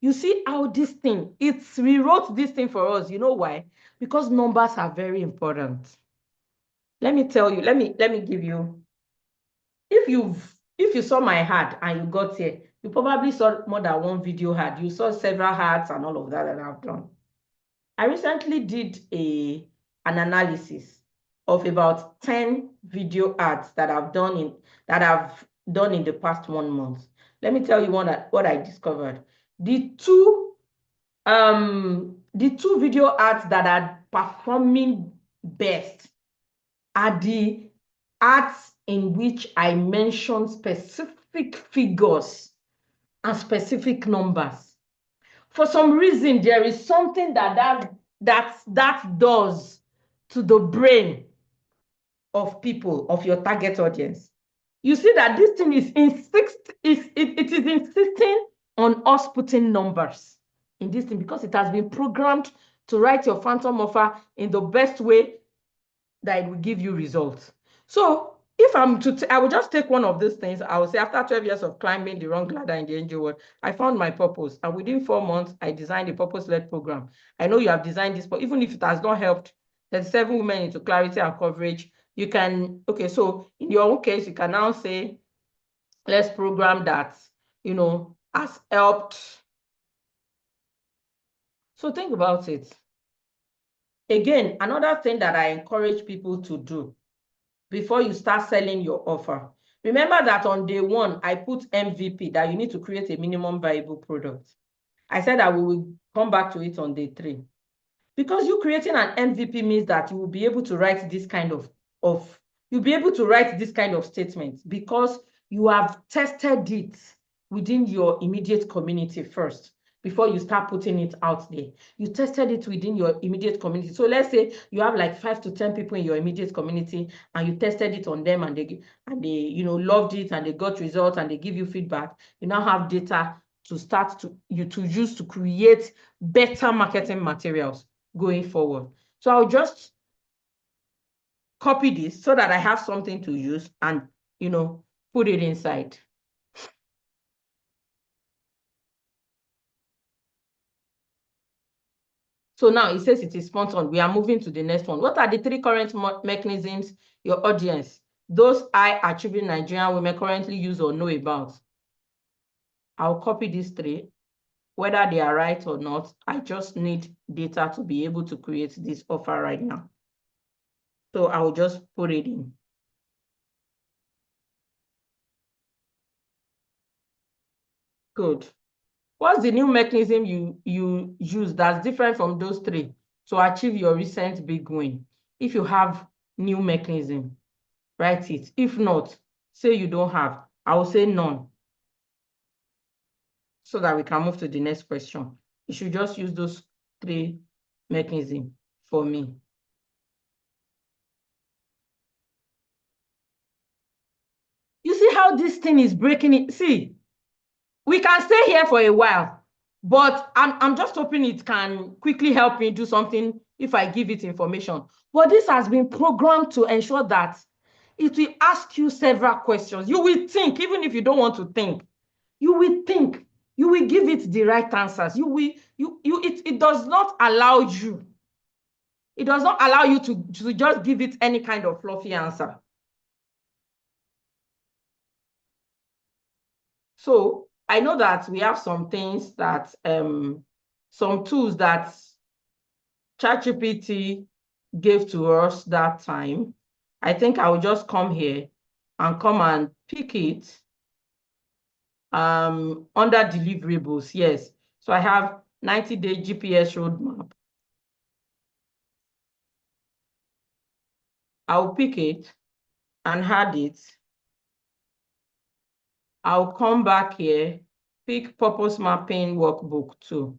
you see how this thing, it's rewrote this thing for us. You know why? Because numbers are very important. Let me tell you, let me give you, if you saw my ad and you got here, you probably saw more than one video ad. You saw several ads and all of that I've done. I recently did an analysis of about 10 video ads that I've done in the past 1 month. Let me tell you what I discovered. The two video ads that are performing best are the ads in which I mention specific figures and specific numbers. For some reason, there is something that does to the brain of people, of your target audience. You see that this thing is it is insisting on us putting numbers in this thing, because it has been programmed to write your phantom offer in the best way that it will give you results. So if I will just take one of these things. I will say, after 12 years of climbing the wrong ladder in the NGO world, I found my purpose. And within 4 months, I designed a purpose-led program. I know you have designed this, but even if it has not helped 37 women into clarity and coverage, you can, okay, so in your own case, you can now say, let's program that, has helped. So think about it. Again, another thing that I encourage people to do before you start selling your offer. Remember that on day 1, I put MVP, that you need to create a minimum viable product. I said that we will come back to it on day 3. Because you creating an MVP means that you will be able to write this kind of statements, because you have tested it within your immediate community first before you start putting it out there. You tested it within your immediate community. So let's say you have like 5 to 10 people in your immediate community, and you tested it on them, and they loved it, and they got results, and they give you feedback. You now have data to start to use to create better marketing materials going forward. So I'll just copy this so that I have something to use and, put it inside. So now it says it is sponsored. We are moving to the next one. What are the 3 current mechanisms your audience, those high-achieving Nigerian women, currently use or know about? I'll copy these 3. Whether they are right or not, I just need data to be able to create this offer right now. So I'll just put it in. Good. What's the new mechanism you use that's different from those 3 to achieve your recent big win? If you have new mechanism, write it. If not, say you don't have. I will say none, so that we can move to the next question. You should just use those 3 mechanisms for me. You see how this thing is breaking it? See, we can stay here for a while, but I'm just hoping it can quickly help me do something if I give it information. But this has been programmed to ensure that it will ask you several questions. You will think, even if you don't want to think. You will think. You will give it the right answers. It does not allow you. It does not allow you to just give it any kind of fluffy answer. So I know that we have some things that, some tools that ChatGPT gave to us that time. I think I will just come here and come and pick it under deliverables. Yes. So I have 90-day GPS roadmap. I'll pick it and add it. I'll come back here, pick purpose mapping workbook too,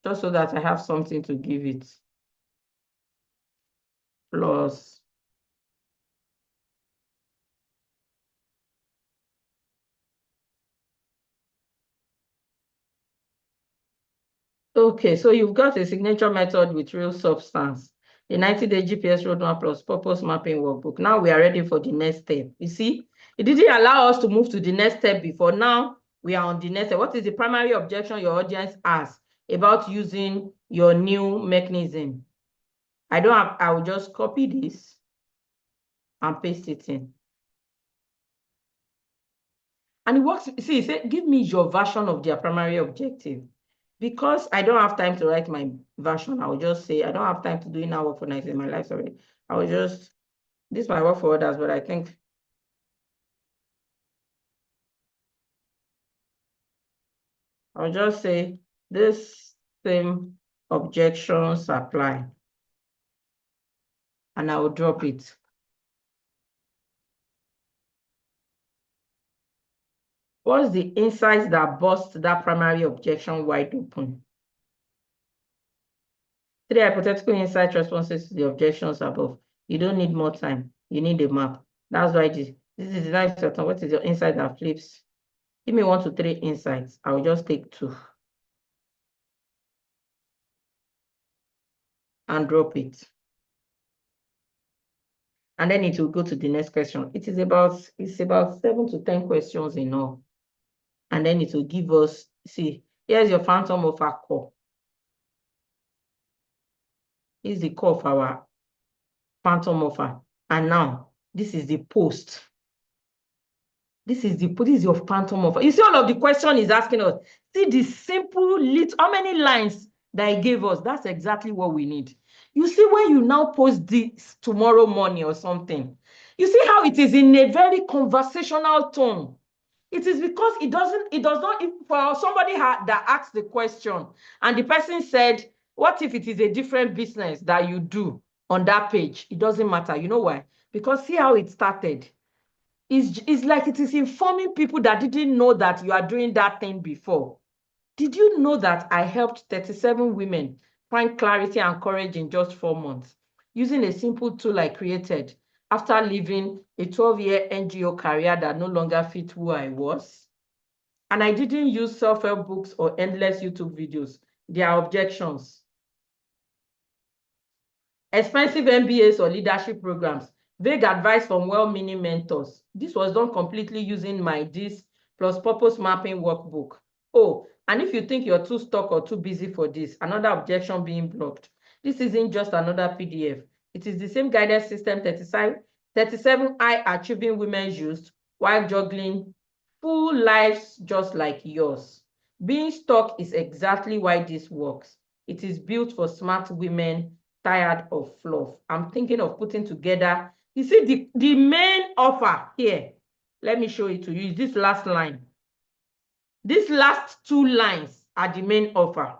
just so that I have something to give it. Plus, okay, so you've got a signature method with real substance, the 90-day GPS roadmap plus purpose mapping workbook. Now we are ready for the next step. You see, it didn't allow us to move to the next step before. Now we are on the next step. What is the primary objection your audience has about using your new mechanism? I will just copy this and paste it in. And it works. See, it said, give me your version of their primary objective. Because I don't have time to write my version, I will just say, I don't have time to do enough work for nights in my life, sorry. I will just, this might work for others, but I think, I'll just say, this same objections apply. And I will drop it. What's the insights that bust that primary objection wide open? 3 hypothetical insight responses to the objections above. You don't need more time. You need a map. That's why this is the nice. What is your insight that flips? Give me 1 to 3 insights. I will just take 2 and drop it. And then it will go to the next question. It's about 7 to 10 questions in all. And then it will give us, see, here's your phantom of our core. This is the core of our phantom offer. And now this is the post. This is your phantom offer. You see, all of the question is asking us. See the simple little, how many lines that he gave us? That's exactly what we need. You see, when you now post this tomorrow morning or something, you see how it is in a very conversational tone. It is because it does not, for somebody that asked the question and the person said, what if it is a different business that you do on that page? It doesn't matter. You know why? Because see how it started. It's like it is informing people that didn't know that you are doing that thing before. Did you know that I helped 37 women find clarity and courage in just 4 months using a simple tool I created after leaving a 12-year NGO career that no longer fit who I was? And I didn't use self-help books or endless YouTube videos. There are objections. Expensive MBAs or leadership programs, vague advice from well-meaning mentors. This was done completely using my this plus purpose mapping workbook. Oh, And if you think you're too stuck or too busy for this, another objection being blocked. This isn't just another PDF. It is the same guided system 37 high-achieving women used while juggling full lives just like yours. Being stuck is exactly why this works. It is built for smart women tired of fluff. I'm thinking of putting together, you see the main offer here. Let me show it to you. Is this last line. These last 2 lines are the main offer.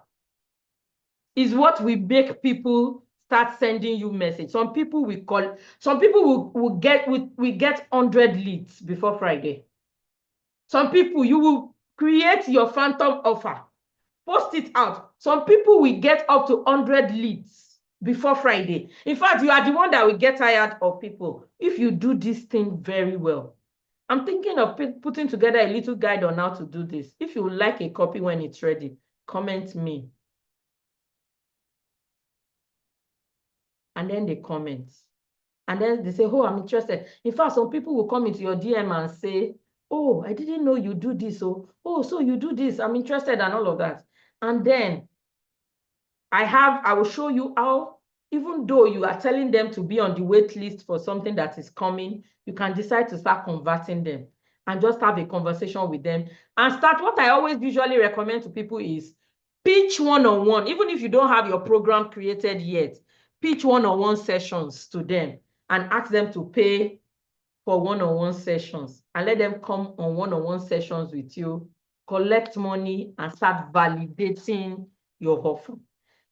Is what we make people start sending you message. Some people will call, some people will get 100 leads before Friday. Some people, you will create your phantom offer, post it out. Some people will get up to 100 leads before Friday. In fact, you are the one that will get tired of people if you do this thing very well. I'm thinking of putting together a little guide on how to do this. If you would like a copy when it's ready, comment me. And then they comment. And then they say, oh, I'm interested. In fact, some people will come into your DM and say, oh, I didn't know you do this. Oh, so you do this. I'm interested and all of that. And then I will show you how, even though you are telling them to be on the wait list for something that is coming, you can decide to start converting them and just have a conversation with them and start. What I always usually recommend to people is pitch one-on-one. Even if you don't have your program created yet, pitch one-on-one sessions to them and ask them to pay for one-on-one sessions and let them come on one-on-one sessions with you, collect money and start validating your offer.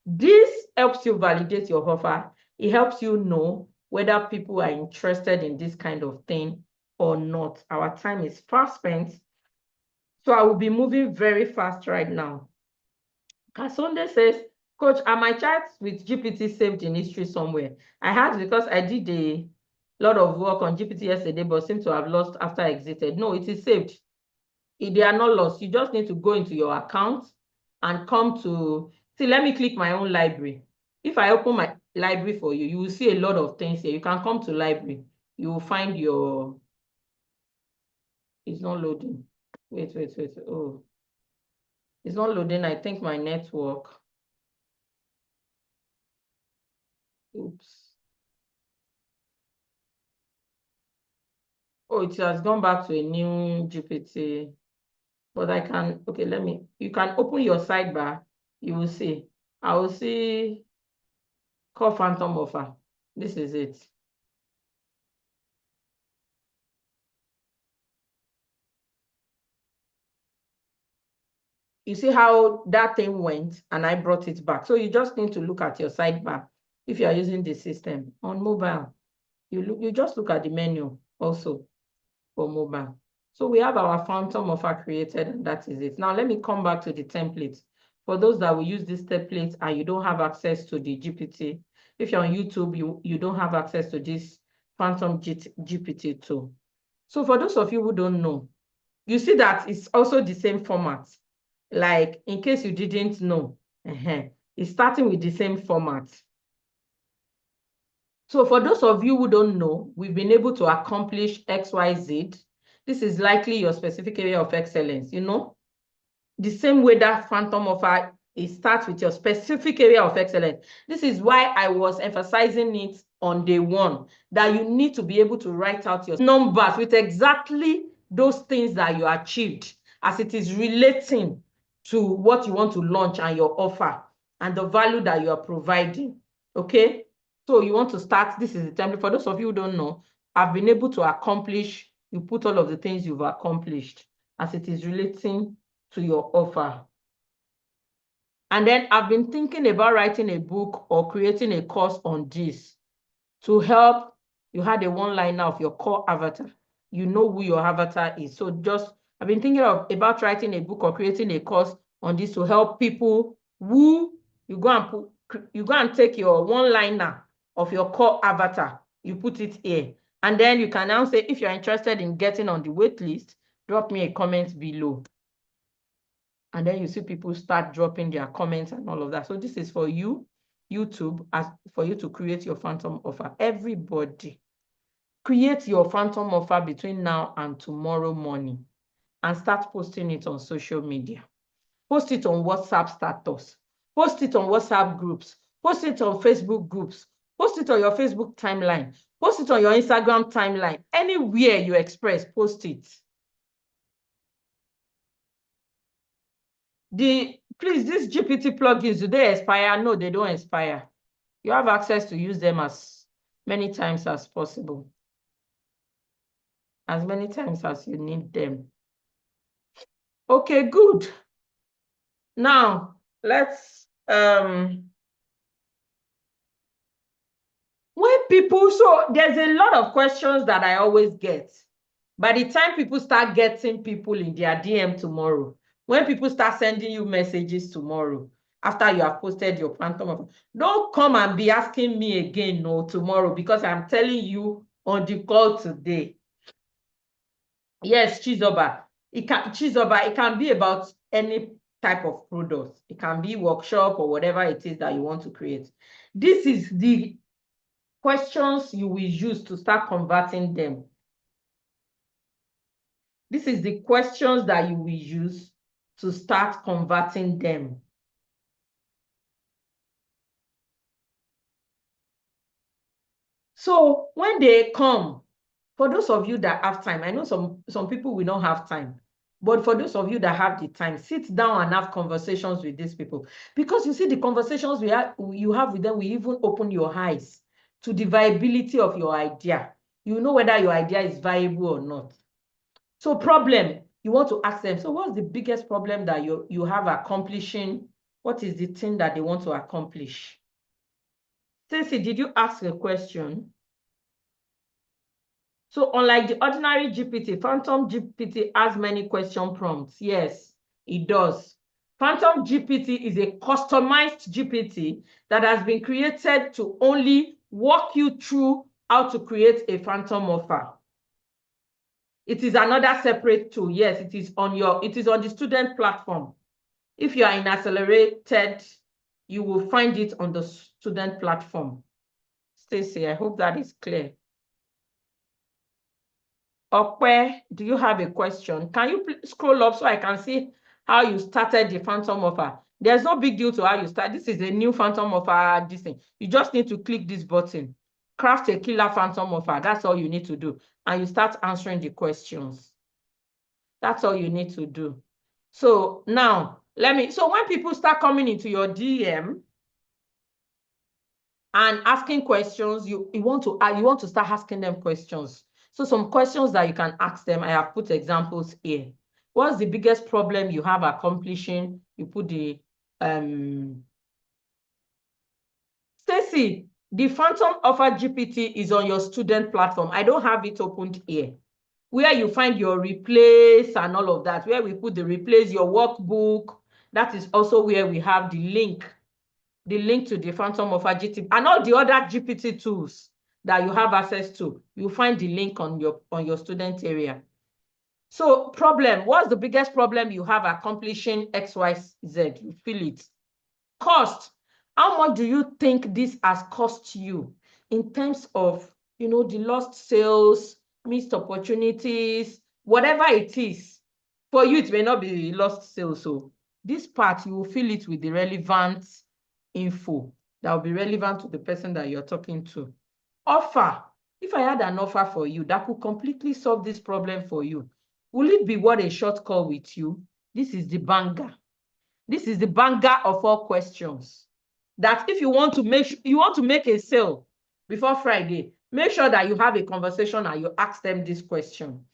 This helps you validate your offer. It helps you know whether people are interested in this kind of thing or not. Our time is fast spent, so I will be moving very fast right now. Kasonde says, Coach, are my chats with GPT saved in history somewhere? I had, because I did a lot of work on GPT yesterday, but seem to have lost after I exited. No, it is saved. They are not lost. You just need to go into your account and come to, see, let me click my own library. If I open my library for you, you will see a lot of things here. You can come to library. You will find your, it's not loading. Wait. Oh, it's not loading. I think my network. Oops. Oh, it has gone back to a new GPT. But I can, okay, you can open your sidebar. You will see. I will see call phantom offer. This is it. You see how that thing went and I brought it back. So you just need to look at your sidebar if you are using the system on mobile. You just look at the menu also for mobile. So we have our phantom offer created and that is it. Now let me come back to the template. For those that will use this template and you don't have access to the GPT, if you're on YouTube, you don't have access to this phantom GPT tool. So for those of you who don't know, you see that it's also the same format. Like, in case you didn't know, it's starting with the same format. So for those of you who don't know, we've been able to accomplish XYZ. This is likely your specific area of excellence, you know? The same way that phantom offer, it starts with your specific area of excellence. This is why I was emphasizing it on day one, that you need to be able to write out your numbers with exactly those things that you achieved as it is relating to what you want to launch and your offer and the value that you are providing, okay? So you want to start, this is the template. For those of you who don't know, I've been able to accomplish, you put all of the things you've accomplished as it is relating to your offer. And then I've been thinking about writing a book or creating a course on this to help. You had a one-liner of your core avatar. You know who your avatar is. So I've been thinking about writing a book or creating a course on this to help people who you go and take your one-liner of your core avatar, you put it here. And then you can now say, if you're interested in getting on the wait list, drop me a comment below. And then you see people start dropping their comments and all of that. So this is for you, YouTube, for you to create your phantom offer. Everybody, create your phantom offer between now and tomorrow morning and start posting it on social media. Post it on WhatsApp status. Post it on WhatsApp groups. Post it on Facebook groups. Post it on your Facebook timeline. Post it on your Instagram timeline. Anywhere you express, post it. Please, these GPT plugins, do they expire? No, they don't expire. You have access to use them as many times as possible. As many times as you need them. Okay, good. Now, let's when people, so there's a lot of questions that I always get. By the time people start getting people in their DM tomorrow, when people start sending you messages tomorrow, after you have posted your phantom of, don't come and be asking me again, no, tomorrow, because I'm telling you on the call today. Yes, Chizoba. It can be about any type of product. It can be workshop or whatever it is that you want to create. This is the questions you will use to start converting them. This is the questions that you will use to start converting them. So when they come, for those of you that have time, I know some people will not have time, but for those of you that have the time, sit down and have conversations with these people. Because you see, the conversations you have with them will even open your eyes to the viability of your idea. You know whether your idea is viable or not. So problem, you want to ask them, so what's the biggest problem that you have accomplishing? What is the thing that they want to accomplish? Stacey, did you ask a question? So unlike the ordinary GPT, Phantom GPT has many question prompts. Yes, it does. Phantom GPT is a customized GPT that has been created to only walk you through how to create a phantom offer. It is another separate tool. Yes, it is on the student platform. If you are in Accelerated, you will find it on the student platform. Stacey, I hope that is clear. Okwe, do you have a question? Can you scroll up so I can see how you started the phantom offer? There's no big deal to how you start. This is a new phantom offer. This thing. You just need to click this button. Craft a killer phantom offer. That's all you need to do. And you start answering the questions. That's all you need to do. So now, so when people start coming into your DM and asking questions, you want to start asking them questions. So some questions that you can ask them, I have put examples here. What's the biggest problem you have accomplishing? You put the Stacey, the Phantom Offer GPT is on your student platform. I don't have it opened here. Where you find your replace and all of that, where we put the replace, your workbook, that is also where we have the link to the Phantom Offer GPT and all the other GPT tools that you have access to. You find the link on your student area. So problem, what's the biggest problem you have accomplishing XYZ? You feel it. Cost, how much do you think this has cost you in terms of, the lost sales, missed opportunities, whatever it is? For you, it may not be lost sales. So this part, you will fill it with the relevant info that will be relevant to the person that you're talking to. Offer, if I had an offer for you that could completely solve this problem for you, will it be worth a short call with you? This is the banger. This is the banger of all questions. That if you want to make a sale before Friday, make sure that you have a conversation and you ask them this question.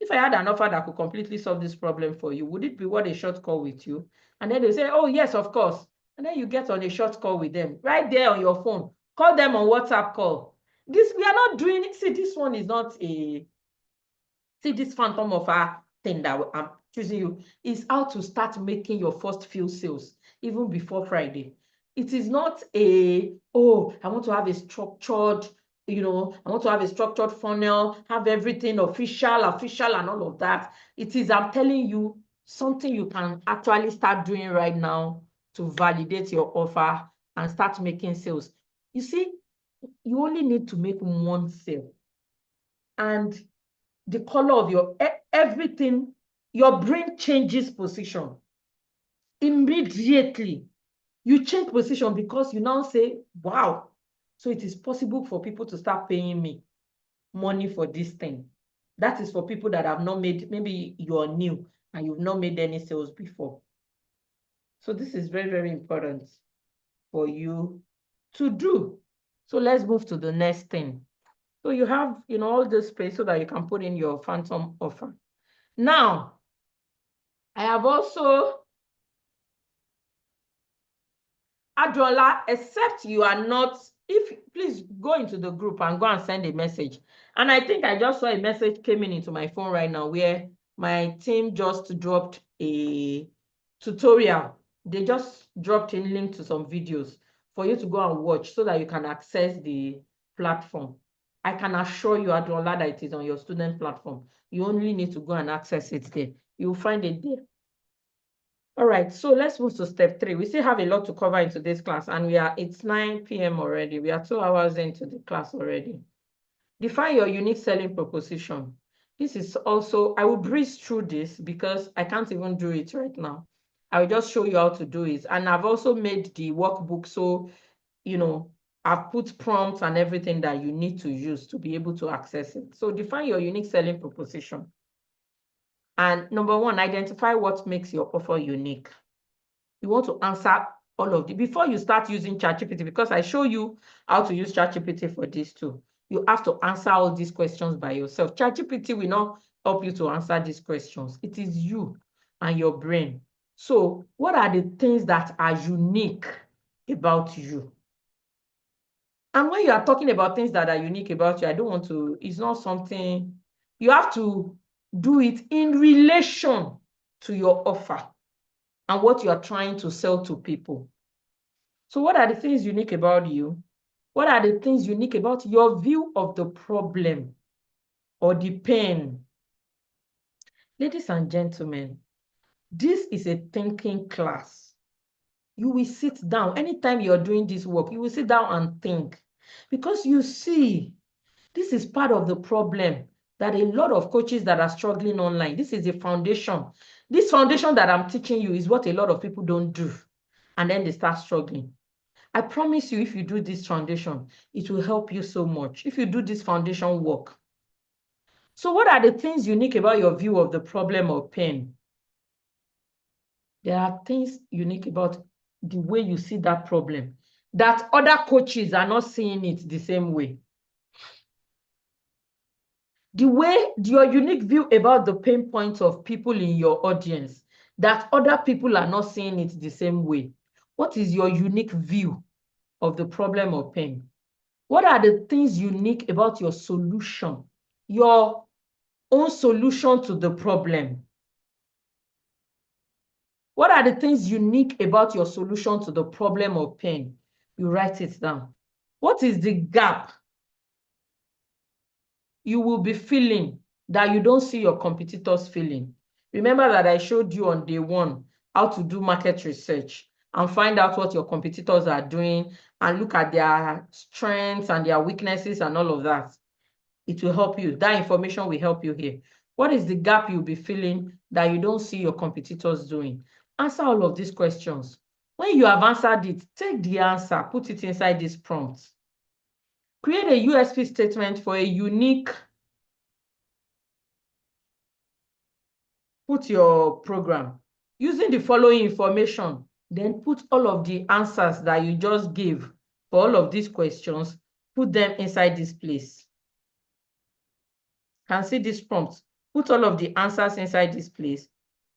If I had an offer that could completely solve this problem for you, would it be worth a short call with you? And then they say, oh, yes, of course. And then you get on a short call with them right there on your phone. Call them on WhatsApp call. We are not doing it. See, this one is not this phantom offer thing that I'm choosing you is how to start making your first few sales even before Friday. It is not I want to have a structured, I want to have a structured funnel, have everything official and all of that. It is, I'm telling you, something you can actually start doing right now to validate your offer and start making sales. You see, you only need to make one sale. And the color of your everything, your brain changes position. immediately you change position because you now say, wow, so it is possible for people to start paying me money for this thing. That is for people that have not made, maybe you're new and you've not made any sales before. So this is very, very important for you to do. So let's move to the next thing. So you have, all this space so that you can put in your phantom offer. Now, I have also, Adrola, except you are not, please go into the group and go and send a message. And I think I just saw a message came into my phone right now where my team just dropped a tutorial. They just dropped a link to some videos for you to go and watch so that you can access the platform. I can assure you, Adrola, that it is on your student platform. You only need to go and access it there. You'll find it there. All right, so let's move to step 3. We still have a lot to cover in today's class, and it's 9 p.m. already. We are 2 hours into the class already. Define your unique selling proposition. This is also, I will breeze through this because I can't even do it right now. I will just show you how to do it. And I've also made the workbook, so, I've put prompts and everything that you need to use to be able to access it. So define your unique selling proposition. And number 1, identify what makes your offer unique. You want to answer all of it before you start using ChatGPT, because I show you how to use ChatGPT for this too. You have to answer all these questions by yourself. ChatGPT will not help you to answer these questions. It is you and your brain. So what are the things that are unique about you? And when you are talking about things that are unique about you, it's not something, you have to do it in relation to your offer and what you are trying to sell to people. So what are the things unique about you? What are the things unique about your view of the problem or the pain? Ladies and gentlemen, this is a thinking class. You will sit down. Anytime you're doing this work, you will sit down and think. Because you see, this is part of the problem that a lot of coaches that are struggling online, this is a foundation. This foundation that I'm teaching you is what a lot of people don't do. And then they start struggling. I promise you, if you do this foundation, it will help you so much. If you do this foundation work. So what are the things unique about your view of the problem or pain? There are things unique about the way you see that problem that other coaches are not seeing it the same way. The way your unique view about the pain points of people in your audience that other people are not seeing it the same way. What is your unique view of the problem or pain? What are the things unique about your solution, your own solution to the problem? What are the things unique about your solution to the problem or pain? You write it down. What is the gap you will be feeling that you don't see your competitors feeling? Remember that I showed you on day 1 how to do market research and find out what your competitors are doing and look at their strengths and their weaknesses and all of that. It will help you. That information will help you here. What is the gap you'll be feeling that you don't see your competitors doing? Answer all of these questions. When you have answered it, take the answer, put it inside this prompt. Create a USP statement for a unique, put your program. Using the following information, then put all of the answers that you just gave for all of these questions, put them inside this place. Can see this prompt. Put all of the answers inside this place.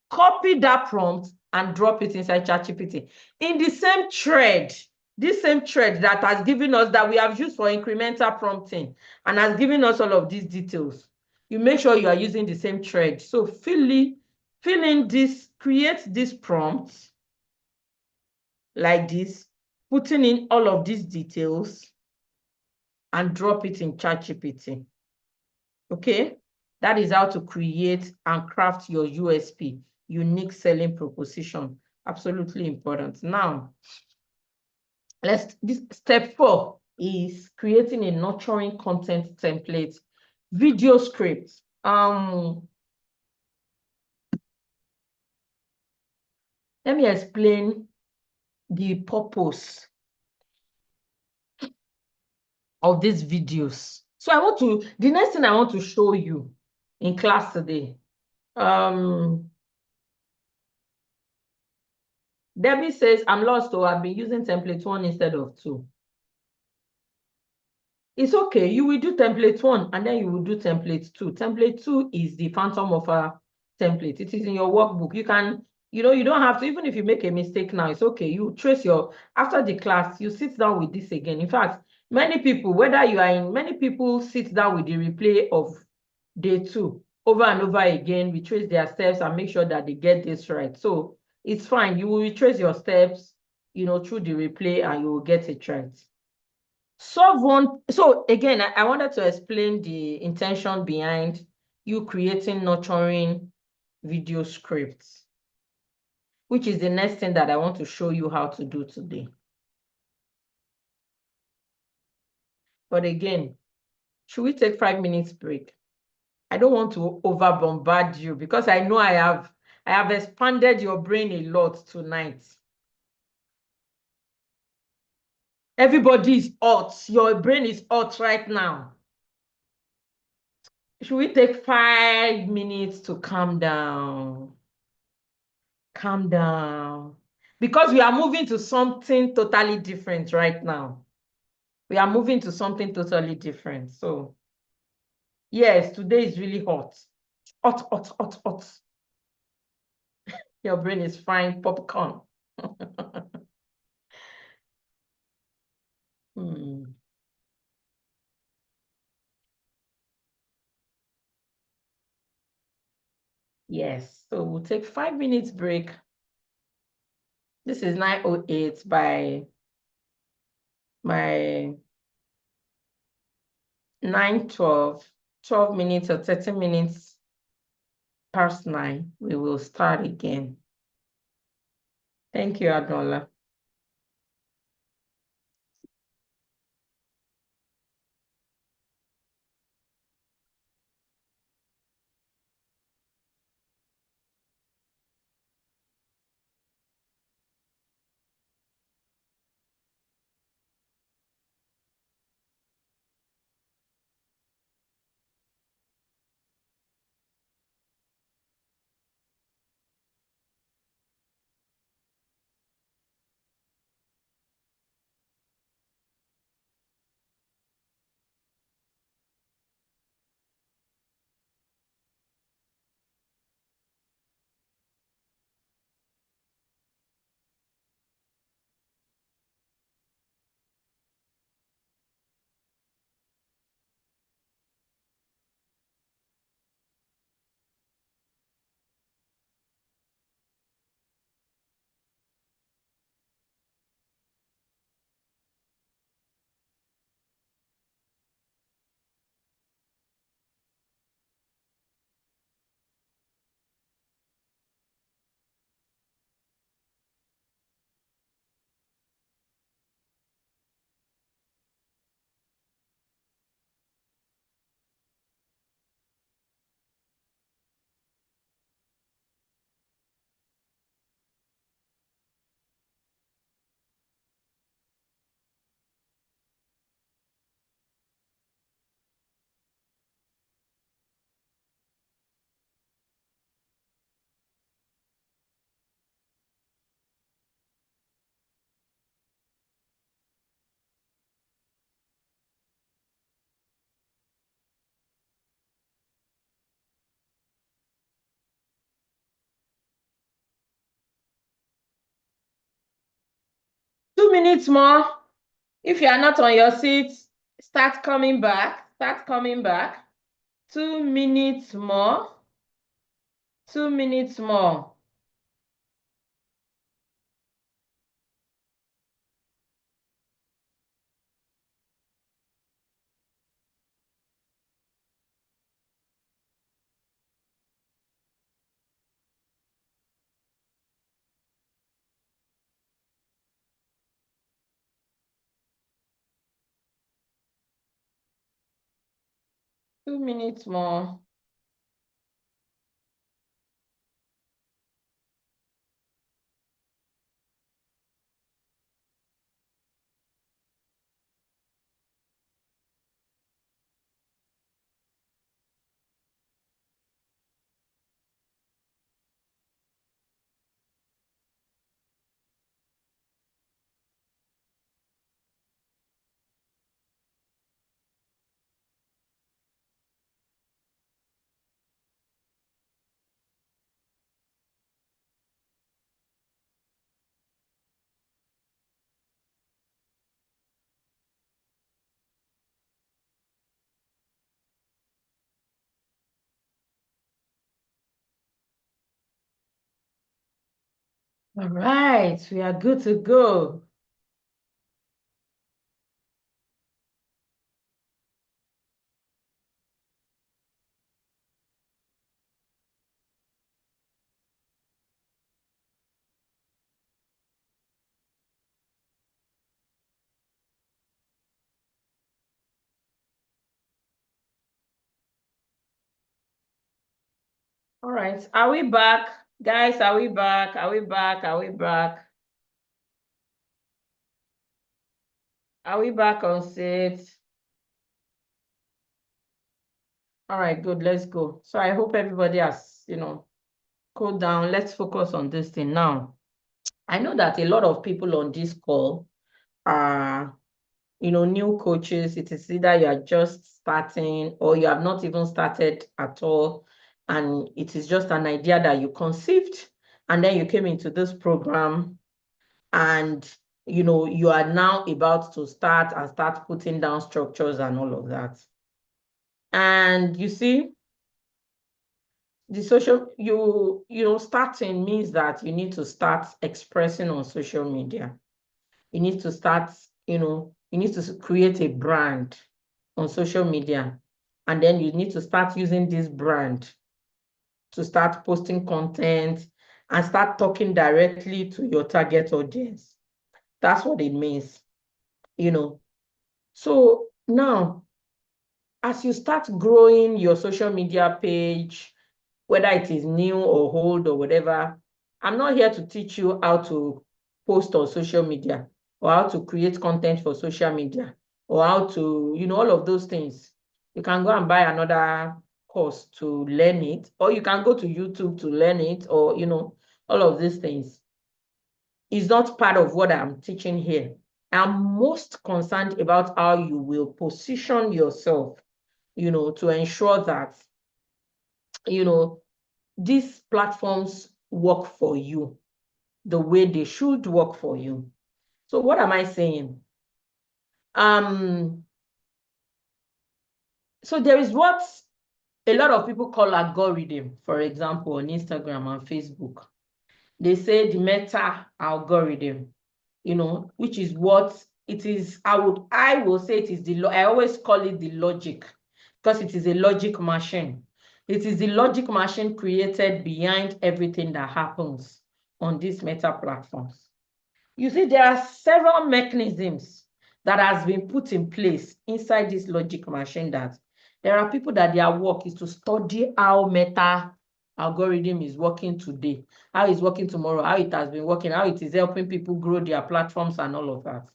Copy that prompt and drop it inside ChatGPT. In the same thread, this same thread that has given us, that we have used for incremental prompting and has given us all of these details. You make sure you are using the same thread. So fill in this, create this prompt like this, putting in all of these details and drop it in ChatGPT. Okay? That is how to create and craft your USP, unique selling proposition. Absolutely important. Now, step 4 is creating a nurturing content template, video script. Let let me explain the purpose of these videos. So the next thing I want to show you in class today, Debbie says, I'm lost, so I've been using template 1 instead of 2. It's okay. You will do template 1 and then you will do template 2. Template 2 is the phantom of a template. It is in your workbook. You can, you don't have to, even if you make a mistake now, it's okay. You trace after the class, you sit down with this again. In fact, many people, many people sit down with the replay of day 2 over and over again, retrace their steps and make sure that they get this right. So it's fine. You will retrace your steps, through the replay and you will get it right. So again, I wanted to explain the intention behind you creating nurturing video scripts, which is the next thing that I want to show you how to do today. But again, should we take 5 minutes break? I don't want to over bombard you because I know I have expanded your brain a lot tonight. Everybody is hot. Your brain is hot right now. Should we take 5 minutes to calm down? Calm down. Because we are moving to something totally different right now. We are moving to something totally different. So, yes, today is really hot. Hot, hot, hot, hot. Your brain is frying popcorn. Hmm. Yes, so we'll take 5 minutes break. This is 9:08 by my 9:12, 12 minutes or 30 minutes past 9. We will start again. Thank you, Adola. Two minutes more. If you are not on your seat, start coming back. Start coming back. 2 minutes more. 2 minutes more. Two minutes more. All right, we are good to go. All right, are we back? Guys, are we back? Are we back? Are we back? Are we back on set? All right, good, let's go. So I hope everybody has, cooled down. Let's focus on this thing now. I know that a lot of people on this call are, new coaches. It is either you are just starting or you have not even started at all. And it is just an idea that you conceived and then you came into this program and, you are now about to start putting down structures and all of that. And you see, the social, starting means that you need to start expressing on social media. You need to start, you need to create a brand on social media. And then you need to start using this brand to start posting content and start talking directly to your target audience. That's what it means, So now, as you start growing your social media page, whether it is new or old or whatever, I'm not here to teach you how to post on social media or how to create content for social media or how to, all of those things. You can go and buy another course to learn it, or you can go to YouTube to learn it, or, all of these things. It's not part of what I'm teaching here. I'm most concerned about how you will position yourself, to ensure that, these platforms work for you the way they should work for you. So what am I saying? So there is what a lot of people call algorithm, for example, on Instagram and Facebook. They say the meta algorithm, which is what it is. I will say it is I always call it the logic, because it is a logic machine. It is the logic machine created behind everything that happens on these meta platforms. You see, there are several mechanisms that has been put in place inside this logic machine that there are people that their work is to study how meta algorithm is working today, how it's working tomorrow, how it has been working, how it is helping people grow their platforms and all of that.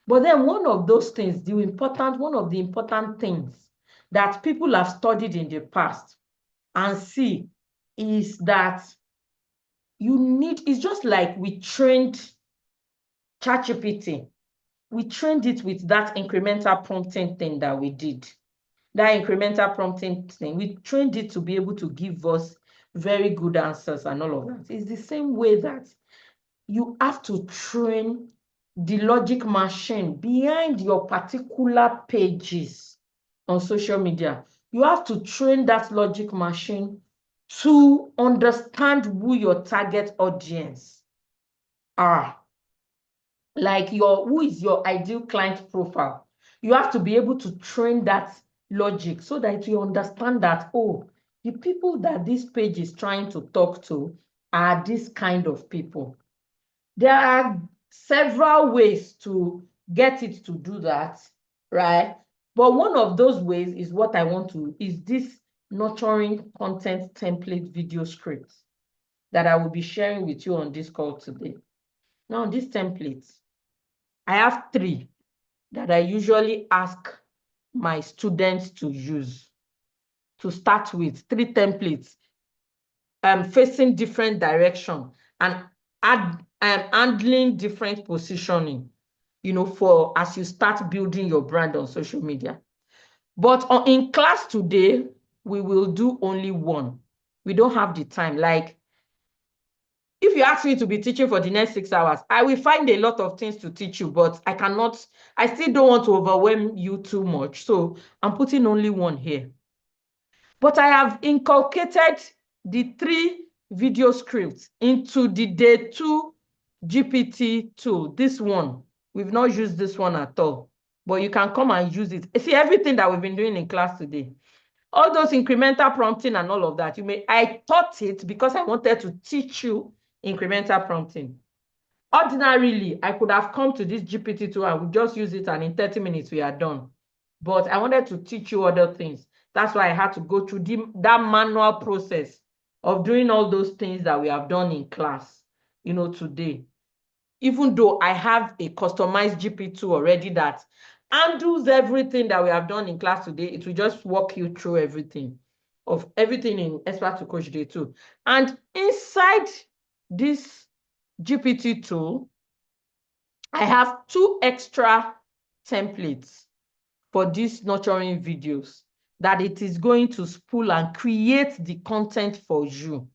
But then one of those things, one of the important things that people have studied in the past and see is that it's just like we trained ChatGPT. We trained it with that incremental prompting thing that we did. That incremental prompting thing, we trained it to be able to give us very good answers and all of that. It's the same way that you have to train the logic machine behind your particular pages on social media. You have to train that logic machine to understand who your target audience are. Like who is your ideal client profile? You have to be able to train that logic so that you understand that, oh, the people that this page is trying to talk to are this kind of people. There are several ways to get it to do that, right? But one of those ways is is this nurturing content template video script that I will be sharing with you on this call today. Now, these templates, I have 3 that I usually ask my students to use to start with. 3 templates facing different direction and handling different positioning, for as you start building your brand on social media. But in class today, we will do only one. We don't have the time. Like, if you ask me to be teaching for the next 6 hours, I will find a lot of things to teach you, but I still don't want to overwhelm you too much. So I'm putting only one here. But I have inculcated the 3 video scripts into the day 2 GPT tool, this one, we've not used this one at all, but you can come and use it. See, everything that we've been doing in class today, all those incremental prompting and all of that, I taught it because I wanted to teach you incremental prompting. Ordinarily, I could have come to this GPT tool and we just use it, and in 30 minutes we are done. But I wanted to teach you other things. That's why I had to go through that manual process of doing all those things that we have done in class, today. Even though I have a customized GPT already that handles everything that we have done in class today, it will just walk you through everything in Expert2Coach Day 2. And inside this GPT tool, I have 2 extra templates for these nurturing videos that it is going to spool and create the content for you.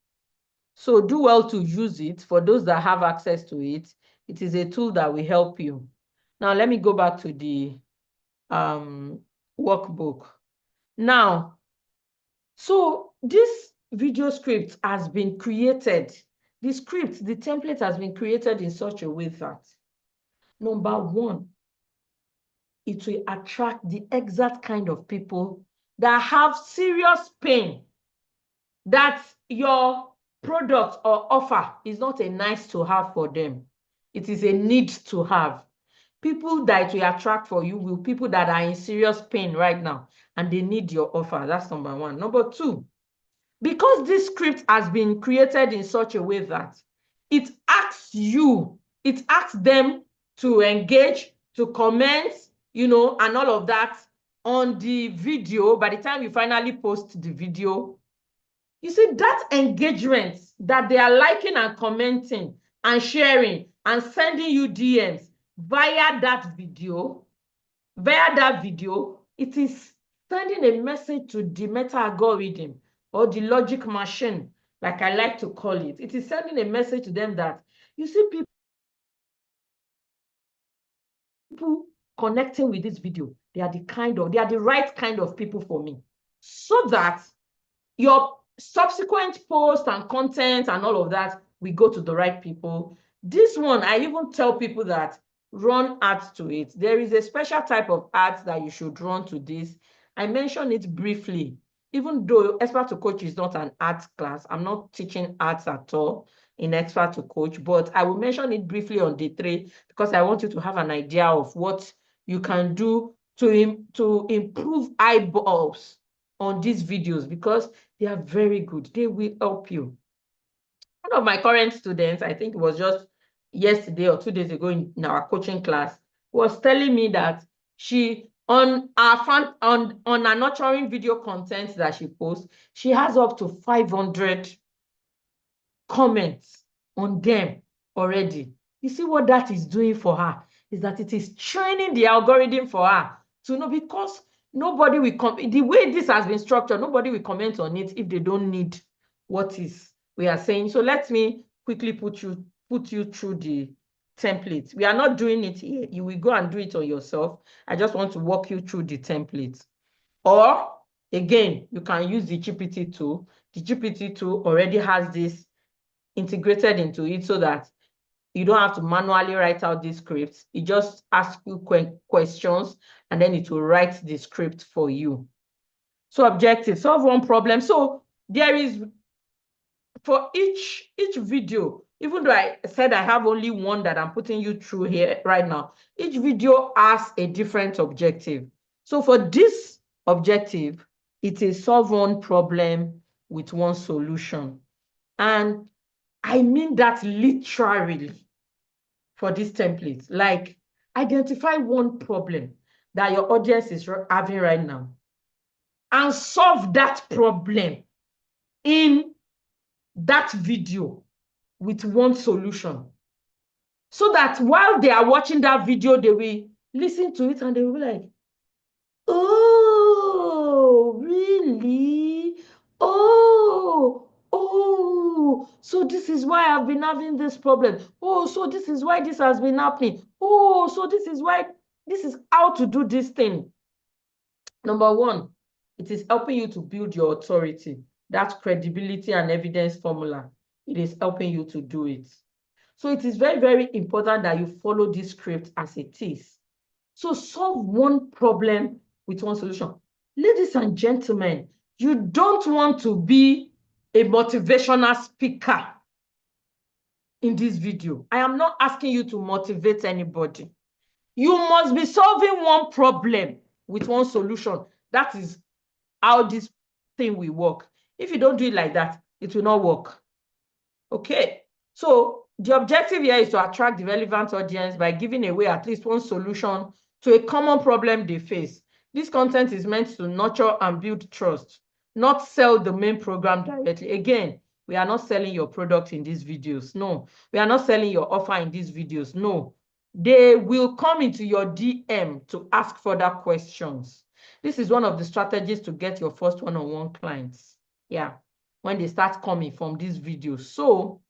So do well to use it. For those that have access to it, it is a tool that will help you. Now, let me go back to the workbook. Now, so this video script has been created. The template has been created in such a way that, number one, it will attract the exact kind of people that have serious pain, that your product or offer is not a nice to have for them. It is a need to have. People that will attract for you will people that are in serious pain right now and they need your offer. That's number one. Number two, because this script has been created in such a way that it asks them to engage, to comment, and all of that on the video. By the time you finally post the video, you see that engagement that they are liking and commenting and sharing and sending you DMs via that video, it is sending a message to the meta algorithm or the logic machine, like I like to call it. It is sending a message to them that, you see, people connecting with this video, they are the right kind of people for me. So that your subsequent posts and content and all of that will go to the right people. This one, I even tell people that run ads to it. There is a special type of ads that you should run to this. I mentioned it briefly. Even though Expert2Coach is not an ads class, I'm not teaching ads at all in Expert2Coach, but I will mention it briefly on day 3 because I want you to have an idea of what you can do to improve eyeballs on these videos, because they are very good. They will help you. One of my current students, I think it was just yesterday or 2 days ago in our coaching class, was telling me that she, on a nurturing video content that she posts, she has up to 500 comments on them already. You see what that is doing for her is that it is training the algorithm for her to know, because nobody will comment. The way this has been structured, nobody will comment on it if they don't need what we are saying. So let me quickly put you through the template. We are not doing it here. You will go and do it on yourself. I just want to walk you through the template. Or again, you can use the GPT tool. The GPT tool already has this integrated into it so that you don't have to manually write out these scripts. It just asks you questions and then it will write the script for you. So objective, solve one problem. So there is, for each video, even though I said I have only one that I'm putting you through here right now, each video has a different objective. So for this objective, it is solve one problem with one solution. And I mean that literally for this template. Like, identify one problem that your audience is having right now and solve that problem in that video with one solution. So that while they are watching that video, they will listen to it and they will be like, oh, really? Oh, so this is why I've been having this problem. Oh, so this is why this has been happening. Oh, so this is how to do this thing. Number one, it is helping you to build your authority. That credibility and evidence formula. It is helping you to do it. So it is very, very important that you follow this script as it is. So solve one problem with one solution. Ladies and gentlemen, you don't want to be a motivational speaker in this video. I am not asking you to motivate anybody. You must be solving one problem with one solution. That is how this thing will work. If you don't do it like that, it will not work. Okay, so the objective here is to attract the relevant audience by giving away at least one solution to a common problem they face. This content is meant to nurture and build trust, not sell the main program directly. Again, we are not selling your product in these videos. No, we are not selling your offer in these videos. No, they will come into your DM to ask further questions. This is one of the strategies to get your first one-on-one clients. Yeah, when they start coming from these videos. So,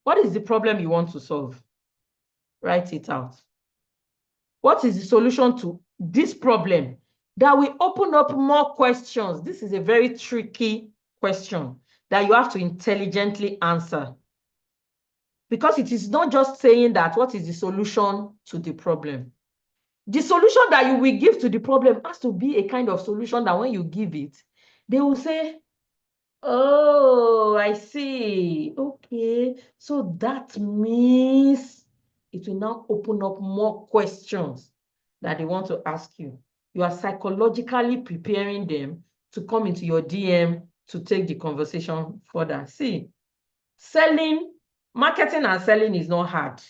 what is the problem you want to solve? Write it out. What is the solution to this problem that will open up more questions? This is a very tricky question that you have to intelligently answer. Because it is not just saying that what is the solution to the problem. The solution that you will give to the problem has to be a kind of solution that when you give it, they will say, oh, I see. Okay. So that means it will now open up more questions that they want to ask you. You are psychologically preparing them to come into your DM to take the conversation further. See, marketing and selling is not hard.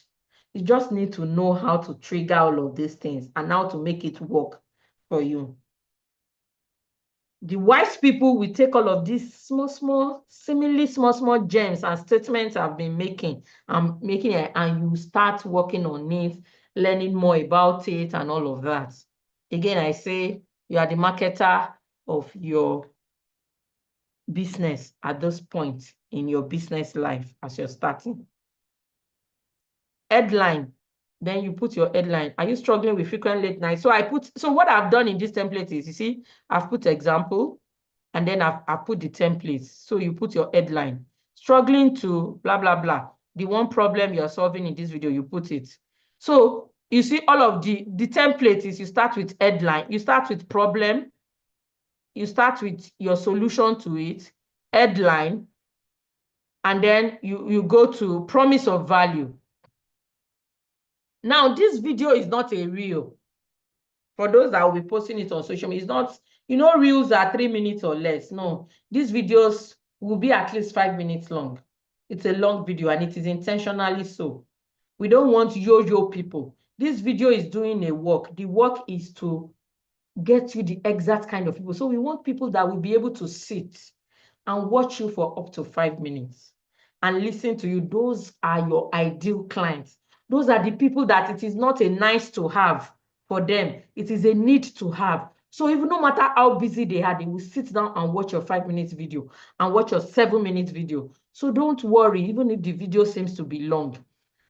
You just need to know how to trigger all of these things and how to make it work for you. The wise people will take all of these seemingly small gems and statements I've been making and you start working on it, learning more about it and all of that. Again, I say you are the marketer of your business at this point in your business life as you're starting. Headline. Then you put your headline. Are you struggling with frequent late nights? So what I've done in this template is, you see, I've put example, and then I've put the templates. So you put your headline. Struggling to blah, blah, blah. The one problem you're solving in this video, you put it. So you see all of the template is you start with headline. You start with problem. You start with your solution to it, headline, and then you go to promise of value. Now, this video is not a reel. For those that will be posting it on social media, it's not, reels are 3 minutes or less. No, these videos will be at least 5 minutes long. It's a long video and it is intentionally so. We don't want yo-yo people. This video is doing a work. The work is to get you the exact kind of people. So we want people that will be able to sit and watch you for up to 5 minutes and listen to you. Those are your ideal clients. Those are the people that it is not a nice to have for them. It is a need to have. So even no matter how busy they are, they will sit down and watch your 5 minutes video and watch your 7 minutes video. So don't worry, even if the video seems to be long.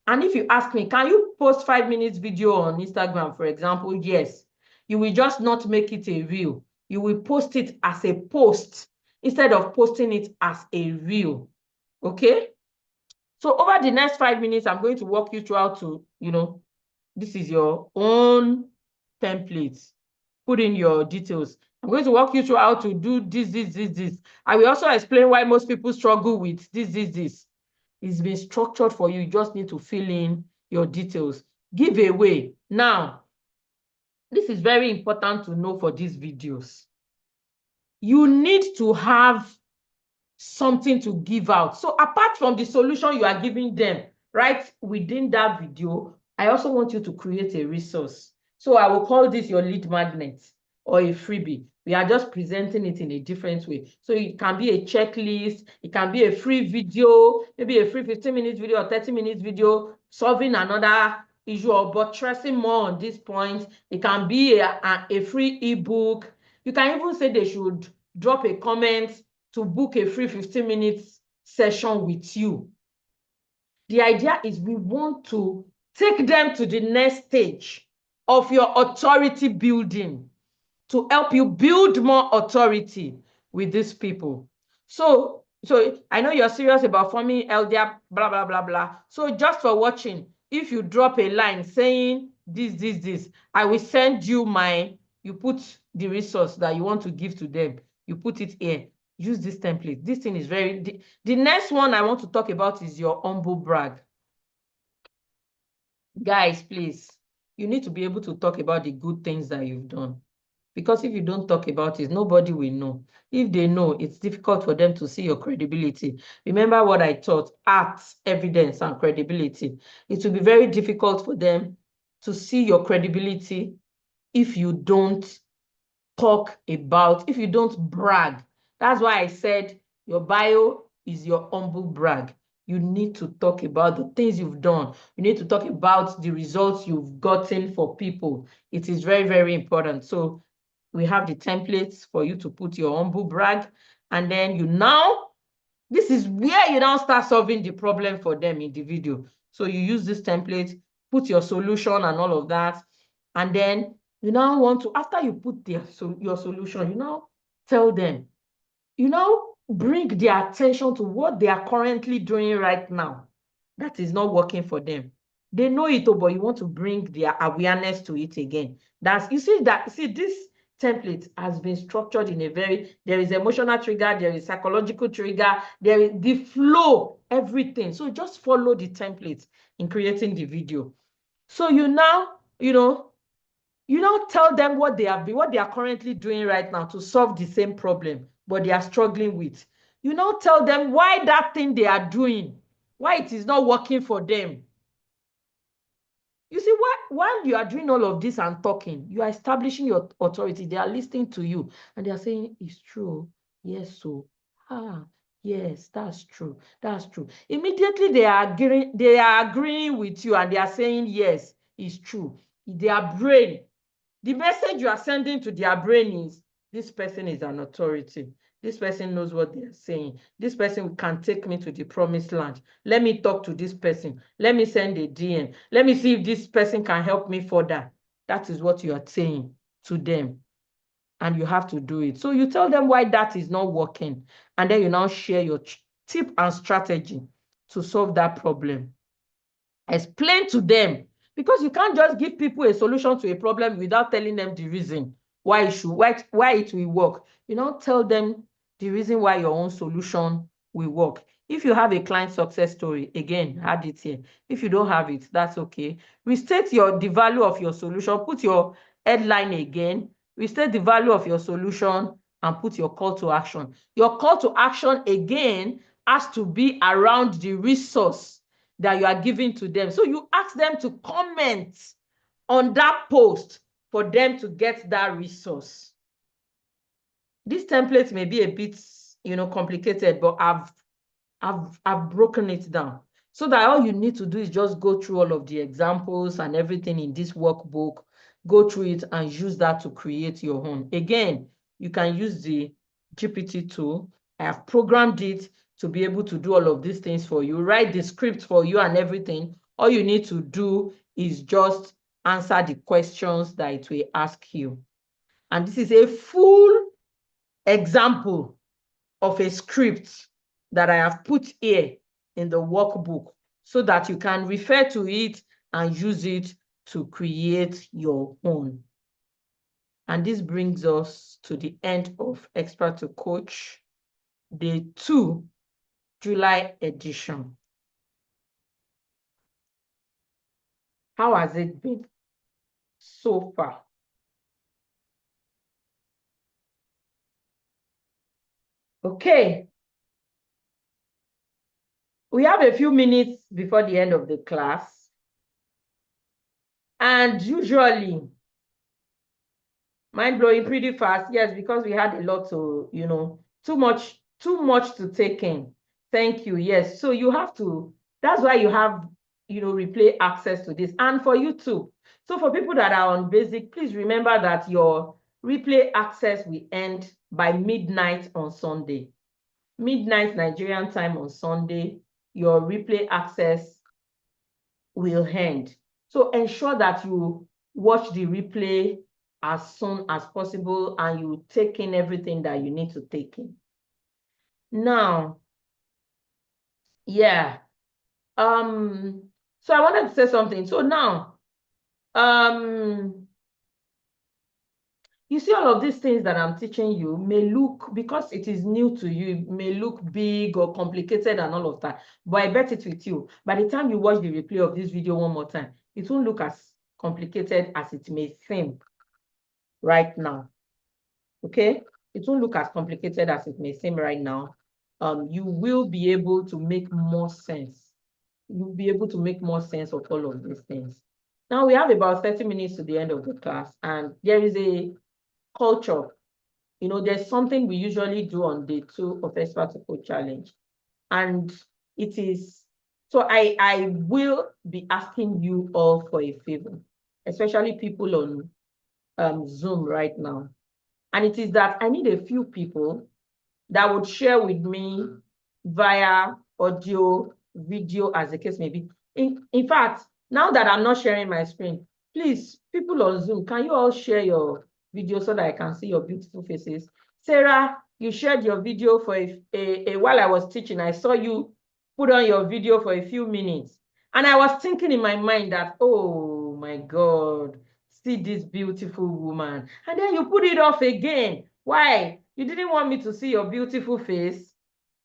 And if you ask me, can you post 5 minutes video on Instagram, for example? Yes. You will just not make it a reel. You will post it as a post instead of posting it as a reel. Okay? So over the next 5 minutes, I'm going to walk you through how to, this is your own template. Put in your details. I'm going to walk you through how to do this. I will also explain why most people struggle with this. It's been structured for you. You just need to fill in your details. Giveaway. Now, this is very important to know for these videos. You need to have something to give out. So apart from the solution you are giving them, right within that video, I also want you to create a resource. So I will call this your lead magnet or a freebie. We are just presenting it in a different way. So it can be a checklist, it can be a free video, maybe a free 15-minute video or 30-minute video, solving another issue or buttressing more on this point. It can be a free ebook. You can even say they should drop a comment to book a free 15-minute session with you. The idea is we want to take them to the next stage of your authority building to help you build more authority with these people. So So I know you're serious about forming LDR, blah, blah, blah, blah. So just for watching, if you drop a line saying this, I will send you you put the resource that you want to give to them. You put it here. Use this template. This thing is the next one I want to talk about is your humble brag. Guys, please, you need to be able to talk about the good things that you've done. Because if you don't talk about it, nobody will know. If they know, it's difficult for them to see your credibility. Remember what I taught, acts, evidence, and credibility. It will be very difficult for them to see your credibility if you don't talk about, if you don't brag. That's why I said your bio is your humble brag. You need to talk about the things you've done. You need to talk about the results you've gotten for people. It is very, very important. So we have the templates for you to put your humble brag. And then this is where you now start solving the problem for them in the video. So you use this template, put your solution and all of that. And then you now want to, after you put your solution, you now tell them, you now bring their attention to what they are currently doing right now that is not working for them. They know it, but you want to bring their awareness to it again. This template has been structured in there is emotional trigger, there is psychological trigger, there is the flow, everything. So just follow the template in creating the video. So you now tell them what they are currently doing right now to solve the same problem, but they are struggling with. You now tell them why that thing they are doing, why it is not working for them. You see, while you are doing all of this and talking, you are establishing your authority. They are listening to you and they are saying, it's true. Yes, so. Yes, that's true. That's true. Immediately they are agreeing with you and they are saying, yes, it's true. Their brain, the message you are sending to their brain is, this person is an authority. This person knows what they are saying. This person can take me to the promised land. Let me talk to this person. Let me send a DM. Let me see if this person can help me further. That is what you are saying to them. And you have to do it. So you tell them why that is not working. And then you now share your tip and strategy to solve that problem. Explain to them, because you can't just give people a solution to a problem without telling them the reason why it will work. You know, tell them the reason why your own solution will work. If you have a client success story, again, add it here. If you don't have it, that's okay. Restate the value of your solution. Put your headline again. Restate the value of your solution and put your call to action. Your call to action, again, has to be around the resource that you are giving to them. So you ask them to comment on that post for them to get that resource. This template may be a bit, complicated, but I've broken it down so that all you need to do is just go through all of the examples and everything in this workbook, go through it and use that to create your own. Again, you can use the GPT tool. I have programmed it to be able to do all of these things for you, write the script for you and everything. All you need to do is just answer the questions that it will ask you. And this is a full example of a script that I have put here in the workbook so that you can refer to it and use it to create your own. And this brings us to the end of Expert2Coach Day 2, July edition. How has it been so far? Okay. We have a few minutes before the end of the class. And usually, mind-blowing pretty fast, yes, because we had a lot to, too much to take in. Thank you. Yes. So you have to, that's why you have, replay access to this. And for YouTube. So for people that are on basic, please remember that your replay access will end by midnight on Sunday. Midnight Nigerian time on Sunday, your replay access will end. So ensure that you watch the replay as soon as possible and you take in everything that you need to take in. Now, Yeah. So I wanted to say something. So now, um, you see, all of these things that I'm teaching you may look, because it is new to you, may look big or complicated and all of that. But I bet it with you, by the time you watch the replay of this video one more time, it won't look as complicated as it may seem right now. Okay? It won't look as complicated as it may seem right now. You will be able to make more sense. You'll be able to make more sense of all of these things. Now we have about 30 minutes to the end of the class, and there is a culture. There's something we usually do on day 2 of Expert2Coach challenge. And it is, so I will be asking you all for a favor, especially people on Zoom right now. And it is that I need a few people that would share with me via audio, video, as the case may be. In fact, now that I'm not sharing my screen, please, people on Zoom, can you all share your video so that I can see your beautiful faces? Sarah, you shared your video for while I was teaching. I saw you put on your video for a few minutes. And I was thinking in my mind that, oh my God, see this beautiful woman. And then you put it off again. Why? You didn't want me to see your beautiful face?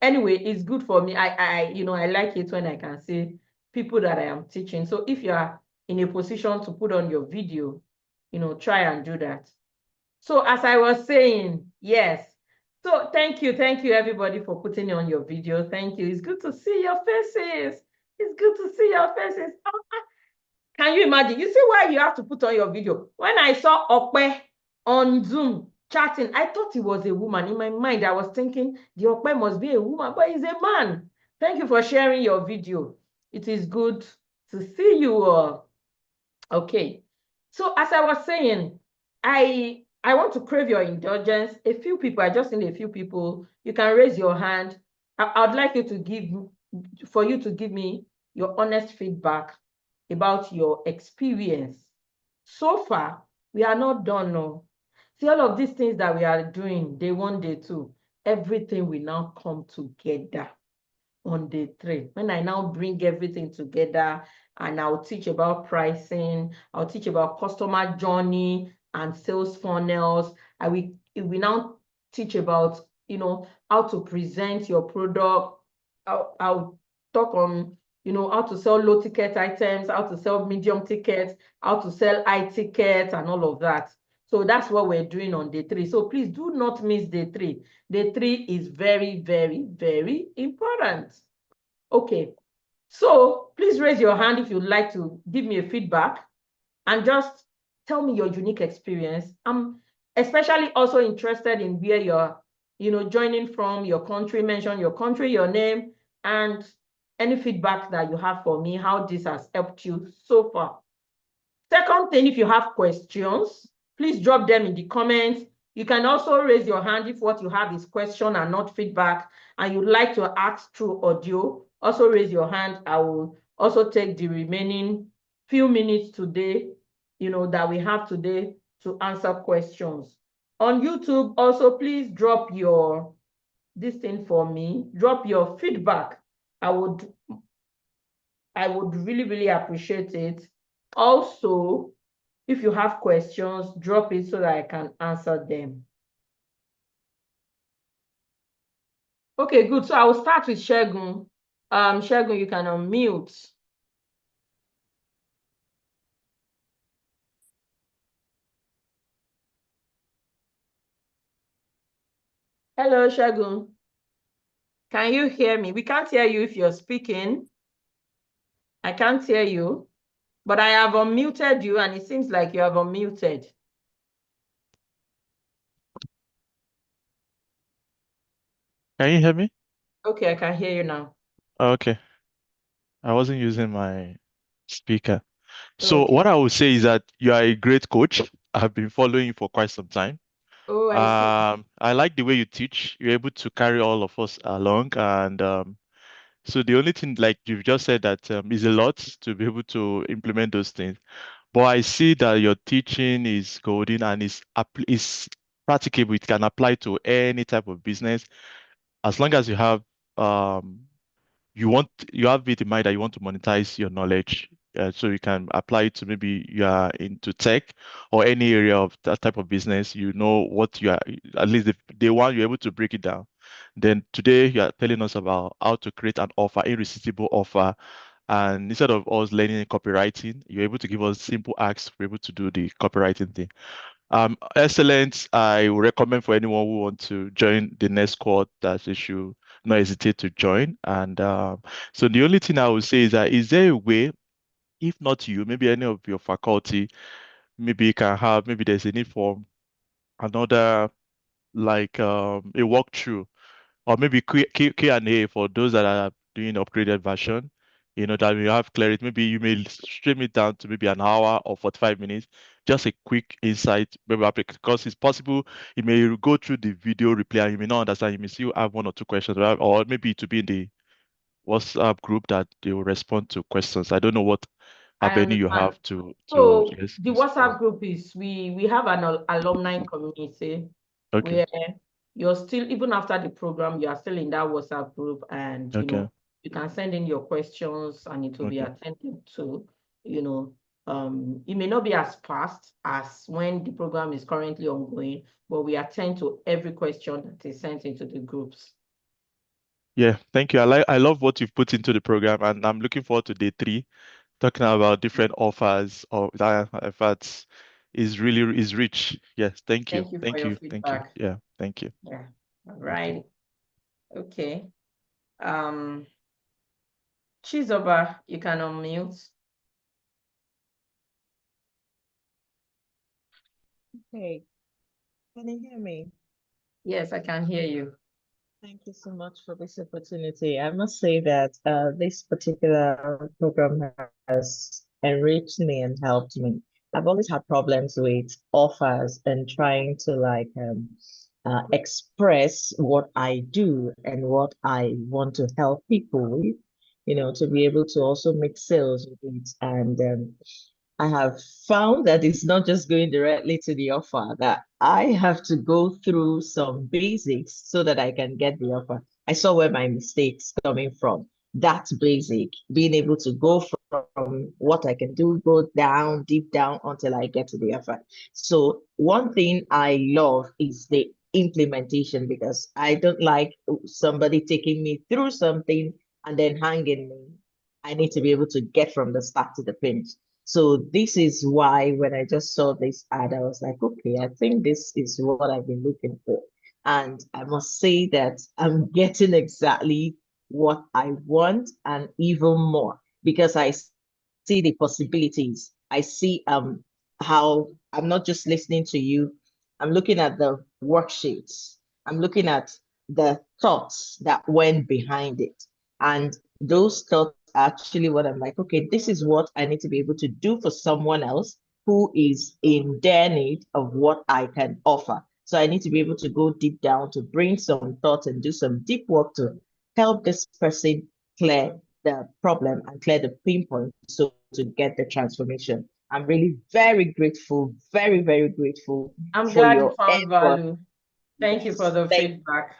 Anyway, it's good for me. I like it when I can see people that I am teaching. So if you are in a position to put on your video, try and do that. So as I was saying, yes. So thank you everybody for putting on your video. Thank you. It's good to see your faces. It's good to see your faces. Can you imagine? You see why you have to put on your video? When I saw Okpe on Zoom chatting, I thought he was a woman. In my mind, I was thinking the Okpe must be a woman, but he's a man. Thank you for sharing your video. It is good to see you all. Okay. So as I was saying, I want to crave your indulgence. A few people, I just need a few people. You can raise your hand. I'd like you to give me your honest feedback about your experience. So far, we are not done, no. See, all of these things that we are doing, day 1, day 2, everything will now come together on day 3. When I now bring everything together, and I'll teach about pricing, I'll teach about customer journey and sales funnels. We now teach about, how to present your product. I'll talk on, how to sell low ticket items, how to sell medium tickets, how to sell high tickets, and all of that. So that's what we're doing on day 3. So please do not miss day 3. Day 3 is very, very, very important. Okay. So please raise your hand if you'd like to give me a feedback and just tell me your unique experience. I'm especially also interested in where you're, joining from, your country. Mention your country, your name, and any feedback that you have for me, how this has helped you so far. Second thing, if you have questions, please drop them in the comments. You can also raise your hand if what you have is question and not feedback, and you'd like to ask through audio. Also raise your hand. I will also take the remaining few minutes today, that we have today to answer questions. On YouTube, also please drop this thing for me. Drop your feedback. I would really, really appreciate it. Also, if you have questions, drop it so that I can answer them. Okay, good. So I will start with Shegun. Shegun, you can unmute. Hello, Shegun. Can you hear me? We can't hear you if you're speaking. I can't hear you, but I have unmuted you, and it seems like you have unmuted. Can you hear me? Okay, I can hear you now. Okay. I wasn't using my speaker. So Okay. what I would say is that you are a great coach. I've been following you for quite some time. Oh, I see. I like the way you teach. You're able to carry all of us along. And so the only thing, like you've just said, that is a lot to be able to implement those things. But I see that your teaching is golden and is practicable. It can apply to any type of business as long as you have um you have it in mind that you want to monetize your knowledge, so you can apply it to maybe you are into tech or any area of that type of business. You know what you are, at least the day one, you're able to break it down. Then today you are telling us about how to create an offer, irresistible offer. And instead of us learning copywriting, you're able to give us simple acts. We're able to do the copywriting thing. Excellent. I would recommend for anyone who wants to join the next squad that they should not hesitate to join. And so the only thing I would say is that, is there a way, if not you, maybe any of your faculty, maybe you can have, maybe there's a need for another, like a walkthrough, or maybe Q&A for those that are doing upgraded version, that we have clarity. Maybe you may stream it down to maybe an hour or 45 minutes, just a quick insight, maybe because it's possible you may go through the video replay and you may not understand. You may still have one or two questions, right? Or maybe to be in the WhatsApp group that they will respond to questions. I don't know what I avenue you understand. have to So yes, the use for that. WhatsApp group is we have an alumni community Okay, where you're still, even after the program, you are still in that WhatsApp group, and okay, you can send in your questions and it will be okay. attended to. You know, it may not be as fast as when the program is currently ongoing, but we attend to every question that is sent into the groups. Yeah, thank you. I love what you've put into the program, and I'm looking forward to day three, talking about different offers of that. In fact, is rich. Yes, thank you, Thank you for thank your you, thank you. feedback. Yeah, thank you, Yeah. All thank you. right. Okay. Um, Chizoba, you can unmute. Hey, can you hear me? Yes, I can hear you. Thank you so much for this opportunity. I must say that this particular program has enriched me and helped me. I've always had problems with offers and trying to express what I do and what I want to help people with, to be able to also make sales with it. And I have found that it's not just going directly to the offer, that I have to go through some basics so that I can get the offer. I saw where my mistakes coming from. That's basic, being able to go from what I can do, go down, deep down until I get to the offer. So one thing I love is the implementation, because I don't like somebody taking me through something and then hanging me. I need to be able to get from the start to the finish. So this is why when I just saw this ad, I was like, okay, I think this is what I've been looking for. And I must say that I'm getting exactly what I want and even more, because I see the possibilities. I see how I'm not just listening to you. I'm looking at the worksheets. I'm looking at the thoughts that went behind it. And those thoughts are actually what I'm like, okay, this is what I need to be able to do for someone else who is in their need of what I can offer. So I need to be able to go deep down to bring some thoughts and do some deep work to help this person clear the problem and clear the pain point so to get the transformation. I'm really very grateful, very, very grateful I'm for glad you your found effort. value. Thank you for Yes, the thank feedback.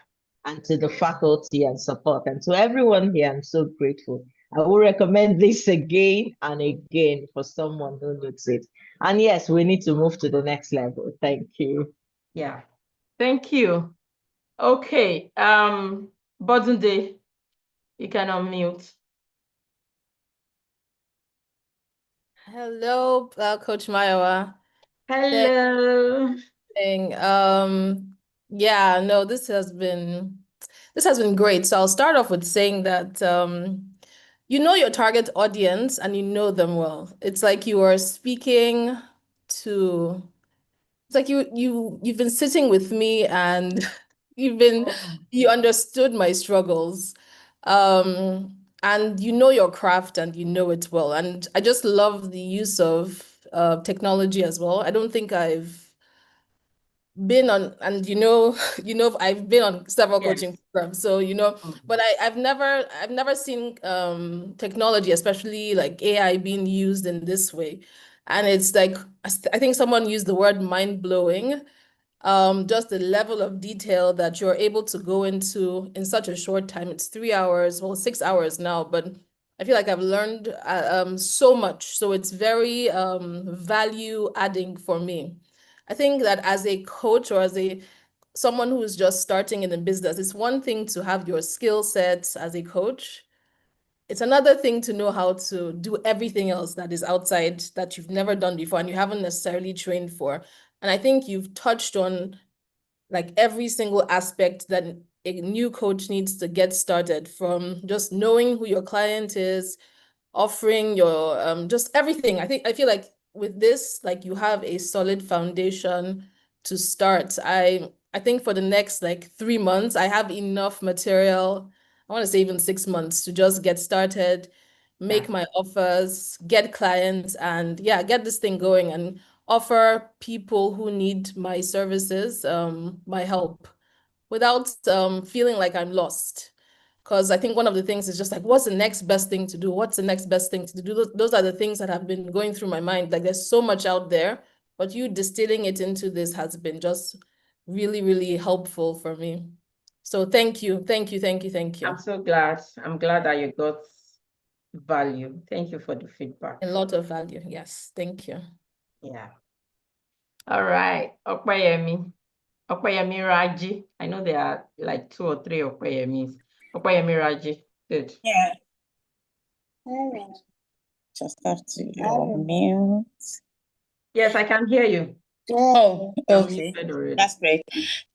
and to the faculty and support. And to everyone here, I'm so grateful. I will recommend this again and again for someone who needs it. And yes, we need to move to the next level. Thank you. Yeah. Thank you. Okay. Day, you can unmute. Hello, Coach Mayowa. Hello. Yeah, no, this has been great. So I'll start off with saying that you know your target audience and you know them well. It's like you are speaking to it's like you've been sitting with me and you understood my struggles. And you know your craft and you know it well. And I just love the use of technology as well. I don't think I've been on, and I've been on several coaching Yes. programs, so but I've never seen technology, especially like AI, being used in this way. And it's like, I think someone used the word mind blowing. just the level of detail that you're able to go into in such a short time. It's 3 hours, well, 6 hours now, but I feel like I've learned so much. So it's very value adding for me. I think that as a coach or as someone who's just starting in a business, it's one thing to have your skill sets as a coach. It's another thing to know how to do everything else that is outside that you've never done before and you haven't necessarily trained for. And I think you've touched on like every single aspect that a new coach needs to get started, from just knowing who your client is, offering your just everything. I feel like with this, like you have a solid foundation to start. I think for the next like 3 months, I have enough material. I want to say even 6 months to just get started, make my offers, get clients, and yeah, get this thing going and offer people who need my services, my help without feeling like I'm lost. Because I think one of the things is just like, what's the next best thing to do? What's the next best thing to do? Those are the things that have been going through my mind. Like there's so much out there, but you distilling it into this has been just really, really helpful for me. So thank you, thank you, thank you, thank you. I'm so glad. I'm glad that you got value. Thank you for the feedback. A lot of value. Yes, thank you. Yeah. All right. Okpeyemi. Okpeyemi Raji. I know there are like 2 or 3 Okpeyemis. Okpeyemi Raji. Good. Yeah. Just have to mute. Yes, I can hear you. Oh, I'm okay. muted already. That's great.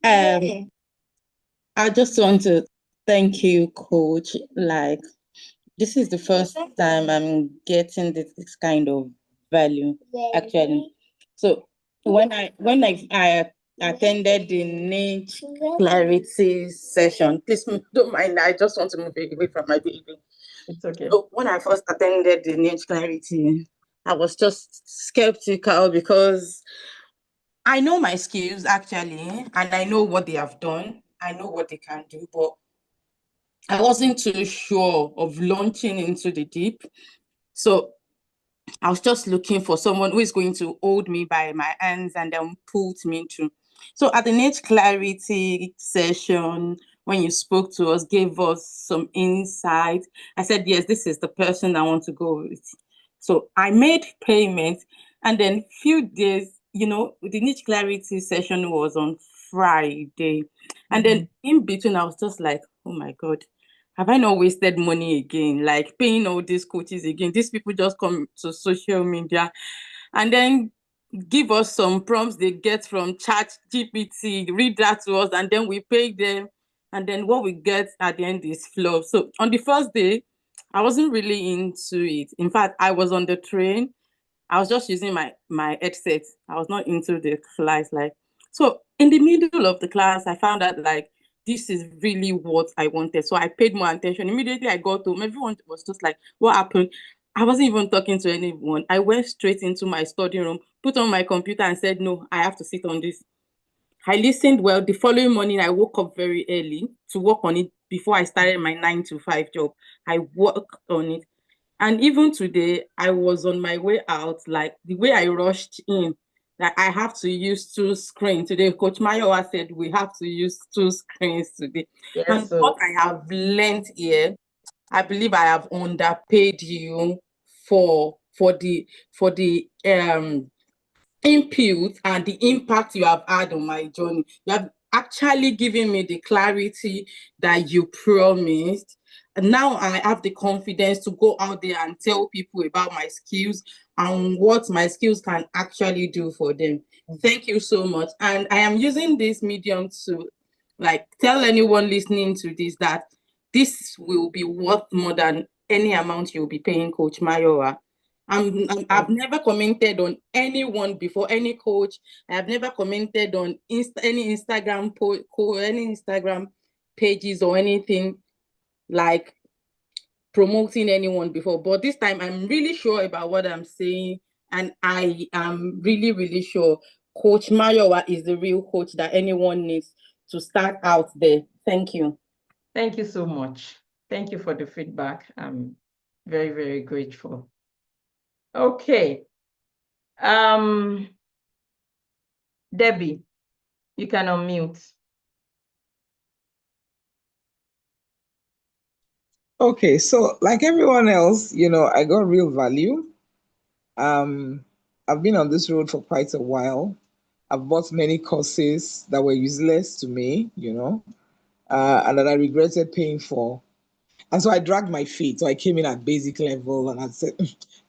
I just want to thank you, Coach. Like, this is the first time I'm getting this kind of value, actually. So when I attended the niche clarity session, please don't mind. I just want to move away from my baby. It's okay. So when I first attended the niche clarity, I was just skeptical because I know my skills actually, and I know what they have done. I know what they can do, but I wasn't too sure of launching into the deep. So I was just looking for someone who is going to hold me by my hands and then pull me through. So at the niche clarity session, when you spoke to us, gave us some insight, I said, yes, this is the person I want to go with. So I made payment, and then few days, the niche clarity session was on Friday. And then in between, I was just like, oh my God, have I not wasted money again? Like paying all these coaches again. These people just come to social media and then give us some prompts they get from ChatGPT, read that to us, and then we pay them. And then what we get at the end is fluff. So on the first day, I wasn't really into it. In fact, I was on the train. I was just using my headset. I was not into the class. So in the middle of the class, I found out like this is really what I wanted. So I paid more attention. Immediately I got home, everyone was just like, what happened? I wasn't even talking to anyone. I went straight into my study room, put on my computer and said, no, I have to sit on this. I listened well. The following morning, I woke up very early to work on it before I started my 9-to-5 job. I worked on it. And even today, I was on my way out, like the way I rushed in, that I have to use 2 screens today. Coach Mayowa said we have to use 2 screens today. Yes, and what I have learned here, I believe I have underpaid you for the input and the impact you have had on my journey. You have actually given me the clarity that you promised. And now I have the confidence to go out there and tell people about my skills and what my skills can actually do for them. Thank you so much. And I am using this medium to like tell anyone listening to this that this will be worth more than any amount you'll be paying Coach Mayowa. I've never commented on anyone before, any coach. I've never commented on any Instagram any Instagram pages or anything like promoting anyone before. But this time I'm really sure about what I'm saying, and I am really, really sure Coach Mayowa is the real coach that anyone needs to start out there. Thank you. Thank you so much. Thank you for the feedback. I'm very, very grateful. Okay. Debbie, You can unmute. Okay, so like everyone else, I got real value. I've been on this road for quite a while. I've bought many courses that were useless to me, and that I regretted paying for. And so I dragged my feet. So I came in at basic level and I said,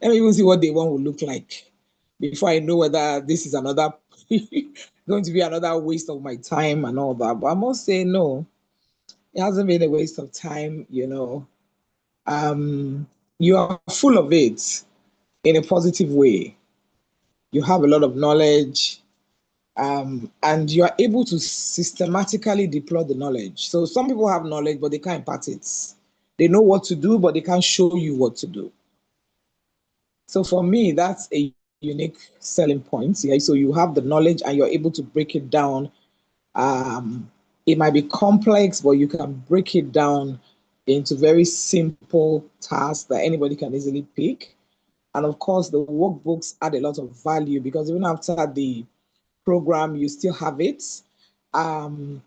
let me even see what day one will look like before I know whether this is another going to be another waste of my time and all that. But I must say, no, it hasn't been a waste of time, You are full of it in a positive way. You have a lot of knowledge, and you are able to systematically deploy the knowledge. So some people have knowledge, but they can't impart it. They know what to do, but they can't show you what to do. So for me, that's a unique selling point. Yeah? So you have the knowledge and you're able to break it down. It might be complex, but you can break it down into very simple tasks that anybody can easily pick. And of course, the workbooks add a lot of value because even after the program, you still have it. And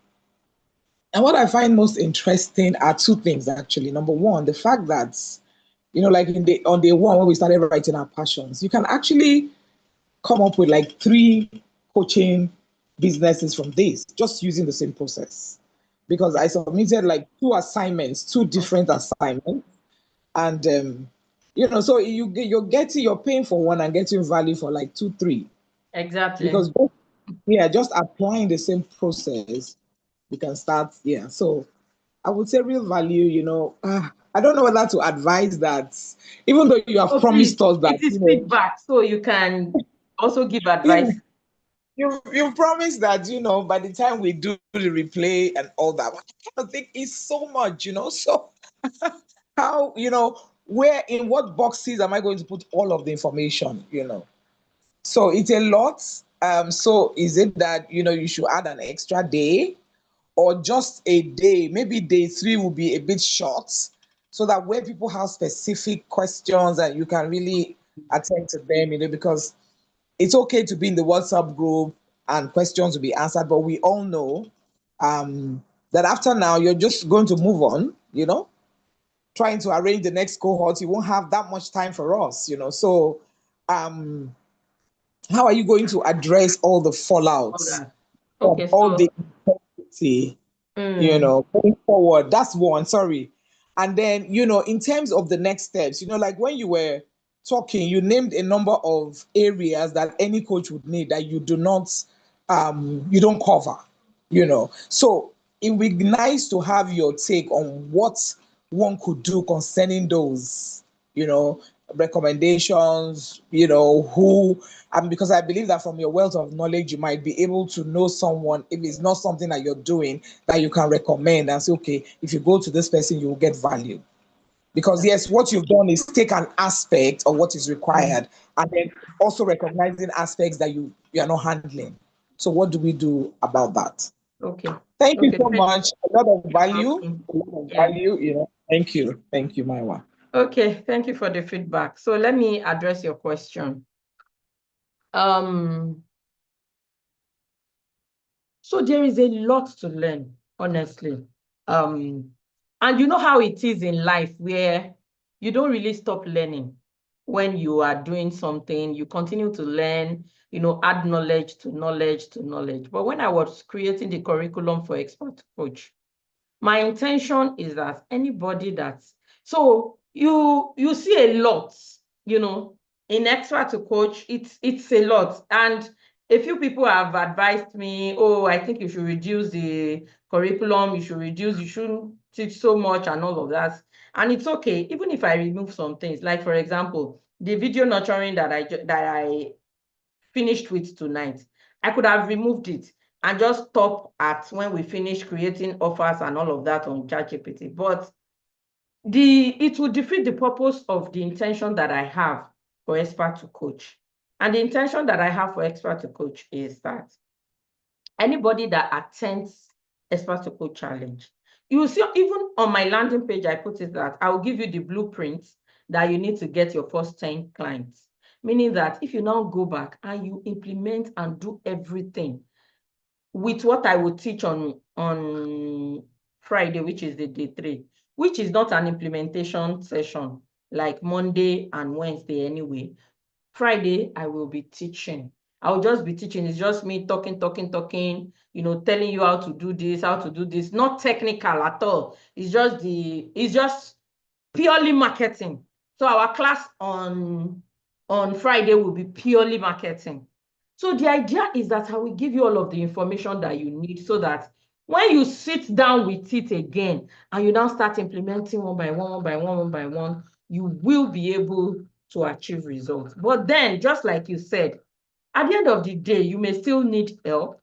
what I find most interesting are two things, actually. Number one, the fact that, like on day one, when we started writing our passions, you can actually come up with like 3 coaching businesses from this, just using the same process. Because I submitted like 2 assignments, 2 different assignments. And, so you're paying for one and getting value for like 2, 3. Exactly. Because, just applying the same process, you can start. Yeah. So I would say real value, I don't know whether to advise that, even though you have promised us that. It is feedback, so you can also give advice. You promised that, by the time we do the replay and all that, I think it's so much, so how, where, in what boxes am I going to put all of the information, So it's a lot. So is it that, you should add an extra day or just a day? Maybe day 3 will be a bit short so that where people have specific questions and you can really attend to them, because it's okay to be in the WhatsApp group and questions will be answered, but we all know that after now, you're just going to move on, trying to arrange the next cohort. You won't have that much time for us, So how are you going to address all the fallouts of Okay, all so the intensity, going forward? That's one, sorry. And then, in terms of the next steps, like when you were talking, you named a number of areas that any coach would need that you don't cover, So it would be nice to have your take on what one could do concerning those, recommendations, who, because I believe that from your wealth of knowledge, you might be able to know someone, if it's not something that you're doing, that you can recommend and say, okay, if you go to this person, you will get value. Because yes, what you've done is take an aspect of what is required and then also recognizing aspects that you are not handling. So what do we do about that? Okay. Thank you so much. A lot of value. Yeah. Thank you. Thank you, Maiwa. Okay, thank you for the feedback. So let me address your question. So there is a lot to learn, honestly. And you know how it is in life where you don't really stop learning. When you are doing something, you continue to learn, add knowledge to knowledge to knowledge. But when I was creating the curriculum for Expert2Coach, my intention is that anybody that's, so you see a lot, in Expert2Coach, it's a lot. And a few people have advised me, oh, I think you should reduce the curriculum, you shouldn't teach so much and all of that. And it's okay, even if I remove some things, like for example, the video nurturing that I finished with tonight, I could have removed it and just stop at when we finish creating offers and all of that on ChatGPT. But it will defeat the purpose of the intention that I have for Expert2Coach. And the intention that I have for Expert2Coach is that anybody that attends Expert2Coach challenge, you will see even on my landing page, I put it that I will give you the blueprint that you need to get your first 10 clients. Meaning that if you now go back and you implement and do everything, with what I will teach on Friday, which is the day 3, which is not an implementation session like Monday and Wednesday anyway. Friday, I will be teaching. I'll just be teaching. It's just me talking, telling you how to do this, not technical at all. It's just purely marketing. So our class on Friday will be purely marketing. So the idea is that I will give you all of the information that you need so that when you sit down with it again and you now start implementing one by one, you will be able to achieve results. But then, just like you said, at the end of the day, you may still need help,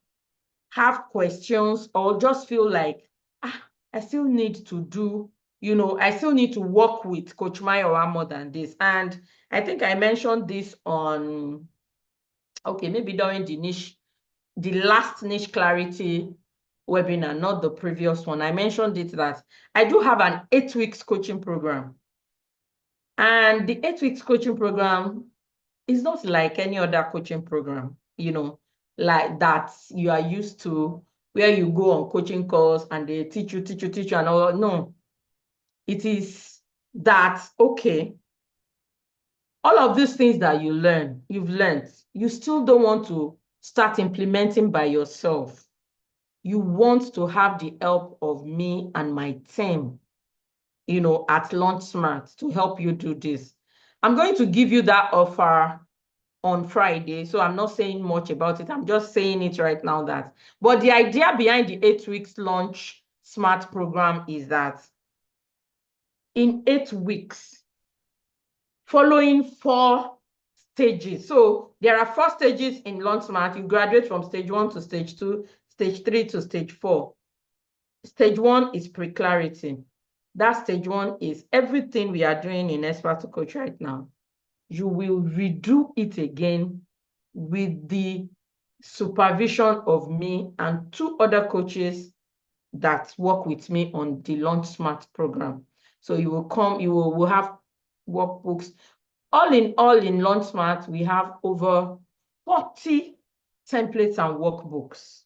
have questions, or just feel like, I still need to do, I still need to work with Coach Mayowa more than this. And I think I mentioned this on, okay, maybe during the last niche clarity webinar, not the previous one. I mentioned it that I do have an 8 weeks coaching program. And the 8 weeks coaching program is not like any other coaching program, like that you are used to, where you go on coaching course and they teach you and all. No, it is that, okay, all of these things that you've learned, you still don't want to start implementing by yourself. You want to have the help of me and my team, at Launch Smart to help you do this. I'm going to give you that offer on Friday, so I'm not saying much about it. I'm just saying it right now but the idea behind the 8 weeks Launch Smart program is that in 8 weeks, following 4 stages. So there are 4 stages in Launch Smart. You graduate from stage 1 to stage 2, stage 3 to stage 4. Stage 1 is pre-clarity. That stage 1 is everything we are doing in Expert2Coach right now. You will redo it again with the supervision of me and 2 other coaches that work with me on the Launch Smart program. So you will have workbooks. All in Launch Smart, we have over 40 templates and workbooks.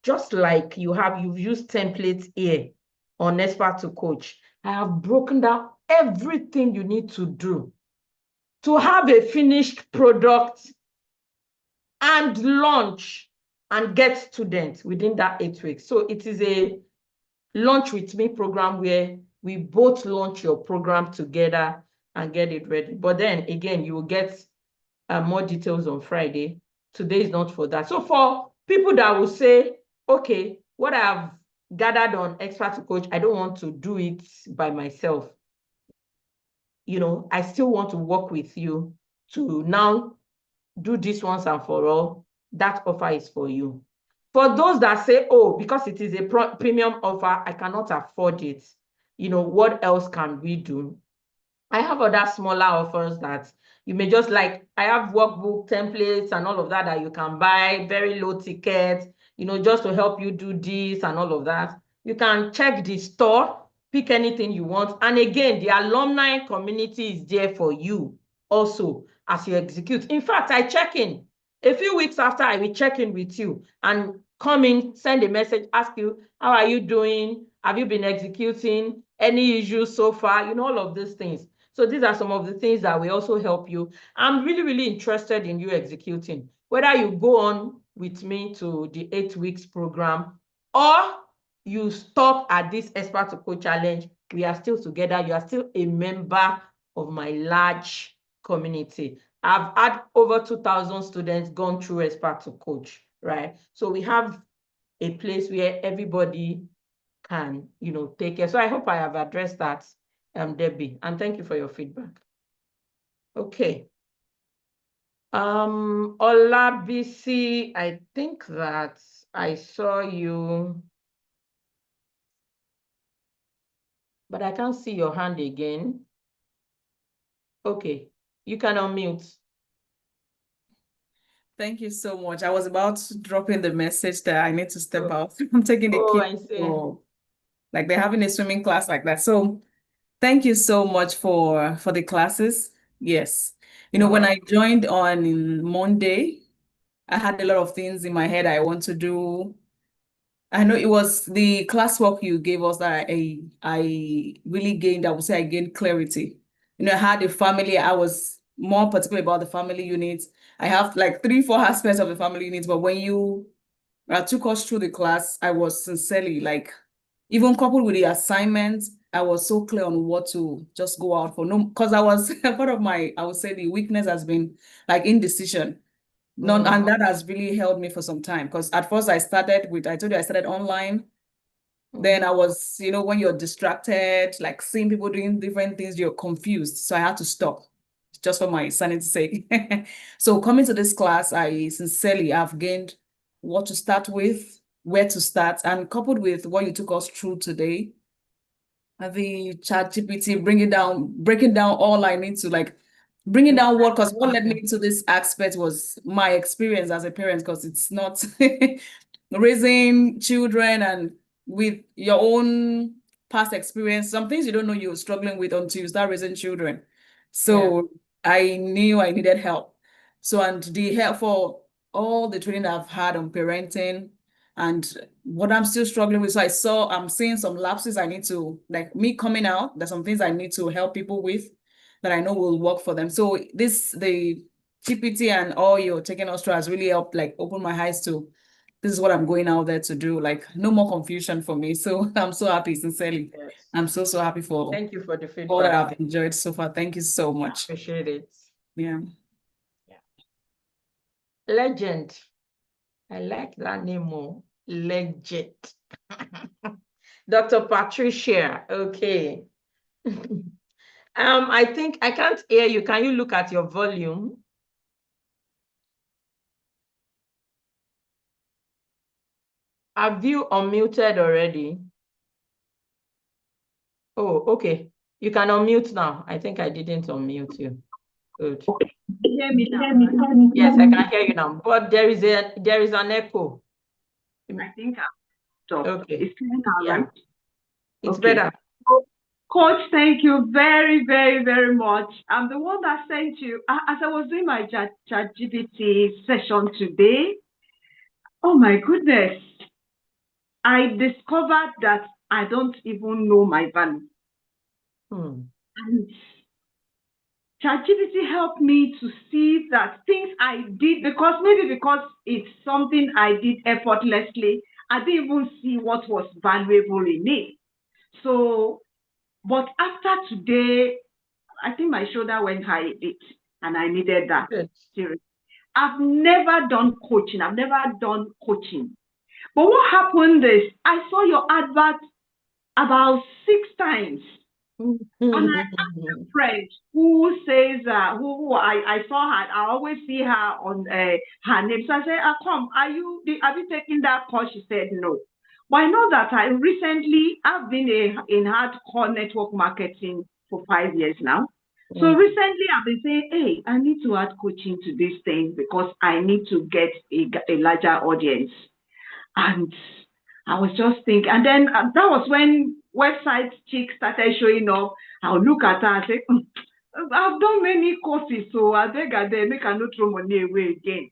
Just like you've used templates here on Expert2Coach, I have broken down everything you need to do to have a finished product and launch and get students within that 8 weeks. So it is a launch with me program where we both launch your program together and get it ready. But then again, you will get more details on Friday. Today is not for that. So for people that will say, okay, what I have gathered on Expert2Coach, I don't want to do it by myself. I still want to work with you to now do this once and for all. That offer is for you. For those that say, oh, because it is a premium offer, I cannot afford it, what else can we do? I have other smaller offers that you may just like. I have workbook templates and all of that you can buy, very low ticket, just to help you do this and all of that. You can check the store, pick anything you want. And again, the alumni community is there for you also as you execute. In fact, I check in a few weeks after. I will check in with you and come in, send a message, ask you, how are you doing? Have you been executing? Any issues so far? All of these things. So these are some of the things that will also help you. I'm really, really interested in you executing. Whether you go on with me to the 8 weeks program or you stop at this Expert2Coach challenge, we are still together. You are still a member of my large community. I've had over 2,000 students gone through Expert2Coach, right? So we have a place where everybody can, take care. So I hope I have addressed that, Debbie, and thank you for your feedback. Okay. Olabisi, I think that I saw you, but I can't see your hand again. Okay, you can unmute. Thank you so much. I was about to drop in the message that I need to step out. I'm taking the kids for, like they're having a swimming class like that. So thank you so much for the classes. Yes. When I joined on Monday, I had a lot of things in my head I want to do. I know it was the classwork you gave us that I really gained, I would say I gained clarity. You know, I had a family, I was more particular about the family units. I have like 3-4 aspects of the family units, but when you took us through the class, I was sincerely like, even coupled with the assignments, I was so clear on what to just go out for. No, because I was part of my, I would say the weakness has been like indecision. None, and that has really helped me for some time. Because at first I told you I started online. Then I was, you know, when you're distracted, like seeing people doing different things, you're confused. So I had to stop just for my sanity's sake. So coming to this class, I sincerely have gained what to start with, where to start, and coupled with what you took us through today, the ChatGPT, breaking down all I need to, like bringing down what, because what led me to this aspect was my experience as a parent, because it's not raising children and with your own past experience, some things you don't know you're struggling with until you start raising children. So I knew I needed help. So, and the help for all the training I've had on parenting and what I'm still struggling with. So I'm seeing some lapses I need to, like me coming out, there's some things I need to help people with that I know will work for them. So the GPT and all you're taking us through has really helped, like open my eyes to, this is what I'm going out there to do. Like no more confusion for me. So I'm so happy, sincerely. Yes. I'm so happy for Thank you for the feedback. All that I've enjoyed so far. Thank you so much. Appreciate it. Yeah. Legend. I like that name more. Legend. Dr. Patricia. Okay. I think I can't hear you. Can you look at your volume? Have you unmuted already? Oh, okay. You can unmute now. I think I didn't unmute you. Good. Hear me now? Yes, I can hear you now. But there is an echo. I think I'm stopped. Okay. It's clear now, right? It's better. Coach, thank you very, very, very much. I'm the one that sent you, as I was doing my ChatGPT session today, oh my goodness, I discovered that I don't even know my value. And ChatGPT helped me to see that things I did, because it's something I did effortlessly, I didn't even see what was valuable in it. So, but after today, I think my shoulder went high a bit, and I needed that. Seriously. I've never done coaching. But what happened is I saw your advert about 6 times. And I asked a friend who says, who I saw her, I always see her on her name. So I said, come, have you taken that course? She said, no. But I know that I've been in hardcore network marketing for 5 years now. So recently I've been saying, hey, I need to add coaching to this thing because I need to get a larger audience. And I was just thinking, and then that was when website chicks started showing up. I'll look at her and say, I've done many courses, so I beg make I not throw money away again.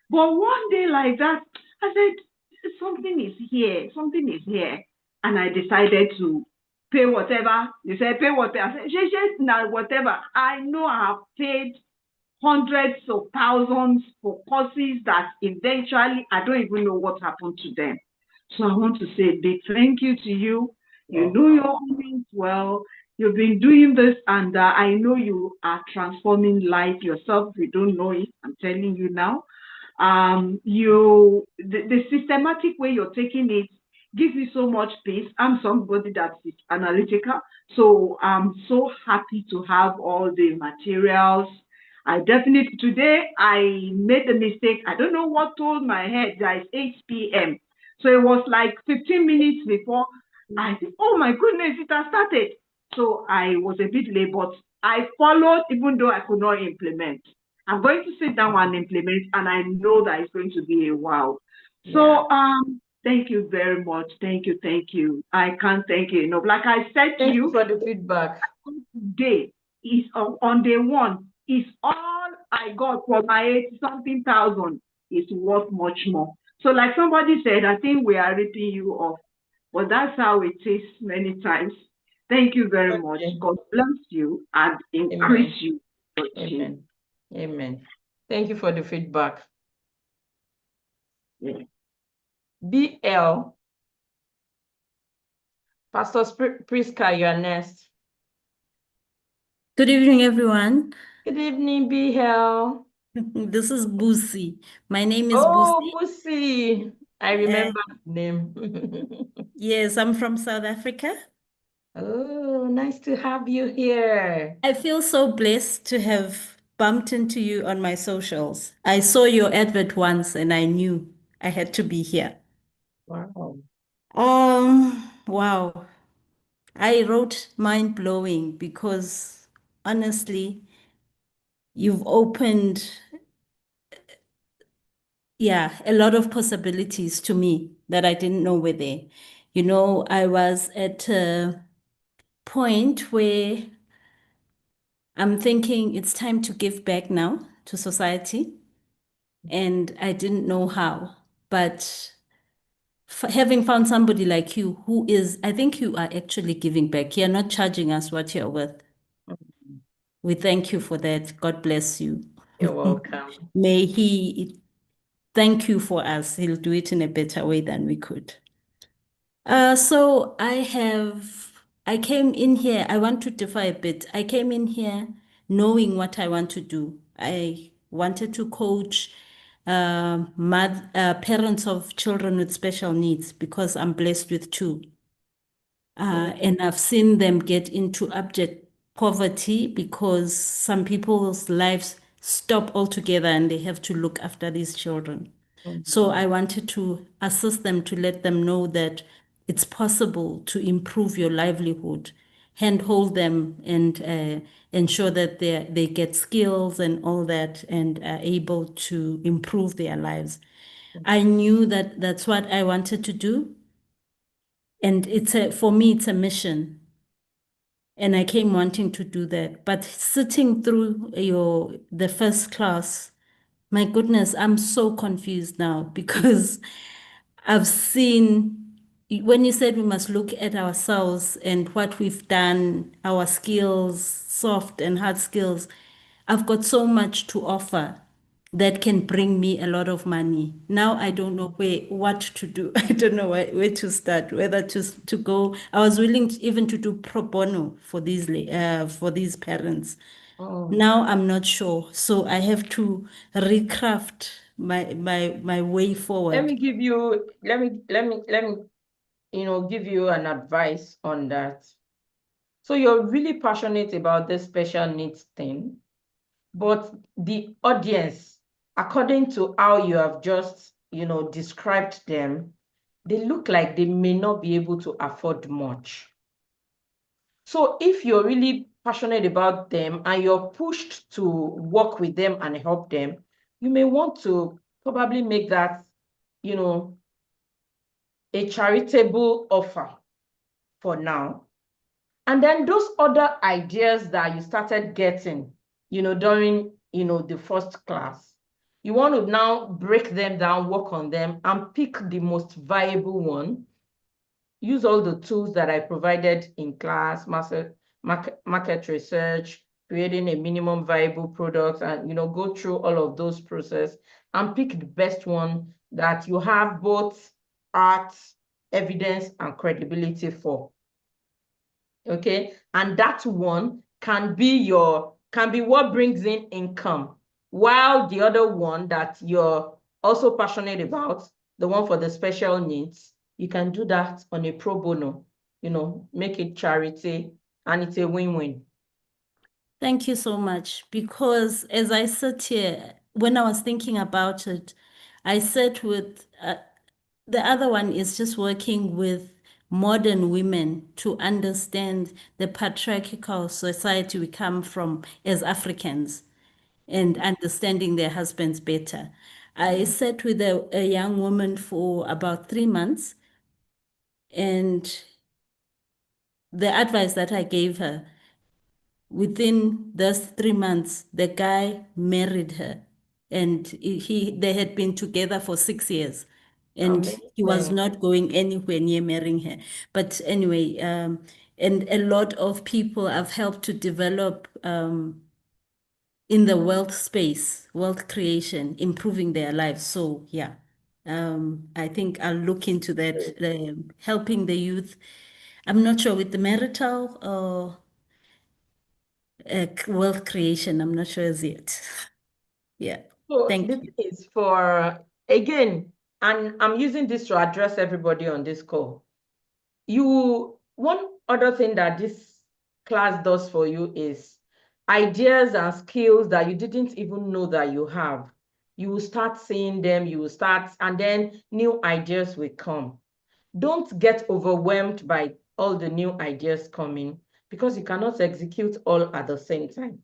But one day like that, I said, something is here. And I decided to pay whatever. They said, pay whatever. I said, now whatever. I know I have paid hundreds of thousands for courses that eventually I don't even know what happened to them. So I want to say a big thank you to you. You know your audience well. You've been doing this, and I know you are transforming life yourself. If you don't know it, I'm telling you now. The systematic way you're taking it gives me so much peace. I'm somebody that is analytical, so I'm so happy to have all the materials. Today I made a mistake. I don't know what told my head that it's 8 p.m. So it was like 15 minutes before I said, oh my goodness, it has started. So I was a bit late, but I followed even though I could not implement. I'm going to sit down and implement, and I know that it's going to be a wow. So thank you very much. Thank you. I can't thank you enough. Like I said to you, for the feedback. Today is on day one is all I got for my 80-something thousand. is worth much more. So like somebody said, I think we are ripping you off, but that's how it is many times. Thank you very much. Okay. God bless you and Amen. increase you. Amen. Amen. Thank you for the feedback. Yeah. BL. Pastor Priska, you are next. Good evening, everyone. Good evening, BL. This is Busi. My name is Oh, Busi. Busi. I remember the name. Yes, I'm from South Africa. Oh, nice to have you here. I feel so blessed to have bumped into you on my socials. I saw your advert once and I knew I had to be here. Wow. Wow. I wrote mind blowing because honestly, you've opened, a lot of possibilities to me that I didn't know were there. You know, I was at a point where I'm thinking it's time to give back now to society, and I didn't know how. But having found somebody like you who is, I think you are actually giving back. You're not charging us what you're worth. We thank you for that. God bless you. You're welcome. May He thank you for us. He'll do it in a better way than we could. So I came in here, I want to differ a bit. I came in here knowing what I want to do. I wanted to coach parents of children with special needs because I'm blessed with two. And I've seen them get into abject poverty because some people's lives stop altogether and they have to look after these children. So I wanted to assist them to let them know that it's possible to improve your livelihood, handhold them and ensure that they get skills and all that and are able to improve their lives. I knew that that's what I wanted to do. And for me, it's a mission. And I came wanting to do that. But sitting through the first class, my goodness, I'm so confused now because I've seen when you said we must look at ourselves and what we've done, our skills, soft and hard skills, I've got so much to offer that can bring me a lot of money. Now I don't know what to do. I don't know where to start, whether to go. I was willing even to do pro bono for these parents. Oh. Now I'm not sure. So I have to recraft my way forward. Let me give you give you an advice on that. So you're really passionate about this special needs thing, but the audience, according to how you have just, described them, they look like they may not be able to afford much. So if you're really passionate about them and you're pushed to work with them and help them, you may want to probably make that, a charitable offer for now. And then those other ideas that you started getting, during, the first class, you want to now break them down, work on them, and pick the most viable one. Use all the tools that I provided in class, market research, creating a minimum viable product, and, go through all of those process and pick the best one that you have both art, evidence, and credibility for. Okay, and that one can be what brings in income, while the other one that you're also passionate about, the one for the special needs, you can do that on a pro bono, make it charity, and it's a win-win. Thank you so much. Because as I sit here, when I was thinking about it, I sat with the other one is just working with modern women to understand the patriarchal society we come from as Africans and understanding their husbands better. I sat with a young woman for about 3 months, and the advice that I gave her, within those 3 months, the guy married her. and they had been together for 6 years, and he was Amazing. not going anywhere near marrying her. But anyway, and a lot of people I've helped to develop in the wealth space, wealth creation, improving their lives. So yeah, I think I'll look into that, helping the youth. I'm not sure with the marital or wealth creation. I'm not sure as yet. Yeah, So thank the you. thing is again, and I'm using this to address everybody on this call. One other thing that this class does for you is ideas and skills that you didn't even know that you have. You will start seeing them, and then new ideas will come. Don't get overwhelmed by all the new ideas coming because you cannot execute all at the same time.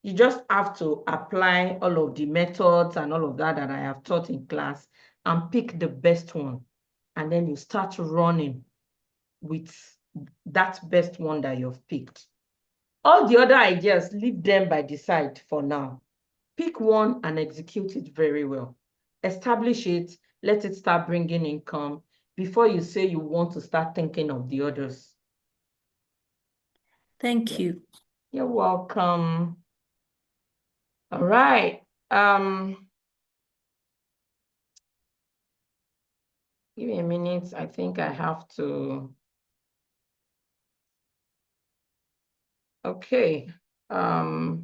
You just have to apply all of the methods and all of that I have taught in class and pick the best one. And then you start running with that best one that you've picked. All the other ideas, leave them by the side for now. Pick one and execute it very well. Establish it, let it start bringing income before you say you want to start thinking of the others. Thank you. You're welcome. All right. Give me a minute. I think I have to. Okay. Pastor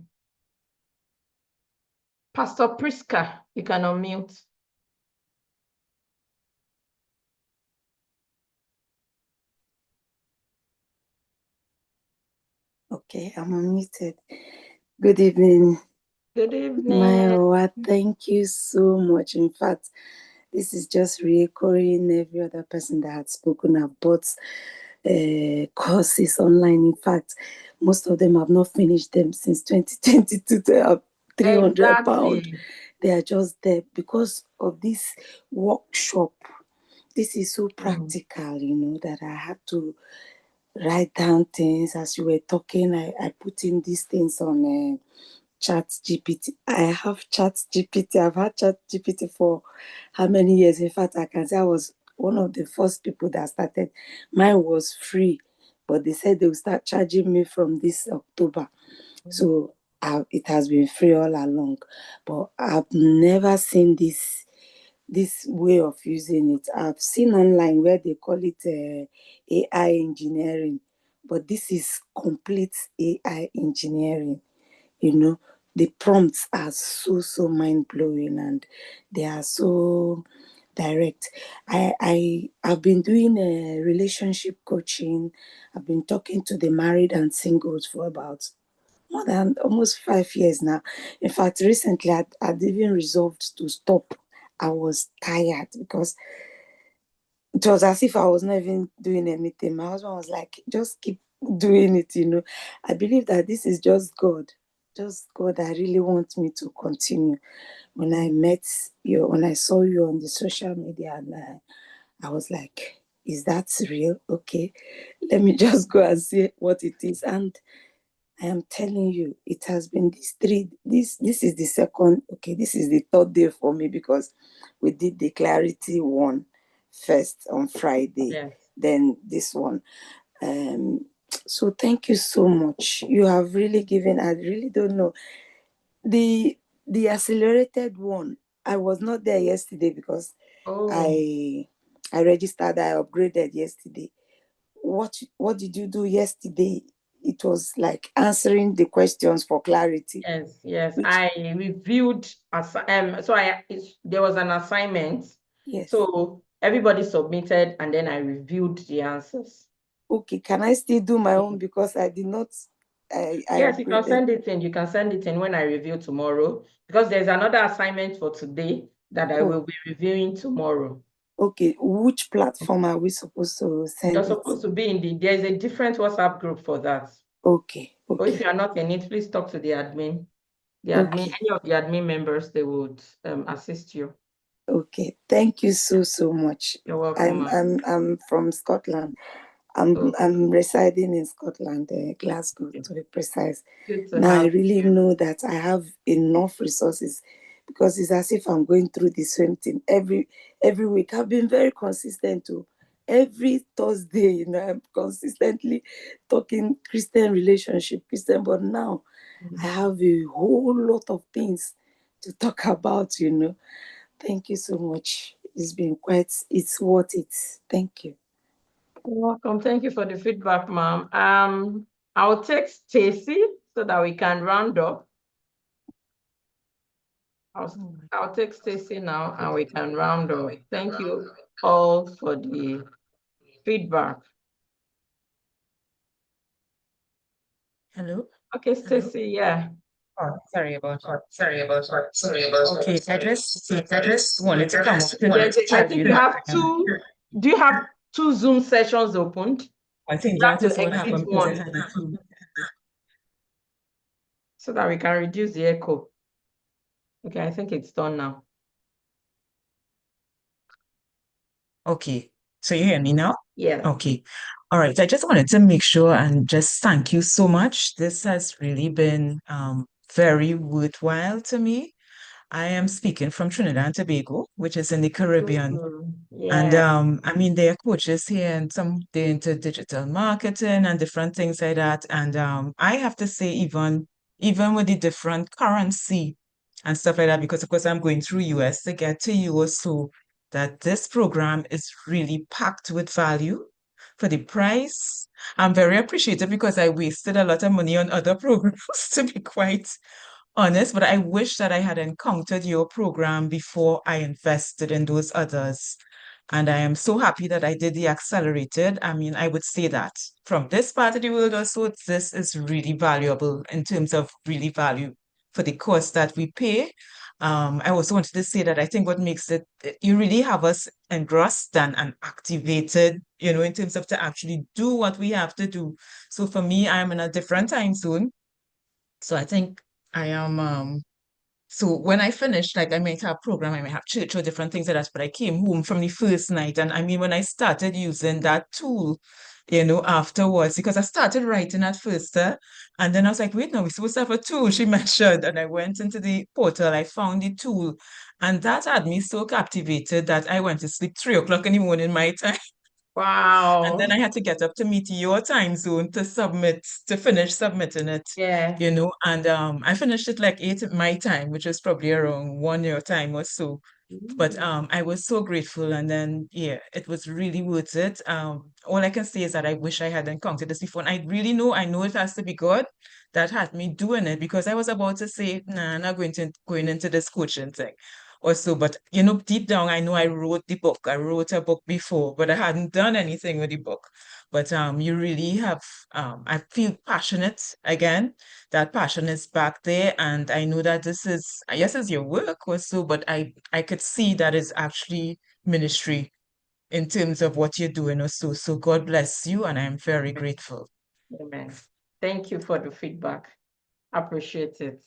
Priska, you can unmute. Okay, I'm unmuted. Good evening. Good evening. Maiwa, thank you so much. In fact, this is just re-echoing every other person that had spoken about courses online. In fact, most of them have not finished them since 2022. They are 300 pounds. Exactly. They are just there because of this workshop. This is so practical, that I have to write down things. As you were talking, I put in these things on Chat GPT. I have Chat GPT. I've had Chat GPT for how many years? In fact, I can say I was one of the first people that started. Mine was free, but they said they will start charging me from this October. So it has been free all along, but I've never seen this way of using it. I've seen online where they call it AI engineering, but this is complete AI engineering. The prompts are so mind-blowing and they are so direct. I've been doing a relationship coaching. I've been talking to the married and singles for about more than almost 5 years now. In fact, recently I'd even resolved to stop. I was tired because it was as if I was not even doing anything. My husband was like, just keep doing it, I believe that this is just God that really wants me to continue. When I met you, when I saw you on the social media, and I was like, is that real? Okay, let me just go and see what it is. And I am telling you, it has been this is the second, okay, this is the third day for me because we did the clarity one first on Friday, Yes. then this one. So thank you so much. You have really given, I really don't know. The accelerated one, I was not there yesterday because I registered, I upgraded yesterday. What did you do yesterday? It was like answering the questions for clarity. Yes. I reviewed there was an assignment. Yes. So everybody submitted and then I reviewed the answers. Okay, can I still do my own because I did not Yes, you can send it in. You can send it in when I review tomorrow because there's another assignment for today that I will be reviewing tomorrow. Okay, which platform are we supposed to send You're it? supposed to be there's a different WhatsApp group for that. Okay. Or if you are not in it, please talk to the admin. Any of the admin members, they would assist you. Okay, thank you so much. You're welcome. I'm from Scotland. I'm residing in Scotland, Glasgow to be precise. Now I really know that I have enough resources because it's as if I'm going through the same thing every week. I've been very consistent too. Every Thursday, I'm consistently talking Christian relationship, but now I have a whole lot of things to talk about. Thank you so much. It's worth it. Thank you. You're welcome. Thank you for the feedback, ma'am. I'll text Stacy so that we can round up. I'll text Stacy now and we can round up. Thank you all for the feedback. Hello? Okay, Stacy, yeah. Oh, sorry about that. Okay, I just wanted to come out and I tell think you you that have two. Do you have two Zoom sessions opened? I think You have that is to what exit happened because I one had the two. so that we can reduce the echo. Okay, I think it's done now. Okay, so you hear me now? Yeah. Okay. All right. I just wanted to make sure and just thank you so much. This has really been very worthwhile to me. I am speaking from Trinidad and Tobago, which is in the Caribbean. And Yeah. I mean, there are coaches here and they're into digital marketing and different things like that. And I have to say, even with the different currency and stuff like that, because of course I'm going through US to get to you so that this program is really packed with value for the price. I'm very appreciative because I wasted a lot of money on other programs, to be quite honest, but I wish that I had encountered your program before I invested in those others. And I am so happy that I did the accelerated. I mean, I would say that from this part of the world also, this is really valuable in terms of really value for the cost that we pay. I also wanted to say that I think what makes it, you really have us engrossed and activated, in terms of to actually do what we have to do. So for me, I'm in a different time zone. So I think I am so when I finished, like I might have program, I might have church or different things like that, but I came home from the first night. And I mean, when I started using that tool, afterwards, because I started writing at first, and then I was like, wait, no, we're supposed to have a tool, she mentioned. And I went into the portal, I found the tool, and that had me so captivated that I went to sleep 3 o'clock in the morning, my time. And then Wow. I had to get up to meet your time zone to finish submitting it, Yeah. and I finished it like 8 my time, which was probably around 1 your time or so. But I was so grateful, and then yeah, it was really worth it. All I can say is that I wish I had encountered this before. And I know it has to be God that had me doing it, because I was about to say, nah, I'm not going into this coaching thing or so. But deep down, I know I wrote the book. I wrote a book before, but I hadn't done anything with the book. But you really have. I feel passionate again. That passion is back there, and I know that this is, yes, it's your work or so, but I could see that is actually ministry in terms of what you're doing or so. So God bless you, and I am very grateful. Amen. Thank you for the feedback. Appreciate it.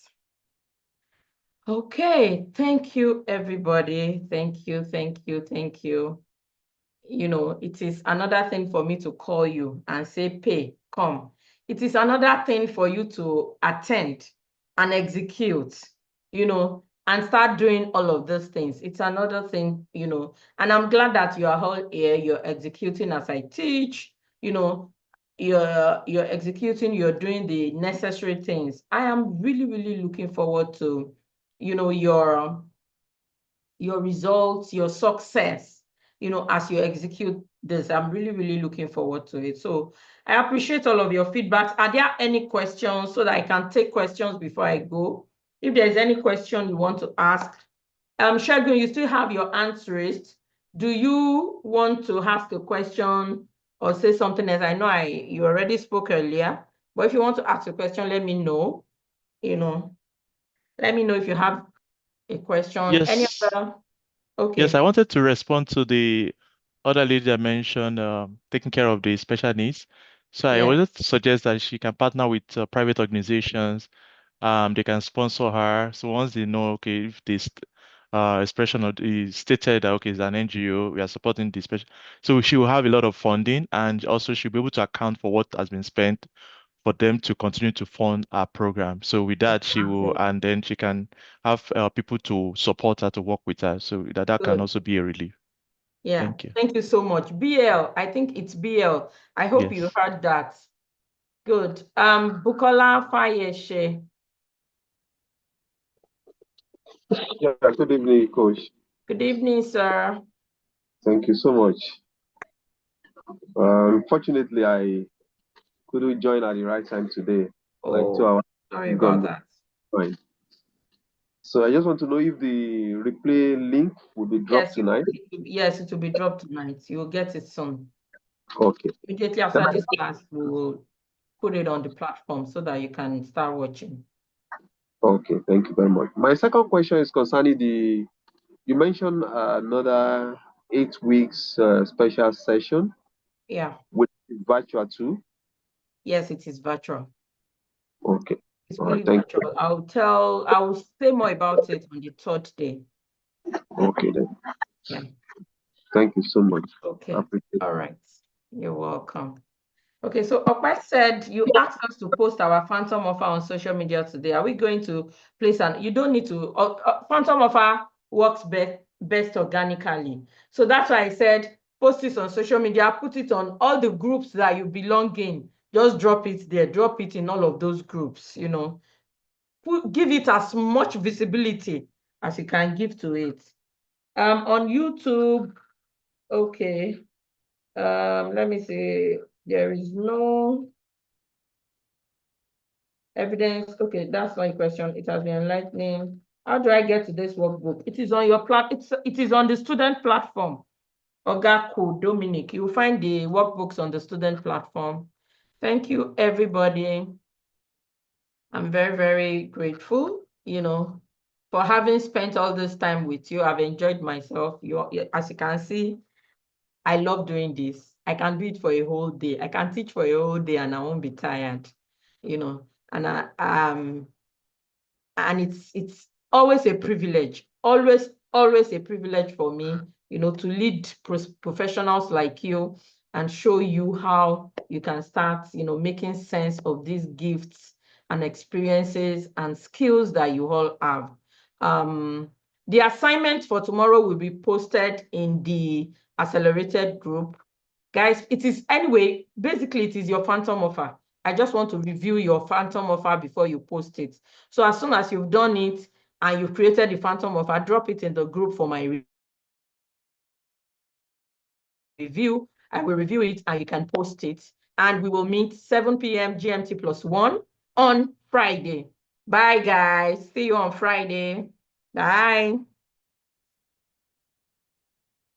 Okay, thank you, everybody. Thank you, thank you, thank you. It is another thing for me to call you and say, pay, come. It is another thing for you to attend and execute, and start doing all of those things. It's another thing, and I'm glad that you are all here, you're executing as I teach, you're executing, you're doing the necessary things. I am really, really looking forward to, your results, your success, as you execute this. I'm really, really looking forward to it. So I appreciate all of your feedbacks. Are there any questions so that I can take questions before I go? If there's any question you want to ask, Shegun, you still have your hands raised. Do you want to ask a question or say something else? I know you already spoke earlier, but if you want to ask a question, let me know. Let me know if you have a question. Any Yes. other? Yes, Okay. I wanted to respond to the other lady that mentioned taking care of the special needs. So I Yeah. wanted to suggest that she can partner with private organizations. They can sponsor her. So once they know, okay, if this expression of is stated that okay, it's an NGO, we are supporting this special. So she will have a lot of funding, and also she'll be able to account for what has been spent for them to continue to fund our program. So with that, she will, and then she can have people to support her, to work with her. So that can also be a relief. Yeah. Thank you. Thank you so much. BL, I think it's BL. I hope you heard that. Good. Bukola Fayeshe. Yeah, good evening, Coach. Good evening, sir. Thank you so much. Unfortunately, I couldn't join at the right time today. Like 2 hours. Sorry about that. Fine. So I just want to know if the replay link will be dropped tonight. Yes, it will be dropped tonight. You will get it soon. Okay. Immediately after this class, we will put it on the platform so that you can start watching. Okay, thank you very much. My second question is concerning you mentioned another 8 weeks special session. Yeah. With virtual too? Yes, it is virtual. Okay. It's fully virtual. I will say more about it on the 3rd day. Okay then. Yeah. Thank you so much. Okay. All right. You're welcome. Okay, so Okpa said you asked us to post our phantom offer on social media today. Are we going to place you don't need to, phantom offer works best organically. So that's why I said post this on social media, put it on all the groups that you belong in. Just drop it there, drop it in all of those groups, you know. Give it as much visibility as you can give to it. On YouTube, okay. Let me see. There is no evidence. Okay, that's my question. It has been enlightening. How do I get to this workbook? It is on your it is on the student platform. Ogaku Dominic, you'll find the workbooks on the student platform. Thank you, everybody. I'm very, very grateful, you know, for having spent all this time with you. I've enjoyed myself. As you can see, I love doing this. I can do it for a whole day. I can teach for a whole day and I won't be tired, you know. And it's always a privilege, always a privilege for me, you know, to lead professionals like you and show you how you can start, you know, making sense of these gifts and experiences and skills that you all have. The assignment for tomorrow will be posted in the accelerated group. Guys, it is, anyway, basically it is your phantom offer. I just want to review your phantom offer before you post it. So as soon as you've done it and you've created the phantom offer, drop it in the group for my review. I will review it and you can post it. And we will meet 7 p.m. GMT +1 on Friday. Bye, guys. See you on Friday. Bye.